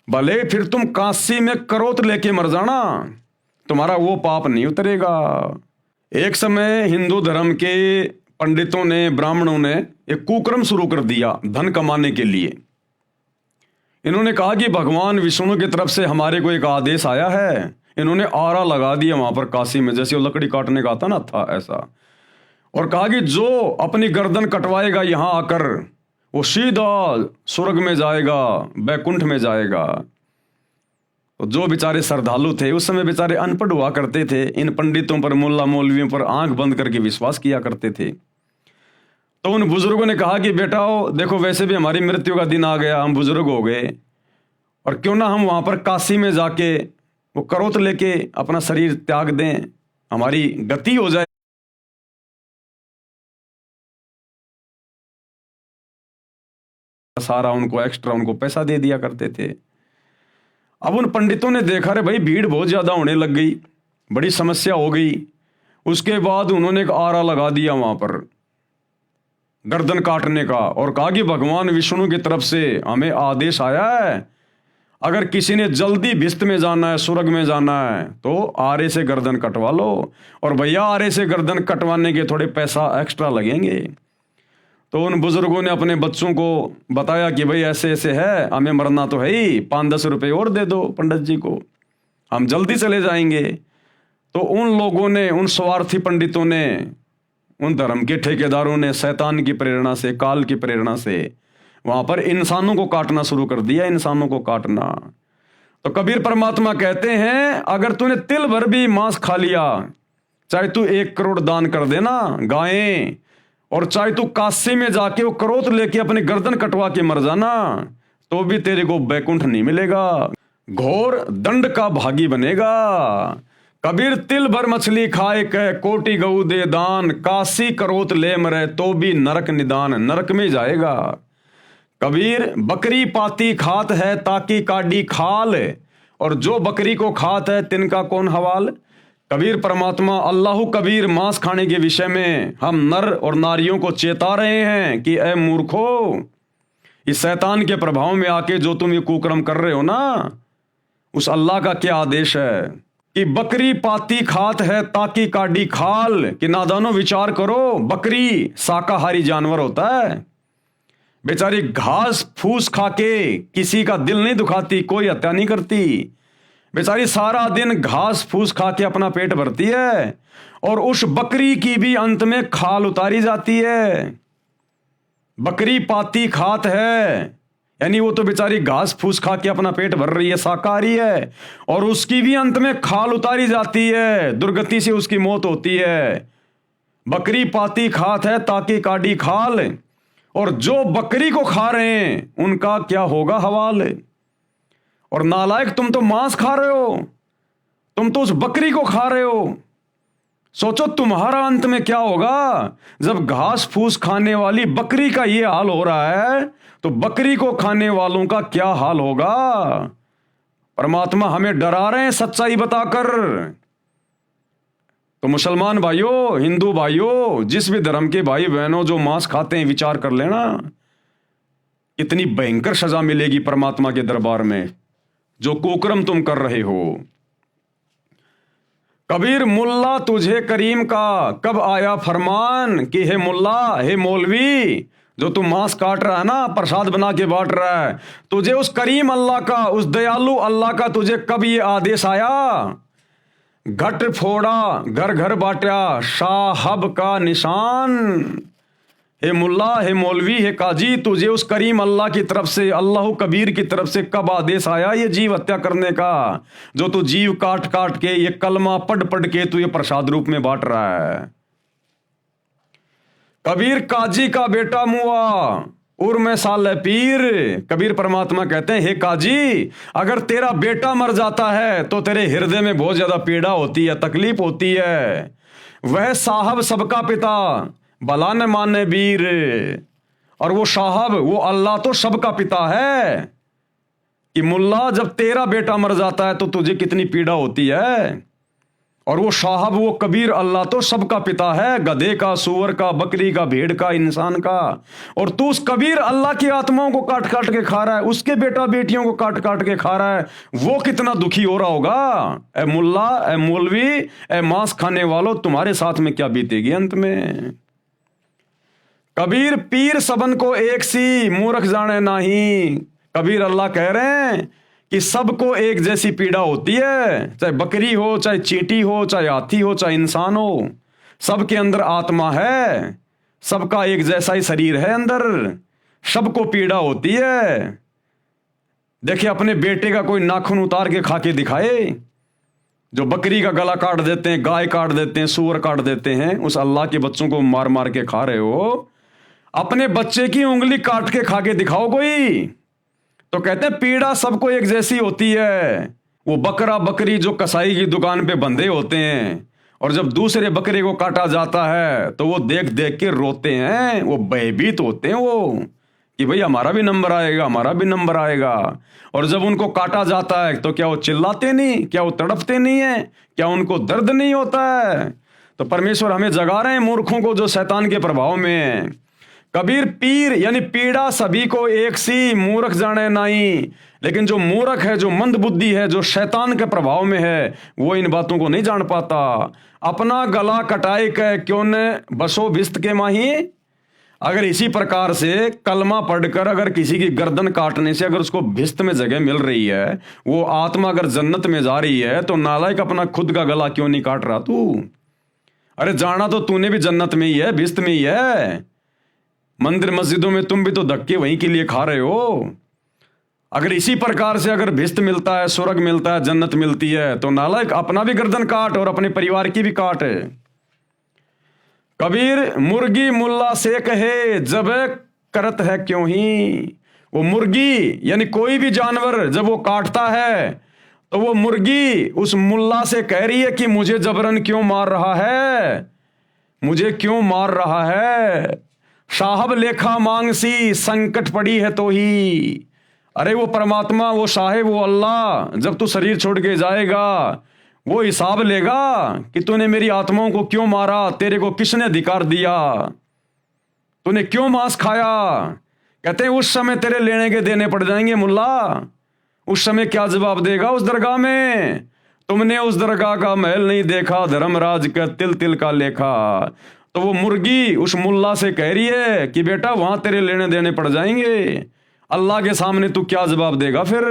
भले फिर तुम काशी में करोत लेके मर जाना तुम्हारा वो पाप नहीं उतरेगा। एक समय हिंदू धर्म के पंडितों ने ब्राह्मणों ने एक कुक्रम शुरू कर दिया धन कमाने के लिए। इन्होंने कहा कि भगवान विष्णु की तरफ से हमारे को एक आदेश आया है। इन्होंने आरा लगा दिया वहां पर काशी में, जैसे वो लकड़ी काटने का आता ना था ऐसा, और कहा कि जो अपनी गर्दन कटवाएगा यहां आकर वो सीधा स्वर्ग में जाएगा बैकुंठ में जाएगा। तो जो बेचारे श्रद्धालु थे उस समय बेचारे अनपढ़ हुआ करते थे, इन पंडितों पर मुल्ला मौलवियों पर आंख बंद करके विश्वास किया करते थे। तो उन बुजुर्गों ने कहा कि बेटाओ देखो वैसे भी हमारी मृत्यु का दिन आ गया, हम बुजुर्ग हो गए, और क्यों ना हम वहां पर काशी में जाके वो करोत लेके अपना शरीर त्याग दें, हमारी गति हो जाए। सारा उनको एक्स्ट्रा उनको पैसा दे दिया करते थे। अब उन पंडितों ने देखा रे भाई भीड़ बहुत ज्यादा होने लग गई, बड़ी समस्या हो गई। उसके बाद उन्होंने एक आरा लगा दिया वहां पर गर्दन काटने का, और कहा कि भगवान विष्णु की तरफ से हमें आदेश आया है अगर किसी ने जल्दी भिस्त में जाना है स्वर्ग में जाना है तो आरे से गर्दन कटवा लो, और भैया आरे से गर्दन कटवाने के थोड़े पैसा एक्स्ट्रा लगेंगे। तो उन बुजुर्गों ने अपने बच्चों को बताया कि भाई ऐसे ऐसे है, हमें मरना तो है ही, 5-10 रुपये और दे दो पंडित जी को, हम जल्दी चले जाएंगे। तो उन लोगों ने, उन स्वार्थी पंडितों ने, उन धर्म के ठेकेदारों ने शैतान की प्रेरणा से, काल की प्रेरणा से वहां पर इंसानों को काटना शुरू कर दिया, इंसानों को काटना। तो कबीर परमात्मा कहते हैं अगर तूने तिल भर भी मांस खा लिया चाहे तू 1 करोड़ दान कर देना गायें, और चाहे तू काशी में जाके वो करोत लेके अपनी गर्दन कटवा के मर जाना, तो भी तेरे को बैकुंठ नहीं मिलेगा, घोर दंड का भागी बनेगा। कबीर तिल भर मछली खाए कह कोटि गऊ दे दान, काशी करोत ले मरे तो भी नरक निदान, नरक में जाएगा। कबीर बकरी पाती खात है ताकि काडी खाल, और जो बकरी को खात है तिनका कौन हवाल। कबीर परमात्मा अल्लाह कबीर मांस खाने के विषय में हम नर और नारियों को चेता रहे हैं कि ए मूर्खो, इस शैतान के प्रभाव में आके जो तुम ये कुकर्म कर रहे हो ना, उस अल्लाह का क्या आदेश है कि बकरी पाती खात है ताकि काडी खाल, कि नादानो विचार करो, बकरी शाकाहारी जानवर होता है, बेचारी घास फूस खा के किसी का दिल नहीं दुखाती, कोई हत्या नहीं करती, बेचारी सारा दिन घास फूस खा के अपना पेट भरती है, और उस बकरी की भी अंत में खाल उतारी जाती है। बकरी पाती खात है यानी वो तो बेचारी घास फूस खा के अपना पेट भर रही है, शाकाहारी है, और उसकी भी अंत में खाल उतारी जाती है, दुर्गति से उसकी मौत होती है। बकरी पाती खात है ताकि काडी खाल, और जो बकरी को खा रहे हैं उनका क्या होगा हवाल। और नालायक, तुम तो मांस खा रहे हो, तुम तो उस बकरी को खा रहे हो, सोचो तुम्हारा अंत में क्या होगा। जब घास फूस खाने वाली बकरी का ये हाल हो रहा है, तो बकरी को खाने वालों का क्या हाल होगा। परमात्मा हमें डरा रहे हैं सच्चाई बताकर। तो मुसलमान भाइयों, हिंदू भाइयों, जिस भी धर्म के भाई बहनों जो मांस खाते हैं, विचार कर लेना, इतनी भयंकर सजा मिलेगी परमात्मा के दरबार में जो कुकर्म तुम कर रहे हो। कबीर मुल्ला तुझे करीम का कब आया फरमान, कि हे मुल्ला, हे मौलवी, जो तू मांस काट रहा है ना, प्रसाद बना के बांट रहा है, तुझे उस करीम अल्लाह का, उस दयालु अल्लाह का तुझे कब ये आदेश आया। घट फोड़ा घर घर बांटा साहब का निशान। हे मुल्ला, हे मौलवी, हे काजी, तुझे उस करीम अल्लाह की तरफ से, अल्लाह कबीर की तरफ से कब आदेश आया ये जीव हत्या करने का, जो तू जीव काट काट के, ये कलमा पढ़ पढ़ के तू ये प्रसाद रूप में बांट रहा है। कबीर काजी का बेटा मुआ उर में साल पीर। कबीर परमात्मा कहते हैं, हे काजी, अगर तेरा बेटा मर जाता है तो तेरे हृदय में बहुत ज्यादा पीड़ा होती है, तकलीफ होती है। वह साहब सबका पिता भला न माने वीर, और वो साहब, वो अल्लाह तो सबका पिता है। कि मुल्ला, जब तेरा बेटा मर जाता है तो तुझे कितनी पीड़ा होती है, और वो साहब, वो कबीर अल्लाह तो सबका पिता है, गधे का, सूअर का, बकरी का, भेड़ का, इंसान का। और तू उस कबीर अल्लाह की आत्माओं को काट काट के खा रहा है, उसके बेटा बेटियों को काट काट के खा रहा है, वो कितना दुखी हो रहा होगा। ए मुल्ला, ए मौलवी, ए मांस खाने वालों, तुम्हारे साथ में क्या बीतेगी अंत में। कबीर पीर सबन को एक सी मूर्ख जाने नहीं। कबीर अल्लाह कह रहे हैं कि सबको एक जैसी पीड़ा होती है, चाहे बकरी हो, चाहे चींटी हो, चाहे हाथी हो, चाहे इंसान हो, सबके अंदर आत्मा है, सबका एक जैसा ही शरीर है अंदर, सबको पीड़ा होती है। देखिए, अपने बेटे का कोई नाखून उतार के खा के दिखाए, जो बकरी का गला काट देते हैं, गाय काट देते हैं, सूअर काट देते हैं, उस अल्लाह के बच्चों को मार मार के खा रहे हो। अपने बच्चे की उंगली काट के खा के दिखाओ कोई, तो कहते हैं पीड़ा सबको एक जैसी होती है। वो बकरा बकरी जो कसाई की दुकान पे बंधे होते हैं, और जब दूसरे बकरे को काटा जाता है तो वो देख देख के रोते हैं, वो भयभीत होते हैं, वो कि भाई हमारा भी नंबर आएगा, हमारा भी नंबर आएगा। और जब उनको काटा जाता है तो क्या वो चिल्लाते नहीं, क्या वो तड़पते नहीं है, क्या उनको दर्द नहीं होता है। तो परमेश्वर हमें जगा रहे हैं मूर्खों को जो शैतान के प्रभाव में है। कबीर पीर यानी पीड़ा सभी को एक सी मूर्ख जाने नहीं, लेकिन जो मूर्ख है, जो मंद बुद्धि है, जो शैतान के प्रभाव में है, वो इन बातों को नहीं जान पाता। अपना गला कटाए के क्यों न बसो भिस्त के माही। अगर इसी प्रकार से कलमा पढ़कर अगर किसी की गर्दन काटने से अगर उसको भिस्त में जगह मिल रही है, वो आत्मा अगर जन्नत में जा रही है, तो नालायक अपना खुद का गला क्यों नहीं काट रहा तू। अरे जाना तो तूने भी जन्नत में ही है, भिस्त में ही है। मंदिर मस्जिदों में तुम भी तो धक्के वहीं के लिए खा रहे हो। अगर इसी प्रकार से अगर भिस्त मिलता है, स्वर्ग मिलता है, जन्नत मिलती है, तो नालायक अपना भी गर्दन काट और अपने परिवार की भी काट है। कबीर मुर्गी मुल्ला से कहे जब करत है क्यों ही। वो मुर्गी यानी कोई भी जानवर जब वो काटता है तो वो मुर्गी उस मुल्ला से कह रही है कि मुझे जबरन क्यों मार रहा है, मुझे क्यों मार रहा है। साहब लेखा मांगसी संकट पड़ी है तो ही। अरे वो परमात्मा, वो साहेब, वो अल्लाह जब तू शरीर छोड़ के जाएगा वो हिसाब लेगा कि तूने मेरी आत्माओं को क्यों मारा, तेरे को किसने अधिकार दिया, तूने क्यों मांस खाया। कहते हैं उस समय तेरे लेने के देने पड़ जाएंगे मुल्ला। उस समय क्या जवाब देगा उस दरगाह में? तुमने उस दरगाह का महल नहीं देखा, धर्मराज का तिल तिल का लेखा। तो वो मुर्गी उस मुल्ला से कह रही है कि बेटा वहां तेरे लेने देने पड़ जाएंगे, अल्लाह के सामने तू क्या जवाब देगा फिर।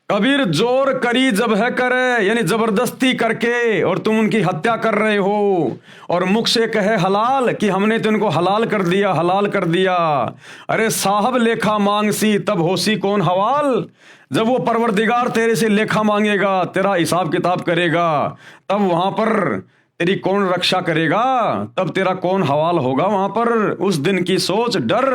कबीर जोर करी जब है करे, यानी जबरदस्ती करके और तुम उनकी हत्या कर रहे हो और मुख से कहे हलाल कि हमने तो इनको हलाल कर दिया, हलाल कर दिया। अरे साहब लेखा मांगसी तब होसी कौन हवाल। जब वो परवरदिगार तेरे से लेखा मांगेगा, तेरा हिसाब किताब करेगा, तब वहां पर तेरी कौन रक्षा करेगा, तब तेरा कौन हवाल होगा वहां पर। उस दिन की सोच डर।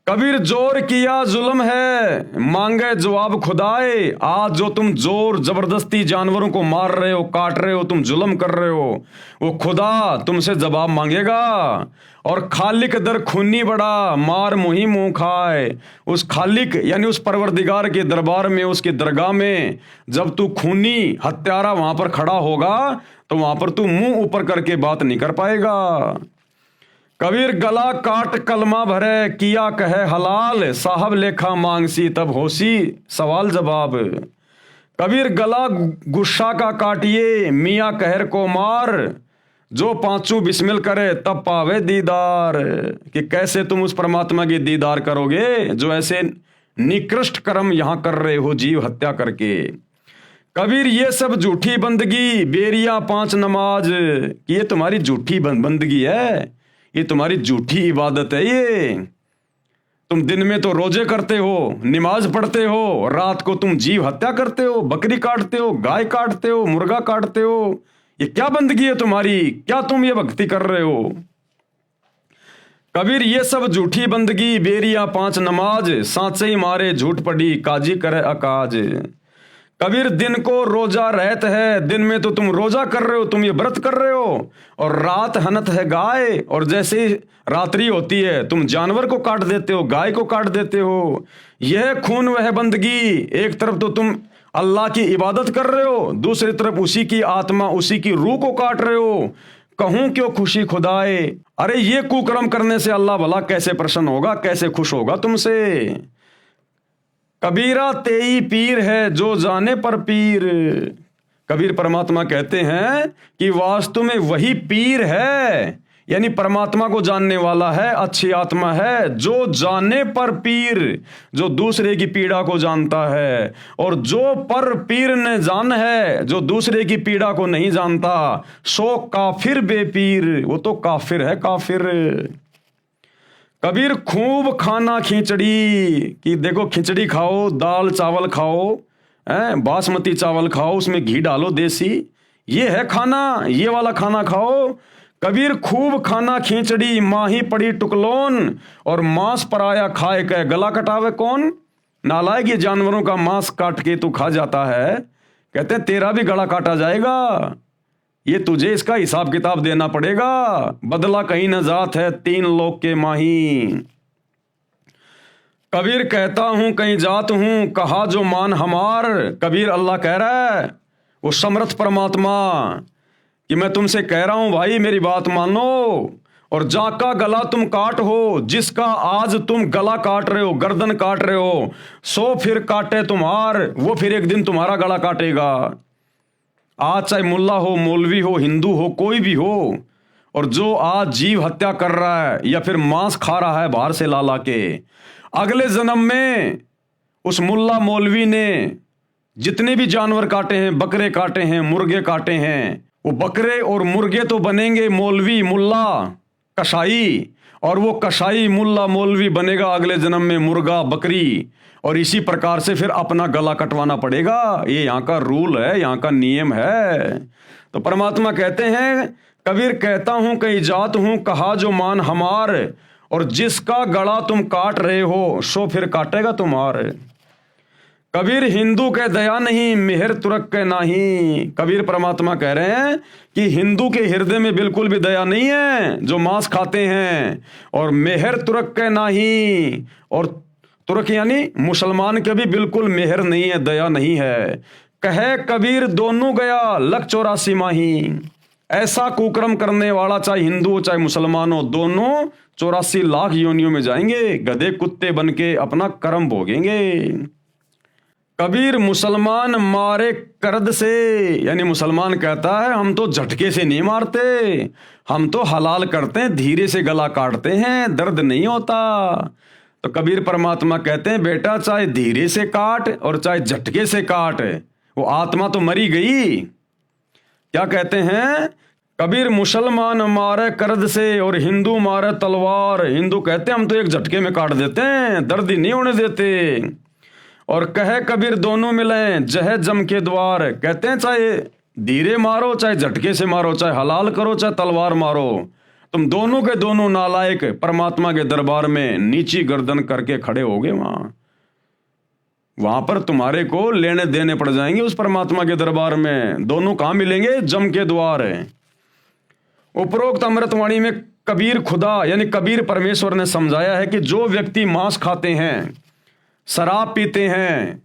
कबीर जोर किया जुल्म है मांगे जवाब खुदाए। आज जो तुम जोर जबरदस्ती जानवरों को मार रहे हो, काट रहे हो, तुम जुल्म कर रहे हो, वो खुदा तुमसे जवाब मांगेगा। और खालिक दर खूनी बड़ा मार मुही मुंह खाए। उस खालिक यानी उस परवरदिगार के दरबार में, उसकी दरगाह में जब तू खूनी हत्यारा वहां पर खड़ा होगा तो वहां पर तू मुंह ऊपर करके बात नहीं कर पाएगा। कबीर गला काट कलमा भरे किया कहे हलाल, साहब लेखा मांगसी तब होसी सवाल जवाब। कबीर गला गुस्सा का काटिए मियाँ कहर को मार, जो पांचों बिस्मिल करे तब पावे दीदार। कि कैसे तुम उस परमात्मा की दीदार करोगे जो ऐसे निकृष्ट कर्म यहां कर रहे हो जीव हत्या करके। कबीर ये सब झूठी बंदगी बेरिया पांच नमाज, कि ये तुम्हारी झूठी बंदगी है, ये तुम्हारी झूठी इबादत है। ये तुम दिन में तो रोजे करते हो, नमाज पढ़ते हो, रात को तुम जीव हत्या करते हो, बकरी काटते हो, गाय काटते हो, मुर्गा काटते हो। ये क्या बंदगी है तुम्हारी, क्या तुम ये भक्ति कर रहे हो। कबीर ये सब झूठी बंदगी बेरिया पांच नमाज, सांचे ही मारे झूठ पड़ी काजी करे अकाज। कबीर दिन को रोजा रहत है, दिन में तो तुम रोजा कर रहे हो, तुम ये व्रत कर रहे हो, और रात हनत है गाय, और जैसे ही रात्रि होती है तुम जानवर को काट देते हो, गाय को काट देते हो। यह खून वह बंदगी, एक तरफ तो तुम अल्लाह की इबादत कर रहे हो, दूसरी तरफ उसी की आत्मा, उसी की रूह को काट रहे हो। कहूं क्यों खुशी खुदाए। अरे ये कुकर्म करने से अल्लाह भला कैसे प्रसन्न होगा, कैसे खुश होगा तुमसे। कबीरा तेई पीर है जो जाने पर पीर। कबीर परमात्मा कहते हैं कि वास्तव में वही पीर है, यानी परमात्मा को जानने वाला है, अच्छी आत्मा है, जो जाने पर पीर, जो दूसरे की पीड़ा को जानता है। और जो पर पीर ने जान है, जो दूसरे की पीड़ा को नहीं जानता, सो काफिर बेपीर, वो तो काफिर है, काफिर। कबीर खूब खाना खिचड़ी, कि देखो खिचड़ी खाओ, दाल चावल खाओ, बासमती चावल खाओ, उसमें घी डालो देसी, ये है खाना, ये वाला खाना खाओ। कबीर खूब खाना खिचड़ी माही पड़ी टुकलोन, और मांस पराया खाए के गला कटावे कौन। नालायक ये जानवरों का मांस काट के तू खा जाता है, कहते हैं तेरा भी गला काटा जाएगा, ये तुझे इसका हिसाब किताब देना पड़ेगा। बदला कहीं न जात है तीन लोग के माही। कबीर कहता हूं कहीं जात हूं कहा जो मान हमार। कबीर अल्लाह कह रहा है, वो समर्थ परमात्मा, कि मैं तुमसे कह रहा हूं भाई मेरी बात मानो। और जाका गला तुम काट हो, जिसका आज तुम गला काट रहे हो, गर्दन काट रहे हो, सो फिर काटे तुम्हार, वो फिर एक दिन तुम्हारा गला काटेगा। आज चाहे मुल्ला हो, मौलवी हो, हिंदू हो, कोई भी हो, और जो आज जीव हत्या कर रहा है या फिर मांस खा रहा है बाहर से ला के, अगले जन्म में उस मुल्ला मौलवी ने जितने भी जानवर काटे हैं, बकरे काटे हैं, मुर्गे काटे हैं, वो बकरे और मुर्गे तो बनेंगे मौलवी, मुल्ला, कसाई, और वो कसाई मुल्ला मौलवी बनेगा अगले जन्म में मुर्गा बकरी, और इसी प्रकार से फिर अपना गला कटवाना पड़ेगा। ये यहाँ का रूल है, यहाँ का नियम है। तो परमात्मा कहते हैं, कबीर कहता हूं कहीं जात हूं कहा जो मान हमार, और जिसका गला तुम काट रहे हो सो फिर काटेगा तुम्हारे। कबीर हिंदू के दया नहीं मेहर तुरक के नाही। कबीर परमात्मा कह रहे हैं कि हिंदू के हृदय में बिल्कुल भी दया नहीं है जो मांस खाते हैं, और मेहर तुरक के नाही, और तुर्क यानी मुसलमान के भी बिल्कुल मेहर नहीं है, दया नहीं है। कहे कबीर दोनों गया लख 84 माही। ऐसा कुकर्म करने वाला चाहे हिंदू हो चाहे मुसलमान हो, दोनों 84 लाख योनियों में जाएंगे, गधे कुत्ते बन के अपना कर्म भोगेंगे। कबीर मुसलमान मारे करद से, यानी मुसलमान कहता है हम तो झटके से नहीं मारते, हम तो हलाल करते हैं, धीरे से गला काटते हैं, दर्द नहीं होता। तो कबीर परमात्मा कहते हैं बेटा चाहे धीरे से काट और चाहे झटके से काट, वो आत्मा तो मरी गई। क्या कहते हैं? कबीर मुसलमान मारे करद से और हिंदू मारे तलवार। हिंदू कहते हैं हम तो एक झटके में काट देते हैं, दर्द ही नहीं होने देते। और कहे कबीर दोनों मिले जहे जम के द्वार। कहते हैं चाहे धीरे मारो चाहे झटके से मारो, चाहे हलाल करो चाहे तलवार मारो, तुम दोनों के दोनों नालायक परमात्मा के दरबार में नीची गर्दन करके खड़े होगे। वहां पर तुम्हारे को लेने देने पड़ जाएंगे उस परमात्मा के दरबार में। दोनों कहां मिलेंगे? जम के द्वार है। उपरोक्त अमृतवाणी में कबीर खुदा यानी कबीर परमेश्वर ने समझाया है कि जो व्यक्ति मांस खाते हैं, शराब पीते हैं,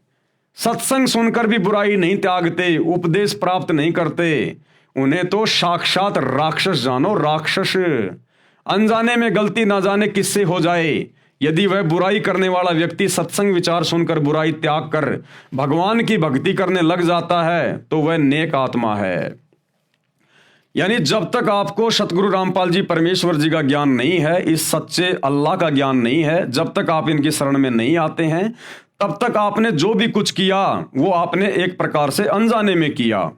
सत्संग सुनकर भी बुराई नहीं त्यागते, उपदेश प्राप्त नहीं करते, उन्हें तो साक्षात राक्षस जानो, राक्षस। अनजाने में गलती ना जाने किससे हो जाए, यदि वह बुराई करने वाला व्यक्ति सत्संग विचार सुनकर बुराई त्याग कर भगवान की भक्ति करने लग जाता है तो वह नेक आत्मा है। यानी जब तक आपको सतगुरु रामपाल जी परमेश्वर जी का ज्ञान नहीं है, इस सच्चे अल्लाह का ज्ञान नहीं है, जब तक आप इनकी शरण में नहीं आते हैं, तब तक आपने जो भी कुछ किया वो आपने एक प्रकार से अनजाने में किया।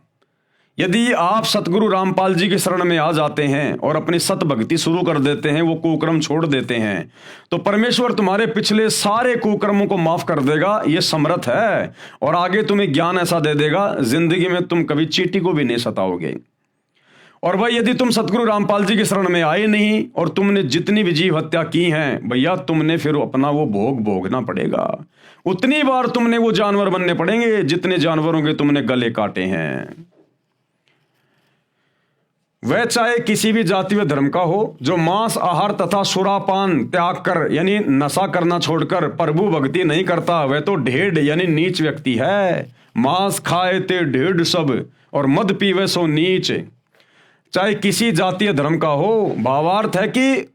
यदि आप सतगुरु रामपाल जी की शरण में आ जाते हैं और अपनी सत भक्ति शुरू कर देते हैं, वो कुकर्म छोड़ देते हैं, तो परमेश्वर तुम्हारे पिछले सारे कुकर्मों को माफ कर देगा। ये समर्थ है, और आगे तुम्हें ज्ञान ऐसा दे देगा जिंदगी में तुम कभी चींटी को भी नहीं सताओगे। और भाई यदि तुम सतगुरु रामपाल जी की शरण में आए नहीं और तुमने जितनी भी जीव हत्या की हैं, भैया तुमने फिर अपना वो भोग भोगना पड़ेगा। उतनी बार तुमने वो जानवर बनने पड़ेंगे जितने जानवरों के तुमने गले काटे हैं। वह चाहे किसी भी जाति व धर्म का हो, जो मांस आहार तथा सुरापान त्याग कर यानी नशा करना छोड़कर प्रभु भक्ति नहीं करता, वह तो ढेढ़ यानी नीच व्यक्ति है। मांस खाए ते ढेढ़ सब और मद पीवे सो नीच। चाहे किसी जातीय धर्म का हो, भावार्थ है कि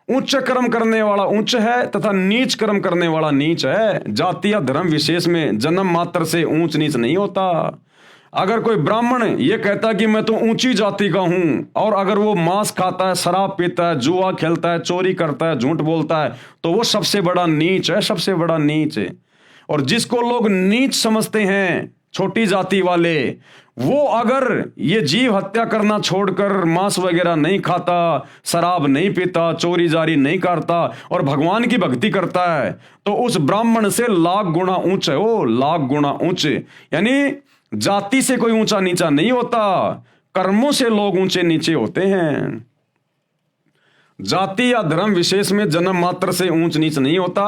उच्च कर्म करने वाला उच्च है तथा नीच कर्म करने वाला नीच है। जातीय धर्म विशेष में जन्म मात्र से ऊंच नीच नहीं होता। अगर कोई ब्राह्मण ये कहता कि मैं तो ऊंची जाति का हूं, और अगर वो मांस खाता है, शराब पीता है, जुआ खेलता है, चोरी करता है, झूठ बोलता है, तो वो सबसे बड़ा नीच है, सबसे बड़ा नीच है। और जिसको लोग नीच समझते हैं, छोटी जाति वाले, वो अगर ये जीव हत्या करना छोड़कर मांस वगैरह नहीं खाता, शराब नहीं पीता, चोरी जारी नहीं करता और भगवान की भक्ति करता है, तो उस ब्राह्मण से लाख गुना ऊंच है वो, लाख गुना ऊंच। यानी जाति से कोई ऊंचा नीचा नहीं होता, कर्मों से लोग ऊंचे नीचे होते हैं। जाति या धर्म विशेष में जन्म मात्र से ऊंच नीच नहीं होता।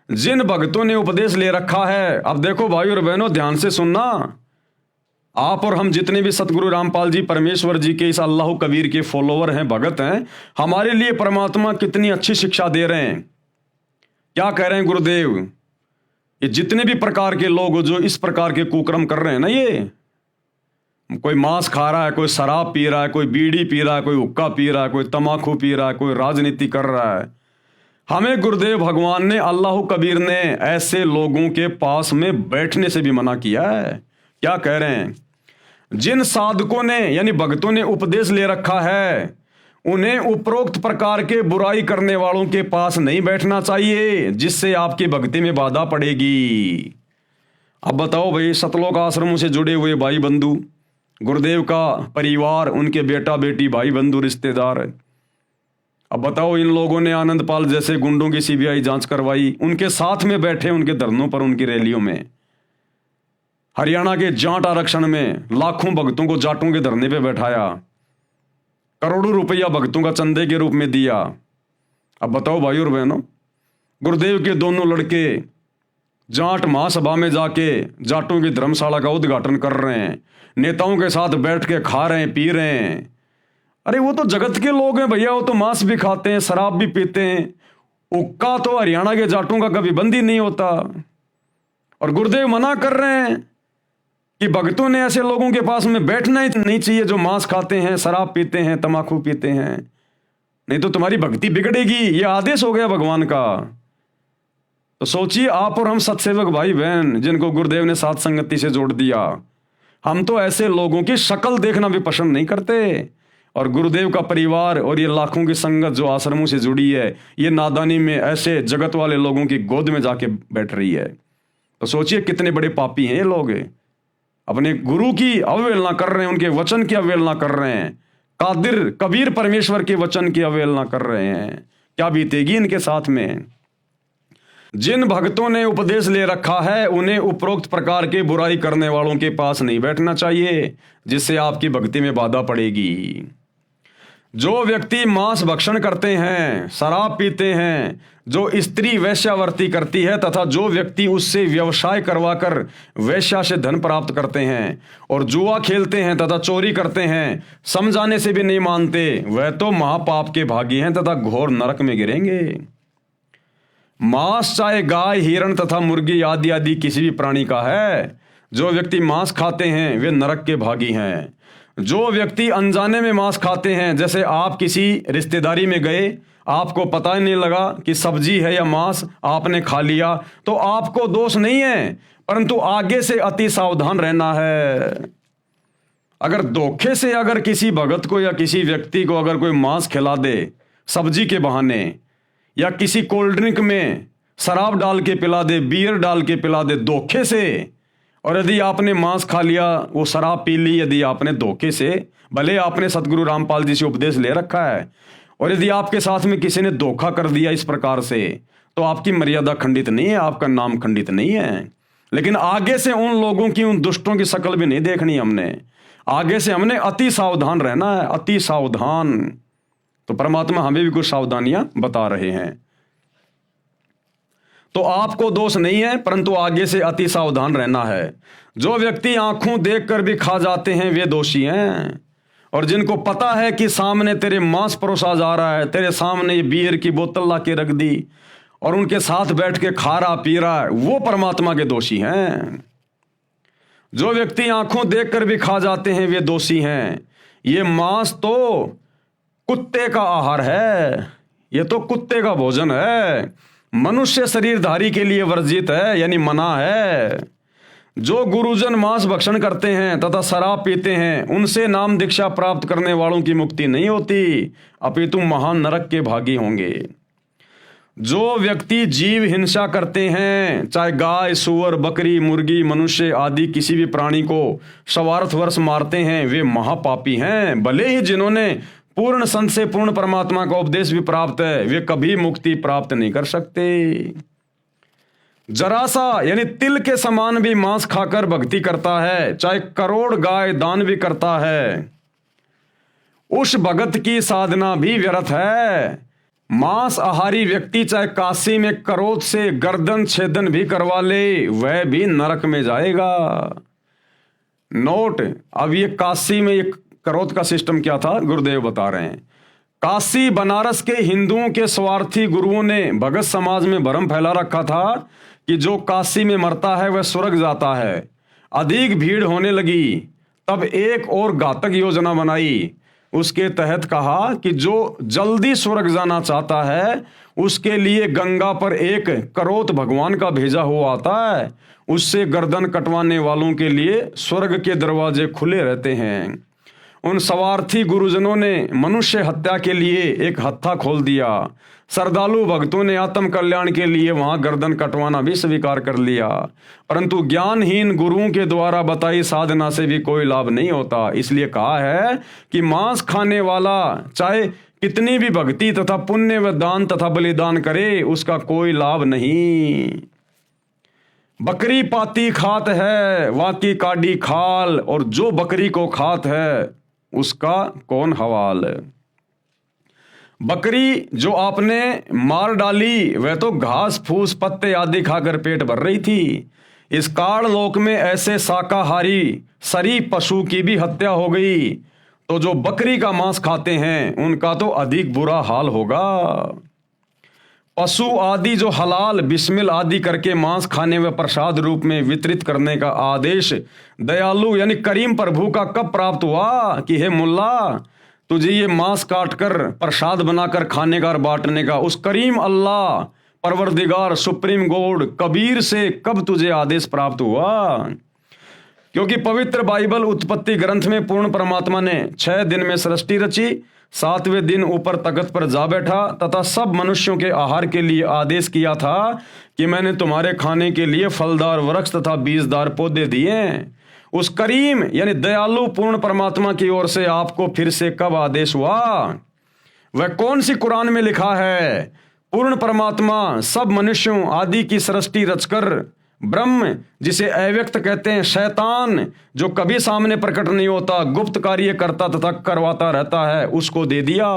जिन भक्तों ने उपदेश ले रखा है, अब देखो भाई और बहनों ध्यान से सुनना, आप और हम जितने भी सतगुरु रामपाल जी परमेश्वर जी के इस अल्लाह कबीर के फॉलोवर हैं, भगत हैं, हमारे लिए परमात्मा कितनी अच्छी शिक्षा दे रहे हैं। क्या कह रहे हैं गुरुदेव? ये जितने भी प्रकार के लोग जो इस प्रकार के कुकर्म कर रहे हैं ना, ये कोई मांस खा रहा है, कोई शराब पी रहा है, कोई बीड़ी पी रहा है, कोई हुक्का पी रहा है, कोई तमाकू पी रहा है, कोई राजनीति कर रहा है, हमें गुरुदेव भगवान ने, अल्लाह कबीर ने ऐसे लोगों के पास में बैठने से भी मना किया है। क्या कह रहे हैं? जिन साधकों ने यानी भक्तों ने उपदेश ले रखा है, उन्हें उपरोक्त प्रकार के बुराई करने वालों के पास नहीं बैठना चाहिए, जिससे आपकी भक्ति में बाधा पड़ेगी। अब बताओ भाई, सतलोक आश्रमों से जुड़े हुए भाई बंधु, गुरुदेव का परिवार, उनके बेटा बेटी, भाई बंधु, रिश्तेदार, अब बताओ, इन लोगों ने आनंदपाल जैसे गुंडों की सीबीआई जांच करवाई, उनके साथ में बैठे उनके धरनों पर, उनकी रैलियों में। हरियाणा के जाट आरक्षण में लाखों भक्तों को जाटों के धरने पे बैठाया, करोड़ों रुपया भक्तों का चंदे के रूप में दिया। अब बताओ भाई और बहनों, गुरुदेव के दोनों लड़के जाट महासभा में जाके जाटों की धर्मशाला का उद्घाटन कर रहे हैं, नेताओं के साथ बैठ के खा रहे हैं, पी रहे हैं। अरे वो तो जगत के लोग हैं भैया, वो तो मांस भी खाते हैं, शराब भी पीते हैं। उक्का तो हरियाणा के जाटों का कभी बंद ही नहीं होता। और गुरुदेव मना कर रहे हैं कि भक्तों ने ऐसे लोगों के पास में बैठना ही नहीं चाहिए जो मांस खाते हैं, शराब पीते हैं, तम्बाकू पीते हैं, नहीं तो तुम्हारी भक्ति बिगड़ेगी। ये आदेश हो गया भगवान का। तो सोचिए आप और हम सत्सेवक भाई बहन जिनको गुरुदेव ने साथ संगति से जोड़ दिया, हम तो ऐसे लोगों की शक्ल देखना भी पसंद नहीं करते। और गुरुदेव का परिवार और ये लाखों की संगत जो आश्रमों से जुड़ी है, ये नादानी में ऐसे जगत वाले लोगों की गोद में जाके बैठ रही है। तो सोचिए कितने बड़े पापी हैं ये लोग, अपने गुरु की अवहेलना कर रहे हैं, उनके वचन की अवहेलना कर रहे हैं, कादिर कबीर परमेश्वर के वचन की अवहेलना कर रहे हैं। क्या बीतेगी इनके साथ में। जिन भक्तों ने उपदेश ले रखा है उन्हें उपरोक्त प्रकार के बुराई करने वालों के पास नहीं बैठना चाहिए, जिससे आपकी भक्ति में बाधा पड़ेगी। जो व्यक्ति मांस भक्षण करते हैं, शराब पीते हैं, जो स्त्री वेश्यावर्ती करती है तथा जो व्यक्ति उससे व्यवसाय करवाकर वेश्या से धन प्राप्त करते हैं और जुआ खेलते हैं तथा चोरी करते हैं, समझाने से भी नहीं मानते, वह तो महापाप के भागी हैं तथा घोर नरक में गिरेंगे। मांस चाहे गाय, हिरण तथा मुर्गी आदि आदि किसी भी प्राणी का है, जो व्यक्ति मांस खाते हैं वे नरक के भागी हैं। जो व्यक्ति अनजाने में मांस खाते हैं, जैसे आप किसी रिश्तेदारी में गए, आपको पता ही नहीं लगा कि सब्जी है या मांस, आपने खा लिया, तो आपको दोष नहीं है, परंतु आगे से अति सावधान रहना है। अगर धोखे से अगर किसी भगत को या किसी व्यक्ति को अगर कोई मांस खिला दे सब्जी के बहाने, या किसी कोल्ड ड्रिंक में शराब डाल के पिला दे, बियर डाल के पिला दे धोखे से, और यदि आपने मांस खा लिया, वो शराब पी ली यदि आपने धोखे से, भले आपने सतगुरु रामपाल जी से उपदेश ले रखा है, और यदि आपके साथ में किसी ने धोखा कर दिया इस प्रकार से, तो आपकी मर्यादा खंडित नहीं है, आपका नाम खंडित नहीं है। लेकिन आगे से उन लोगों की, उन दुष्टों की शक्ल भी नहीं देखनी हमने। आगे से हमने अति सावधान रहना है, अति सावधान। तो परमात्मा हमें भी कुछ सावधानियां बता रहे हैं। तो आपको दोष नहीं है, परंतु आगे से अति सावधान रहना है। जो व्यक्ति आंखों देखकर भी खा जाते हैं वे दोषी हैं, और जिनको पता है कि सामने तेरे मांस परोसा जा रहा है, तेरे सामने ये बियर की बोतल ला के रख दी और उनके साथ बैठ के खा रहा पी रहा है, वो परमात्मा के दोषी हैं। जो व्यक्ति आंखों देखकर भी खा जाते हैं वे दोषी हैं। ये मांस तो कुत्ते का आहार है, ये तो कुत्ते का भोजन है, मनुष्य शरीरधारी के लिए वर्जित है, यानी मना है। जो गुरुजन मांस भक्षण करते हैं तथा शराब पीते हैं, उनसे नाम दीक्षा प्राप्त करने वालों की मुक्ति नहीं होती, अपितु महान नरक के भागी होंगे। जो व्यक्ति जीव हिंसा करते हैं, चाहे गाय, सुअर, बकरी, मुर्गी, मनुष्य आदि किसी भी प्राणी को स्वार्थवश मारते हैं, वे महापापी हैं। भले ही जिन्होंने पूर्ण संत से पूर्ण परमात्मा का उपदेश भी प्राप्त है, वे कभी मुक्ति प्राप्त नहीं कर सकते। जरा सा यानी तिल के समान भी मांस खाकर भक्ति करता है, चाहे करोड़ गाय दान भी करता है, उस भगत की साधना भी व्यर्थ है। मांस आहारी व्यक्ति चाहे काशी में करोध से गर्दन छेदन भी करवा ले, वह भी नरक में जाएगा। नोट, अब ये काशी में एक करोध का सिस्टम क्या था गुरुदेव बता रहे हैं। काशी बनारस के हिंदुओं के स्वार्थी गुरुओं ने भगत समाज में भ्रम फैला रखा था कि जो काशी में मरता है वह स्वर्ग जाता है। अधिक भीड़ होने लगी, तब एक और घातक योजना बनाई। उसके तहत कहा कि जो जल्दी स्वर्ग जाना चाहता है उसके लिए गंगा पर एक करोत भगवान का भेजा हुआ आता है, उससे गर्दन कटवाने वालों के लिए स्वर्ग के दरवाजे खुले रहते हैं। उन स्वार्थी गुरुजनों ने मनुष्य हत्या के लिए एक हत्था खोल दिया। श्रद्धालु भक्तों ने आत्म कल्याण के लिए वहां गर्दन कटवाना भी स्वीकार कर लिया, परंतु ज्ञानहीन गुरुओं के द्वारा बताई साधना से भी कोई लाभ नहीं होता। इसलिए कहा है कि मांस खाने वाला चाहे कितनी भी भक्ति तथा पुण्य व दान तथा बलिदान करे, उसका कोई लाभ नहीं। बकरी पाती खात है, वाकी काडी खाल, और जो बकरी को खात है उसका कौन हवाल। बकरी जो आपने मार डाली वह तो घास फूस पत्ते आदि खाकर पेट भर रही थी। इस काल लोक में ऐसे शाकाहारी सरी पशु की भी हत्या हो गई, तो जो बकरी का मांस खाते हैं उनका तो अधिक बुरा हाल होगा। पशु आदि जो हलाल बिस्मिल आदि करके मांस खाने व प्रसाद रूप में वितरित करने का आदेश दयालु यानी करीम प्रभु का कब प्राप्त हुआ कि हे मुल्ला, तुझे ये मांस काट कर प्रसाद बनाकर खाने का और बांटने का उस करीम अल्लाह परवरदिगार सुप्रीम गॉड कबीर से कब तुझे आदेश प्राप्त हुआ। क्योंकि पवित्र बाइबल उत्पत्ति ग्रंथ में पूर्ण परमात्मा ने 6 दिन में सृष्टि रची, 7वें दिन ऊपर तख्त पर जा बैठा तथा सब मनुष्यों के आहार के लिए आदेश किया था कि मैंने तुम्हारे खाने के लिए फलदार वृक्ष तथा बीजदार पौधे दिए। उस करीम यानी दयालु पूर्ण परमात्मा की ओर से आपको फिर से कब आदेश हुआ। वह कौन सी कुरान में लिखा है। पूर्ण परमात्मा सब मनुष्यों आदि की सृष्टि रचकर ब्रह्म जिसे अव्यक्त कहते हैं, शैतान जो कभी सामने प्रकट नहीं होता, गुप्त कार्य करता तथा करवाता रहता है, उसको दे दिया।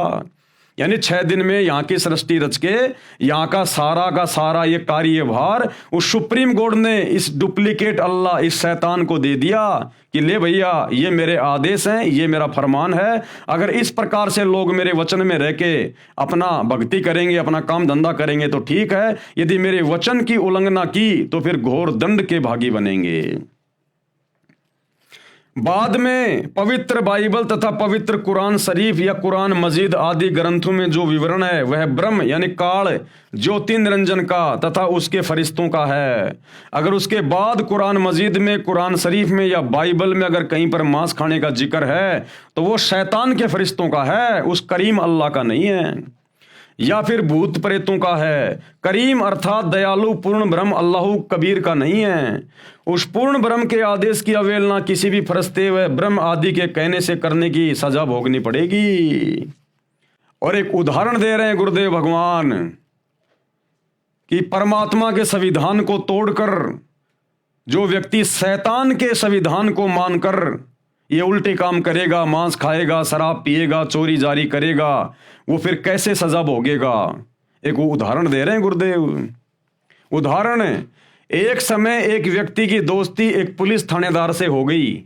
यानी 6 दिन में यहाँ की सृष्टि रच के यहाँ का सारा ये कार्यभार उस सुप्रीम गॉड ने इस डुप्लीकेट अल्लाह इस शैतान को दे दिया कि ले भैया ये मेरे आदेश हैं, ये मेरा फरमान है। अगर इस प्रकार से लोग मेरे वचन में रह के अपना भक्ति करेंगे, अपना काम धंधा करेंगे तो ठीक है, यदि मेरे वचन की उल्लंघना की तो फिर घोर दंड के भागी बनेंगे। बाद में पवित्र बाइबल तथा पवित्र कुरान शरीफ या कुरान मजीद आदि ग्रंथों में जो विवरण है वह ब्रह्म यानी काल ज्योति निरंजन का तथा उसके फरिश्तों का है। अगर उसके बाद कुरान मजीद में, कुरान शरीफ में या बाइबल में अगर कहीं पर मांस खाने का जिक्र है तो वो शैतान के फरिश्तों का है, उस करीम अल्लाह का नहीं है। या फिर भूत प्रेतों का है। करीम अर्थात दयालु पूर्ण ब्रह्म अल्लाह कबीर का नहीं है। उस पूर्ण ब्रह्म के आदेश की अवहेलना किसी भी फरिश्ते व ब्रह्म आदि के कहने से करने की सजा भोगनी पड़ेगी। और एक उदाहरण दे रहे हैं गुरुदेव भगवान कि परमात्मा के संविधान को तोड़कर जो व्यक्ति शैतान के संविधान को मानकर ये उल्टे काम करेगा, मांस खाएगा, शराब पिएगा, चोरी जारी करेगा, वो फिर कैसे सजा भोगेगा। एक उदाहरण दे रहे हैं गुरुदेव। उदाहरण, एक समय एक व्यक्ति की दोस्ती एक पुलिस थानेदार से हो गई।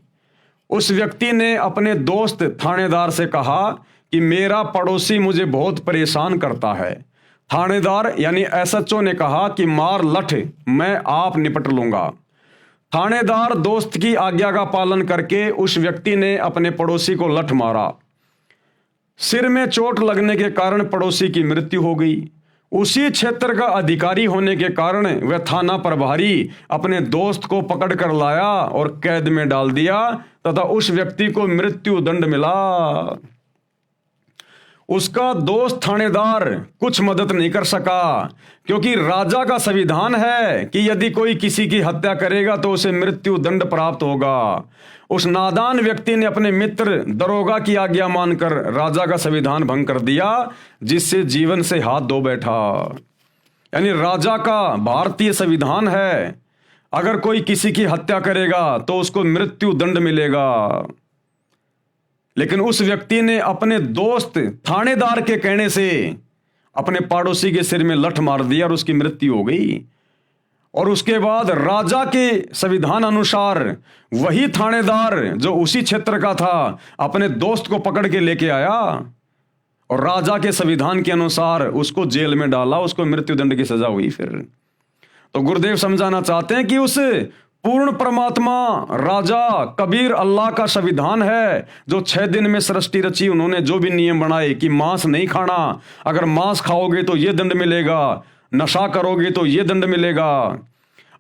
उस व्यक्ति ने अपने दोस्त थानेदार से कहा कि मेरा पड़ोसी मुझे बहुत परेशान करता है। थानेदार यानी एसएचओ ने कहा कि मार लठ, मैं आप निपट लूंगा। थानेदार दोस्त की आज्ञा का पालन करके उस व्यक्ति ने अपने पड़ोसी को लठ मारा। सिर में चोट लगने के कारण पड़ोसी की मृत्यु हो गई। उसी क्षेत्र का अधिकारी होने के कारण वह थाना प्रभारी अपने दोस्त को पकड़ कर लाया और कैद में डाल दिया तथा उस व्यक्ति को मृत्यु दंड मिला। उसका दोस्त थानेदार कुछ मदद नहीं कर सका, क्योंकि राजा का संविधान है कि यदि कोई किसी की हत्या करेगा तो उसे मृत्यु दंड प्राप्त होगा। उस नादान व्यक्ति ने अपने मित्र दरोगा की आज्ञा मानकर राजा का संविधान भंग कर दिया, जिससे जीवन से हाथ धो बैठा। यानी राजा का भारतीय संविधान है, अगर कोई किसी की हत्या करेगा तो उसको मृत्यु दंड मिलेगा। लेकिन उस व्यक्ति ने अपने दोस्त थानेदार के कहने से अपने पड़ोसी के सिर में लठ मार दिया और उसकी मृत्यु हो गई। और उसके बाद राजा के संविधान अनुसार वही थानेदार जो उसी क्षेत्र का था अपने दोस्त को पकड़ के लेके आया और राजा के संविधान के अनुसार उसको जेल में डाला, उसको मृत्यु दंड की सजा हुई। फिर तो गुरुदेव समझाना चाहते हैं कि उस पूर्ण परमात्मा राजा कबीर अल्लाह का संविधान है जो 6 दिन में सृष्टि रची। उन्होंने जो भी नियम बनाए कि मांस नहीं खाना, अगर मांस खाओगे तो ये दंड मिलेगा, नशा करोगे तो ये दंड मिलेगा।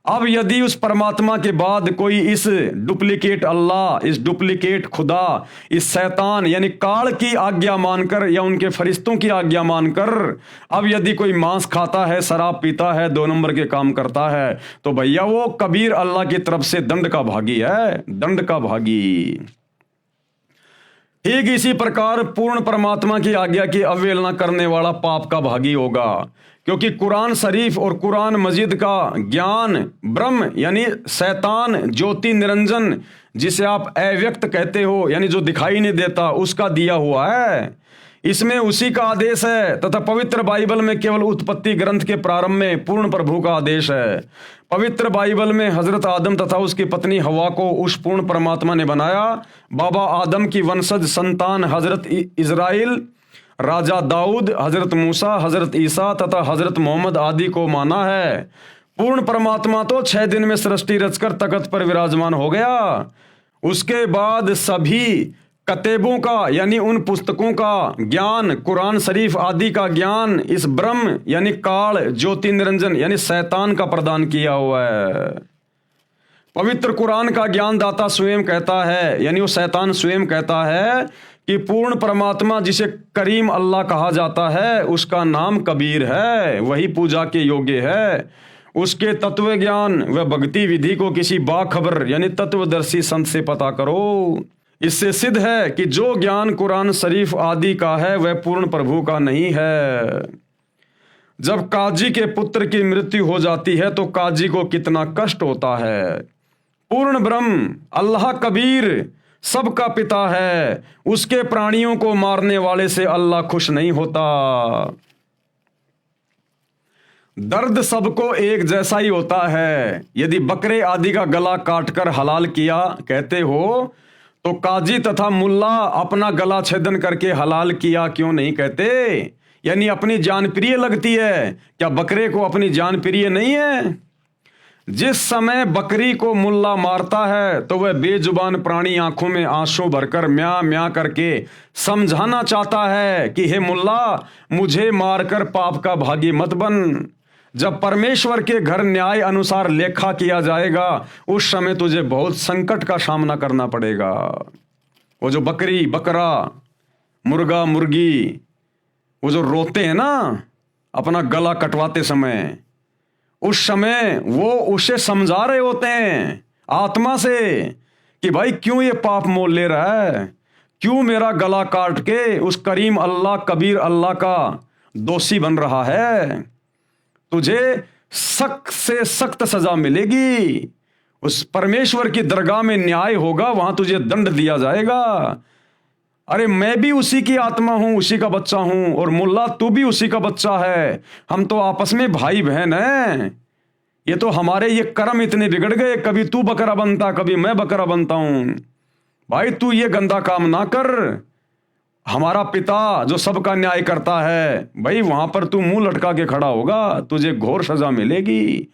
अब यदि उस परमात्मा के बाद कोई इस डुप्लीकेट अल्लाह, इस डुप्लीकेट खुदा, इस शैतान यानी काल की आज्ञा मानकर या उनके फरिश्तों की आज्ञा मानकर अब यदि कोई मांस खाता है, शराब पीता है, 2 नंबर के काम करता है, तो भैया वो कबीर अल्लाह की तरफ से दंड का भागी है, दंड का भागी। ठीक इसी प्रकार पूर्ण परमात्मा की आज्ञा की अवहेलना करने वाला पाप का भागी होगा, क्योंकि कुरान शरीफ और कुरान मजीद का ज्ञान ब्रह्म यानी शैतान ज्योति निरंजन, जिसे आप अव्यक्त कहते हो यानी जो दिखाई नहीं देता, उसका दिया हुआ है। इसमें उसी का आदेश है तथा पवित्र बाइबल में केवल उत्पत्ति ग्रंथ के प्रारंभ में पूर्ण प्रभु का आदेश है। पवित्र बाइबल में हजरत आदम तथा उसकी पत्नी हवा को उस पूर्ण परमात्मा ने बनाया। बाबा आदम की वंशज संतान हजरत इजराइल, राजा दाऊद, हजरत मूसा, हजरत ईसा तथा हजरत मोहम्मद आदि को माना है। पूर्ण परमात्मा तो 6 दिन में सृष्टि रचकर तख्त पर विराजमान हो गया। उसके बाद सभी कतेबों का यानी उन पुस्तकों का ज्ञान, कुरान शरीफ आदि का ज्ञान इस ब्रह्म यानी काल ज्योति निरंजन यानी शैतान का प्रदान किया हुआ है। पवित्र कुरान का ज्ञान दाता स्वयं कहता है यानी वो शैतान स्वयं कहता है कि पूर्ण परमात्मा जिसे करीम अल्लाह कहा जाता है उसका नाम कबीर है, वही पूजा के योग्य है। उसके तत्व ज्ञान व भक्ति विधि को किसी बाखबर यानी तत्वदर्शी संत से पता करो। इससे सिद्ध है कि जो ज्ञान कुरान शरीफ आदि का है वह पूर्ण प्रभु का नहीं है। जब काजी के पुत्र की मृत्यु हो जाती है तो काजी को कितना कष्ट होता है। पूर्ण ब्रह्म अल्लाह कबीर सबका पिता है, उसके प्राणियों को मारने वाले से अल्लाह खुश नहीं होता। दर्द सबको एक जैसा ही होता है। यदि बकरे आदि का गला काटकर हलाल किया कहते हो तो काजी तथा मुल्ला अपना गला छेदन करके हलाल किया क्यों नहीं कहते? यानी अपनी जान प्रिय लगती है, क्या बकरे को अपनी जान प्रिय नहीं है? जिस समय बकरी को मुल्ला मारता है तो वह बेजुबान प्राणी आंखों में आंसू भरकर म्या म्या करके समझाना चाहता है कि हे मुल्ला, मुझे मारकर पाप का भागी मत बन। जब परमेश्वर के घर न्याय अनुसार लेखा किया जाएगा उस समय तुझे बहुत संकट का सामना करना पड़ेगा। वो जो बकरी बकरा मुर्गा मुर्गी वो जो रोते हैं ना अपना गला कटवाते समय, उस समय वो उसे समझा रहे होते हैं आत्मा से कि भाई क्यों ये पाप मोल ले रहा है, क्यों मेरा गला काट के उस करीम अल्लाह कबीर अल्लाह का दोषी बन रहा है। तुझे सख्त से सख्त सजा मिलेगी। उस परमेश्वर की दरगाह में न्याय होगा, वहां तुझे दंड दिया जाएगा। अरे मैं भी उसी की आत्मा हूं, उसी का बच्चा हूं, और मुल्ला तू भी उसी का बच्चा है। हम तो आपस में भाई बहन हैं। ये तो हमारे ये कर्म इतने बिगड़ गए, कभी तू बकरा बनता कभी मैं बकरा बनता हूं। भाई तू ये गंदा काम ना कर। हमारा पिता जो सबका न्याय करता है, भाई वहां पर तू मुंह लटका के खड़ा होगा, तुझे घोर सजा मिलेगी।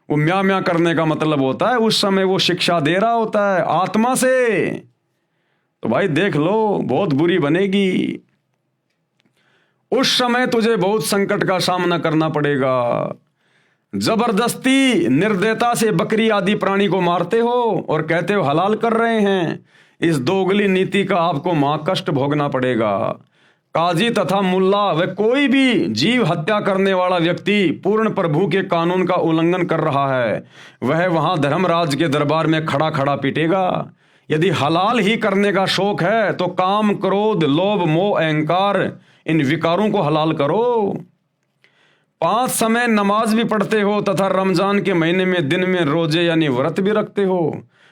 वो म्या म्या करने का मतलब होता है उस समय वो शिक्षा दे रहा होता है आत्मा से। तो भाई देख लो बहुत बुरी बनेगी। उस समय तुझे बहुत संकट का सामना करना पड़ेगा। जबरदस्ती निर्दयता से बकरी आदि प्राणी को मारते हो और कहते हो हलाल कर रहे हैं। इस दोगली नीति का आपको महाकष्ट भोगना पड़ेगा। काजी तथा मुल्ला व कोई भी जीव हत्या करने वाला व्यक्ति पूर्ण प्रभु के कानून का उल्लंघन कर रहा है, वह वहां धर्मराज के दरबार में खड़ा खड़ा पीटेगा। यदि हलाल ही करने का शौक है तो काम क्रोध लोभ मोह अहंकार इन विकारों को हलाल करो। 5 समय नमाज भी पढ़ते हो तथा रमजान के महीने में दिन में रोजे यानी व्रत भी रखते हो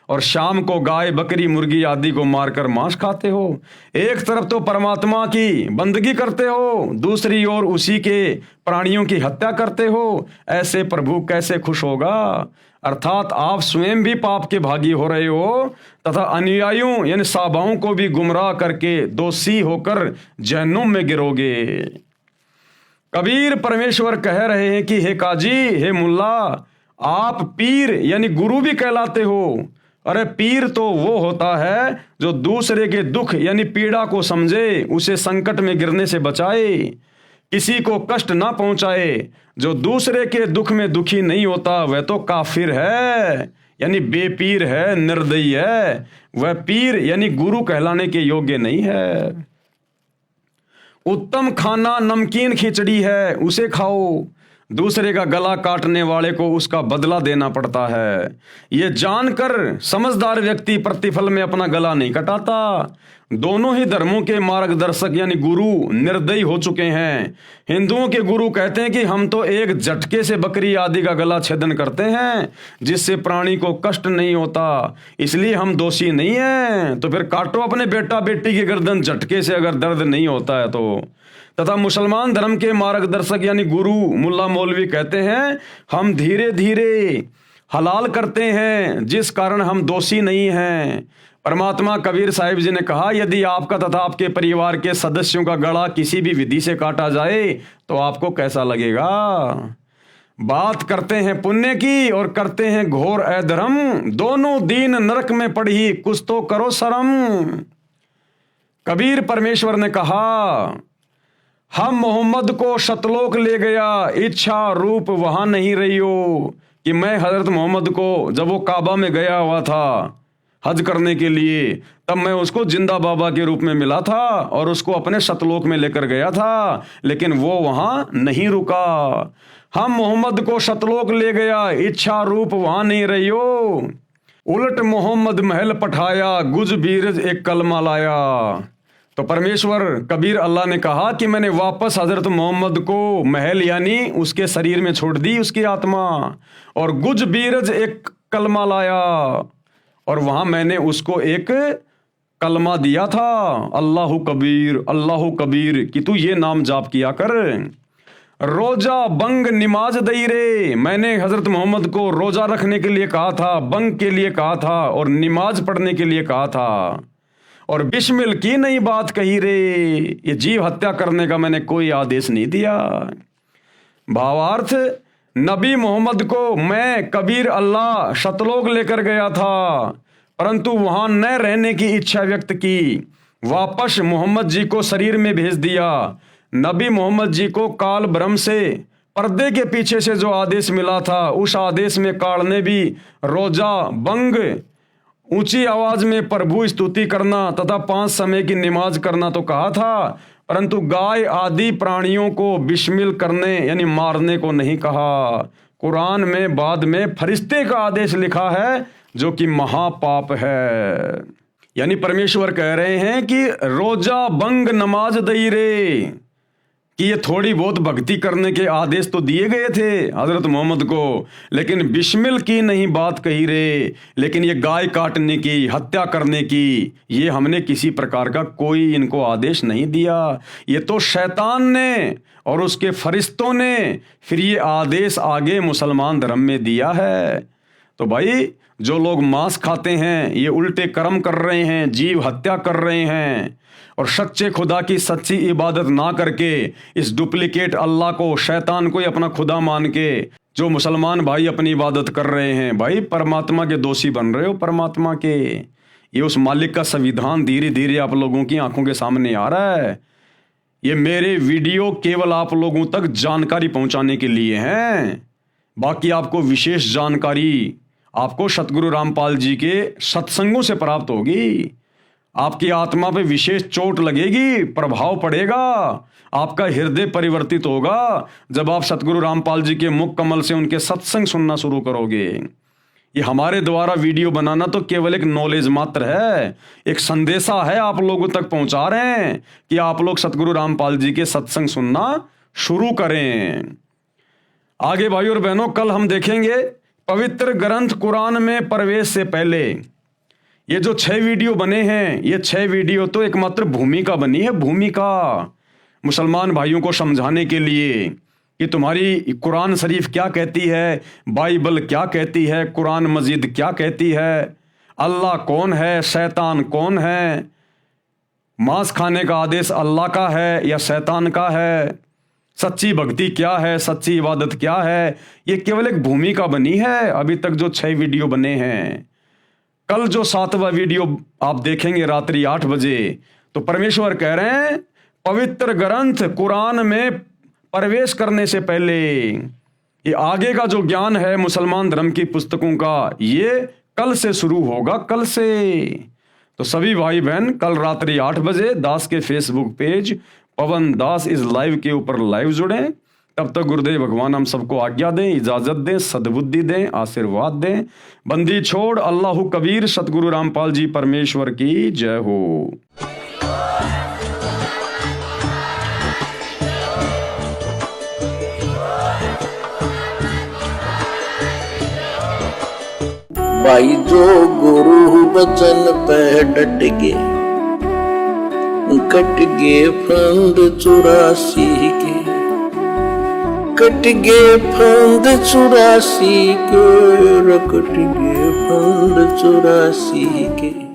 और शाम को गाय बकरी मुर्गी आदि को मारकर मांस खाते हो। एक तरफ तो परमात्मा की बंदगी करते हो, दूसरी ओर उसी के प्राणियों की हत्या करते हो। ऐसे प्रभु कैसे खुश होगा? अर्थात आप स्वयं भी पाप के भागी हो रहे हो तथा अनुयायियों यानी साबाओं को भी गुमराह करके दोषी होकर जहन्नुम में गिरोगे। कबीर परमेश्वर कह रहे हैं कि हे काजी हे मुल्ला, आप पीर यानी गुरु भी कहलाते हो। अरे पीर तो वो होता है जो दूसरे के दुख यानी पीड़ा को समझे, उसे संकट में गिरने से बचाए, किसी को कष्ट ना पहुंचाए। जो दूसरे के दुख में दुखी नहीं होता वह तो काफिर है यानी बेपीर है, निर्दयी है। वह पीर यानी गुरु कहलाने के योग्य नहीं है। उत्तम खाना नमकीन खिचड़ी है, उसे खाओ। दूसरे का गला काटने वाले को उसका बदला देना पड़ता है। ये जानकर समझदार व्यक्ति प्रतिफल में अपना गला नहीं कटाता। दोनों ही धर्मों के मार्गदर्शक यानी गुरु निर्दयी हो चुके हैं। हिंदुओं के गुरु कहते हैं कि हम तो एक झटके से बकरी आदि का गला छेदन करते हैं जिससे प्राणी को कष्ट नहीं होता, इसलिए हम दोषी नहीं हैं। तो फिर काटो अपने बेटा बेटी की गर्दन झटके से अगर दर्द नहीं होता है तो। तथा मुसलमान धर्म के मार्गदर्शक यानी गुरु मुल्ला मौलवी कहते हैं हम धीरे धीरे हलाल करते हैं जिस कारण हम दोषी नहीं हैं। परमात्मा कबीर साहिब जी ने कहा यदि आपका तथा आपके परिवार के सदस्यों का गला किसी भी विधि से काटा जाए तो आपको कैसा लगेगा। बात करते हैं पुण्य की और करते हैं घोर अधर्म, दोनों दीन नरक में पड़ी कुछ तो करो शर्म। कबीर परमेश्वर ने कहा हम मोहम्मद को शतलोक ले गया, इच्छा रूप वहां नहीं रही हो। कि मैं हजरत मोहम्मद को जब वो काबा में गया हुआ था हज करने के लिए, तब मैं उसको जिंदा बाबा के रूप में मिला था और उसको अपने शतलोक में लेकर गया था, लेकिन वो वहां नहीं रुका। हम मोहम्मद को शतलोक ले गया, इच्छा रूप वहां नहीं रही हो। उलट मोहम्मद महल पठाया, गुज बीरज एक कलमा लाया। तो परमेश्वर कबीर अल्लाह ने कहा कि मैंने वापस हजरत मोहम्मद को महल यानी उसके शरीर में छोड़ दी उसकी आत्मा, और गुज बीरज एक कलमा लाया, और वहां मैंने उसको एक कलमा दिया था, अल्लाहु कबीर कि तू ये नाम जाप किया कर। रोजा बंग निमाज दई रे, मैंने हजरत मोहम्मद को रोजा रखने के लिए कहा था, बंग के लिए कहा था और निमाज पढ़ने के लिए कहा था, और बिस्मिल की नई बात कही रे, ये जीव हत्या करने का मैंने कोई आदेश नहीं दिया। भावार्थ नबी मोहम्मद को मैं कबीर अल्लाह शतलोक लेकर गया था, परंतु वहां न रहने की इच्छा व्यक्त की, वापस मोहम्मद जी को शरीर में भेज दिया। नबी मोहम्मद जी को काल ब्रह्म से पर्दे के पीछे से जो आदेश मिला था, उस आदेश में काल ने भी रोजा बंग, ऊंची आवाज में प्रभु स्तुति करना तथा 5 समय की नमाज करना तो कहा था, परंतु गाय आदि प्राणियों को बिस्मिल करने यानी मारने को नहीं कहा। कुरान में बाद में फरिश्ते का आदेश लिखा है जो कि महापाप है। यानी परमेश्वर कह रहे हैं कि रोजा बंग नमाज दई रे, कि ये थोड़ी बहुत भक्ति करने के आदेश तो दिए गए थे हजरत मोहम्मद को, लेकिन बिस्मिल की नहीं बात कही रे, लेकिन ये गाय काटने की, हत्या करने की, ये हमने किसी प्रकार का कोई इनको आदेश नहीं दिया। ये तो शैतान ने और उसके फरिश्तों ने फिर ये आदेश आगे मुसलमान धर्म में दिया है। तो भाई जो लोग मांस खाते हैं ये उल्टे कर्म कर रहे हैं, जीव हत्या कर रहे हैं, और सच्चे खुदा की सच्ची इबादत ना करके इस डुप्लीकेट अल्लाह को, शैतान को ही अपना खुदा मान के जो मुसलमान भाई अपनी इबादत कर रहे हैं, भाई परमात्मा के दोषी बन रहे हो। परमात्मा के ये उस मालिक का संविधान धीरे धीरे आप लोगों की आंखों के सामने आ रहा है। ये मेरे वीडियो केवल आप लोगों तक जानकारी पहुंचाने के लिए हैं, बाकी आपको विशेष जानकारी आपको सतगुरु रामपाल जी के सत्संगों से प्राप्त होगी। आपकी आत्मा पे विशेष चोट लगेगी, प्रभाव पड़ेगा, आपका हृदय परिवर्तित होगा जब आप सतगुरु रामपाल जी के मुख कमल से उनके सत्संग सुनना शुरू करोगे। ये हमारे द्वारा वीडियो बनाना तो केवल एक नॉलेज मात्र है, एक संदेशा है आप लोगों तक पहुंचा रहे हैं कि आप लोग सतगुरु रामपाल जी के सत्संग सुनना शुरू करें। आगे भाई और बहनों, कल हम देखेंगे पवित्र ग्रंथ कुरान में प्रवेश से पहले ये जो 6 वीडियो बने हैं, ये 6 वीडियो तो एकमात्र भूमिका बनी है, भूमिका मुसलमान भाइयों को समझाने के लिए कि तुम्हारी कुरान शरीफ क्या कहती है, बाइबल क्या कहती है, कुरान मजीद क्या कहती है, अल्लाह कौन है, शैतान कौन है, मांस खाने का आदेश अल्लाह का है या शैतान का है, सच्ची भक्ति क्या है, सच्ची इबादत क्या है। ये केवल एक भूमिका बनी है अभी तक जो 6 वीडियो बने हैं। कल जो 7वां वीडियो आप देखेंगे रात्रि 8 बजे, तो परमेश्वर कह रहे हैं पवित्र ग्रंथ कुरान में प्रवेश करने से पहले ये आगे का जो ज्ञान है मुसलमान धर्म की पुस्तकों का, ये कल से शुरू होगा, कल से। तो सभी भाई बहन कल रात्रि 8 बजे दास के Facebook page Pawan Das is live के ऊपर लाइव जुड़ें। तब तक गुरुदेव भगवान हम सबको आज्ञा दें, इजाजत दें, सद्बुद्धि दें, आशीर्वाद दें। बंदी छोड़ अल्लाहु कबीर, सतगुरु रामपाल जी परमेश्वर की जय हो। भाई जो गुरु बचन पे डट के, कट गे फंद 84 के, कट गे फंद 84 के, कट गे फंद 84 के।